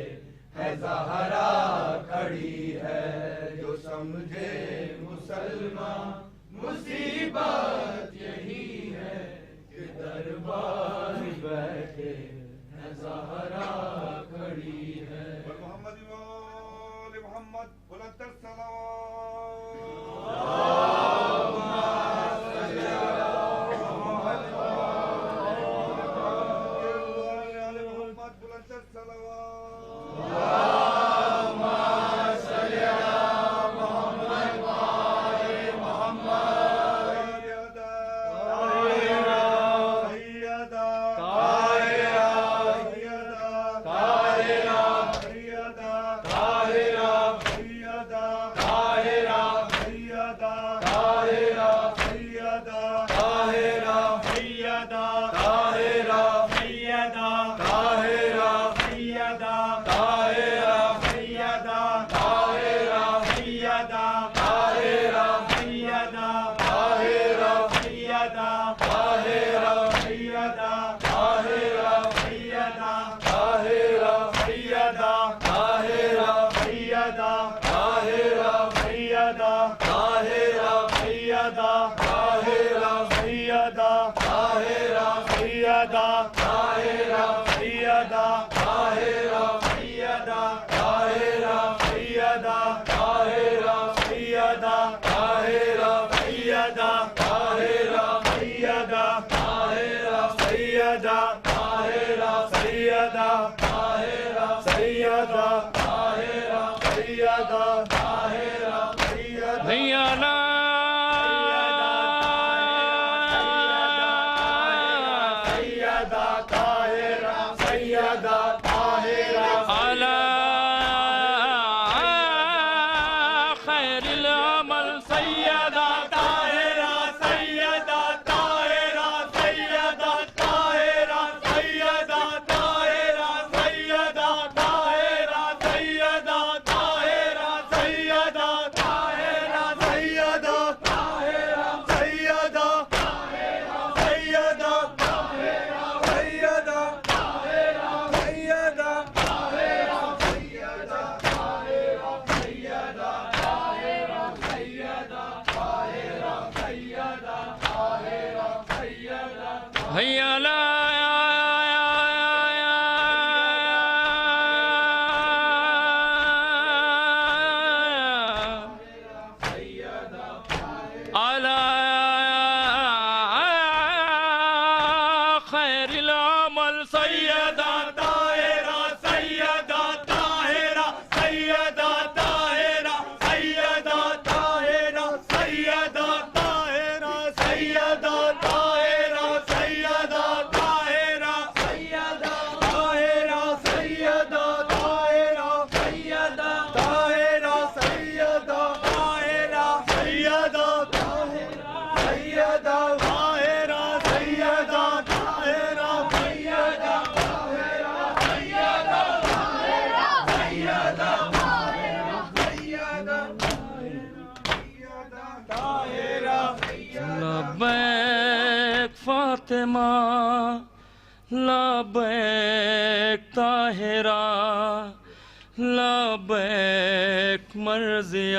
ہے زہرا کھڑی ہے جو سمجھے مسلمان مصیبت یہی ہے کہ درباری بیٹھے ہے زہرا کھڑی ہے محمد وآل محمد بلند لبیک طاہرہ لبیک مرضیہ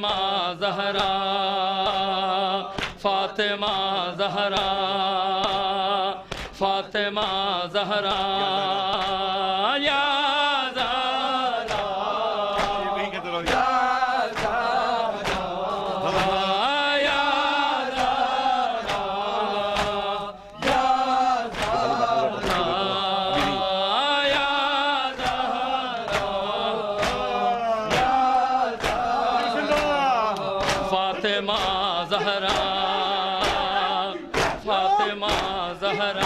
فاطمہ زہرا فاطمہ زہرا فاطمہ زہرا یا زہرا یا فاطمہ زہرا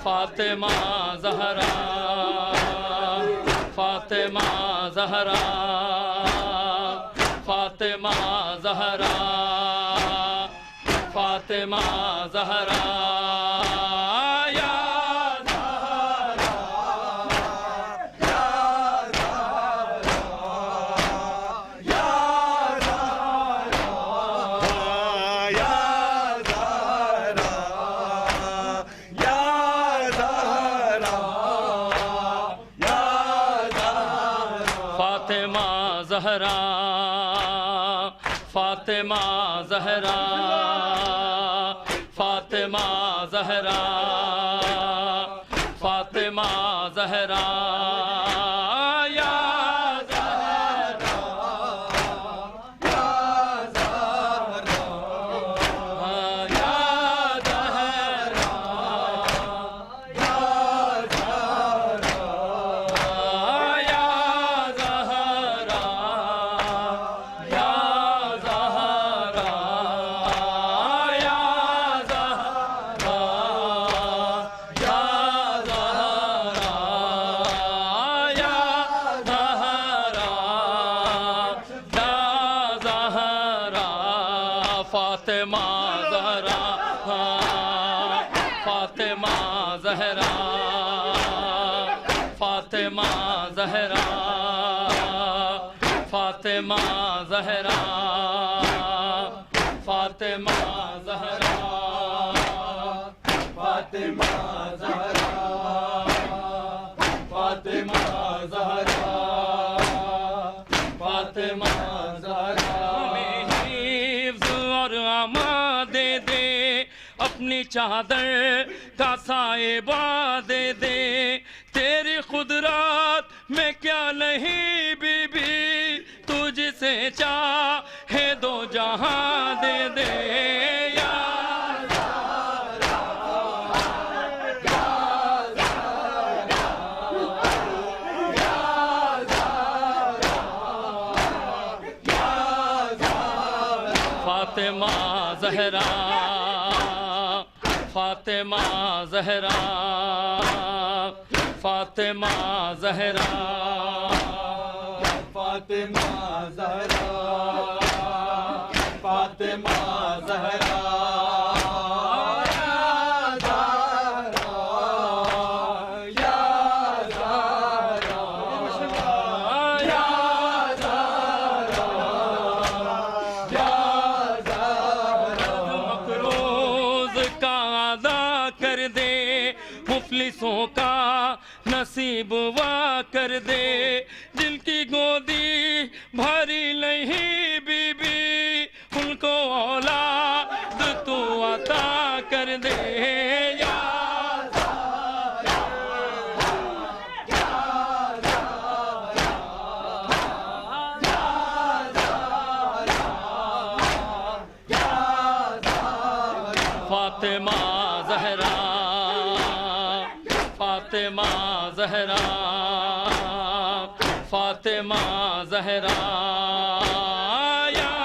فاطمہ زہرا فاطمہ زہرا فاطمہ زہرا یا زہرا فاطمہ زہرا فاطمہ زہرا فاطمہ زہرا یا فاطمہ زہرا فاطمہ زہرا فاطمہ زہرا فاطمہ زہرا فاطمہ زہرا فاطمہ زہرا فاطمہ زہرا فاطمہ زہرا دے دے اپنی چادر کا سائبہ دے دے تیری قدرت میں کیا نہیں بی بی تجھ سے چاہے دو جہاں دے دے یا فاطمہ زہرا فاطمہ زہرا فاطمہ زہرا فاطمہ زہرا فاطمہ زہرا مفلسوں کا نصیب وا کر دے جن کی گودی بھاری نہیں بی بی ان کو اولاد تو عطا کر دے یا فاطمہ زہرا فاطمہ زہرا فاطمہ زہرا یا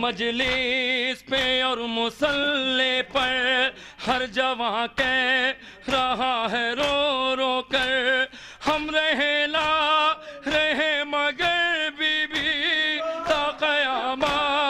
مجلس پہ اور مصلے پر ہر جواں کہہ رہا ہے رو رو کر ہم رہے لا رہے مگر بی بی تا قیامت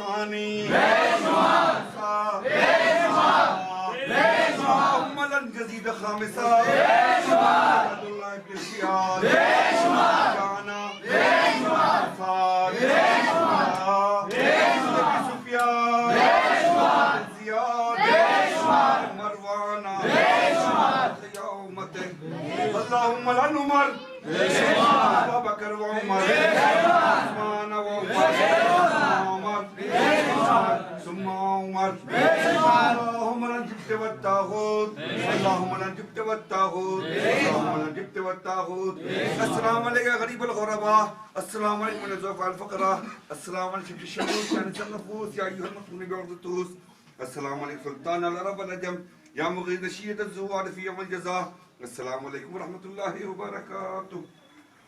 الثاني أملا جديد خامسا عبد الله بن زياد جانا فاد سفيان زياد مروان يومته اللهم لن عمر أبا بكر وعمر عثمان وعمر ثم عمر اللهم لن جبت والتاغوت اللهم لن جبت والتاغوت اللهم لن جبت والتاغوت السلام عليك غريب الغرباء السلام عليكم من الزوف الفقراء السلام عليكم الشموس كانت النفوس يا أيها المطلوب بعرض الطوس السلام عليكم سلطان العرب الأجم يا مغيث شية الزوار في يوم الجزاء السلام عليكم ورحمة الله وبركاته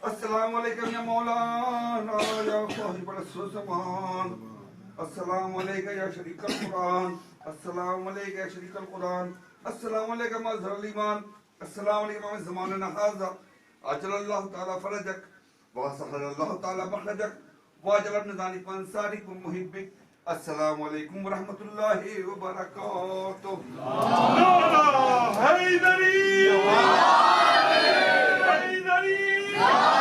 السلام عليكم يا مولانا يا صاحب الزمان السلام عليك يا شريك القرآن السلام عليك يا شريك القرآن السلام عليك مظهر الإيمان السلام عليكم من زماننا هذا أجل الله تعالى فرجك وسهل الله تعالى مخرجك واجعل ابن ذلك أنصارك ومحبك السلام عليكم ورحمة الله وبركاته حيدري حيدري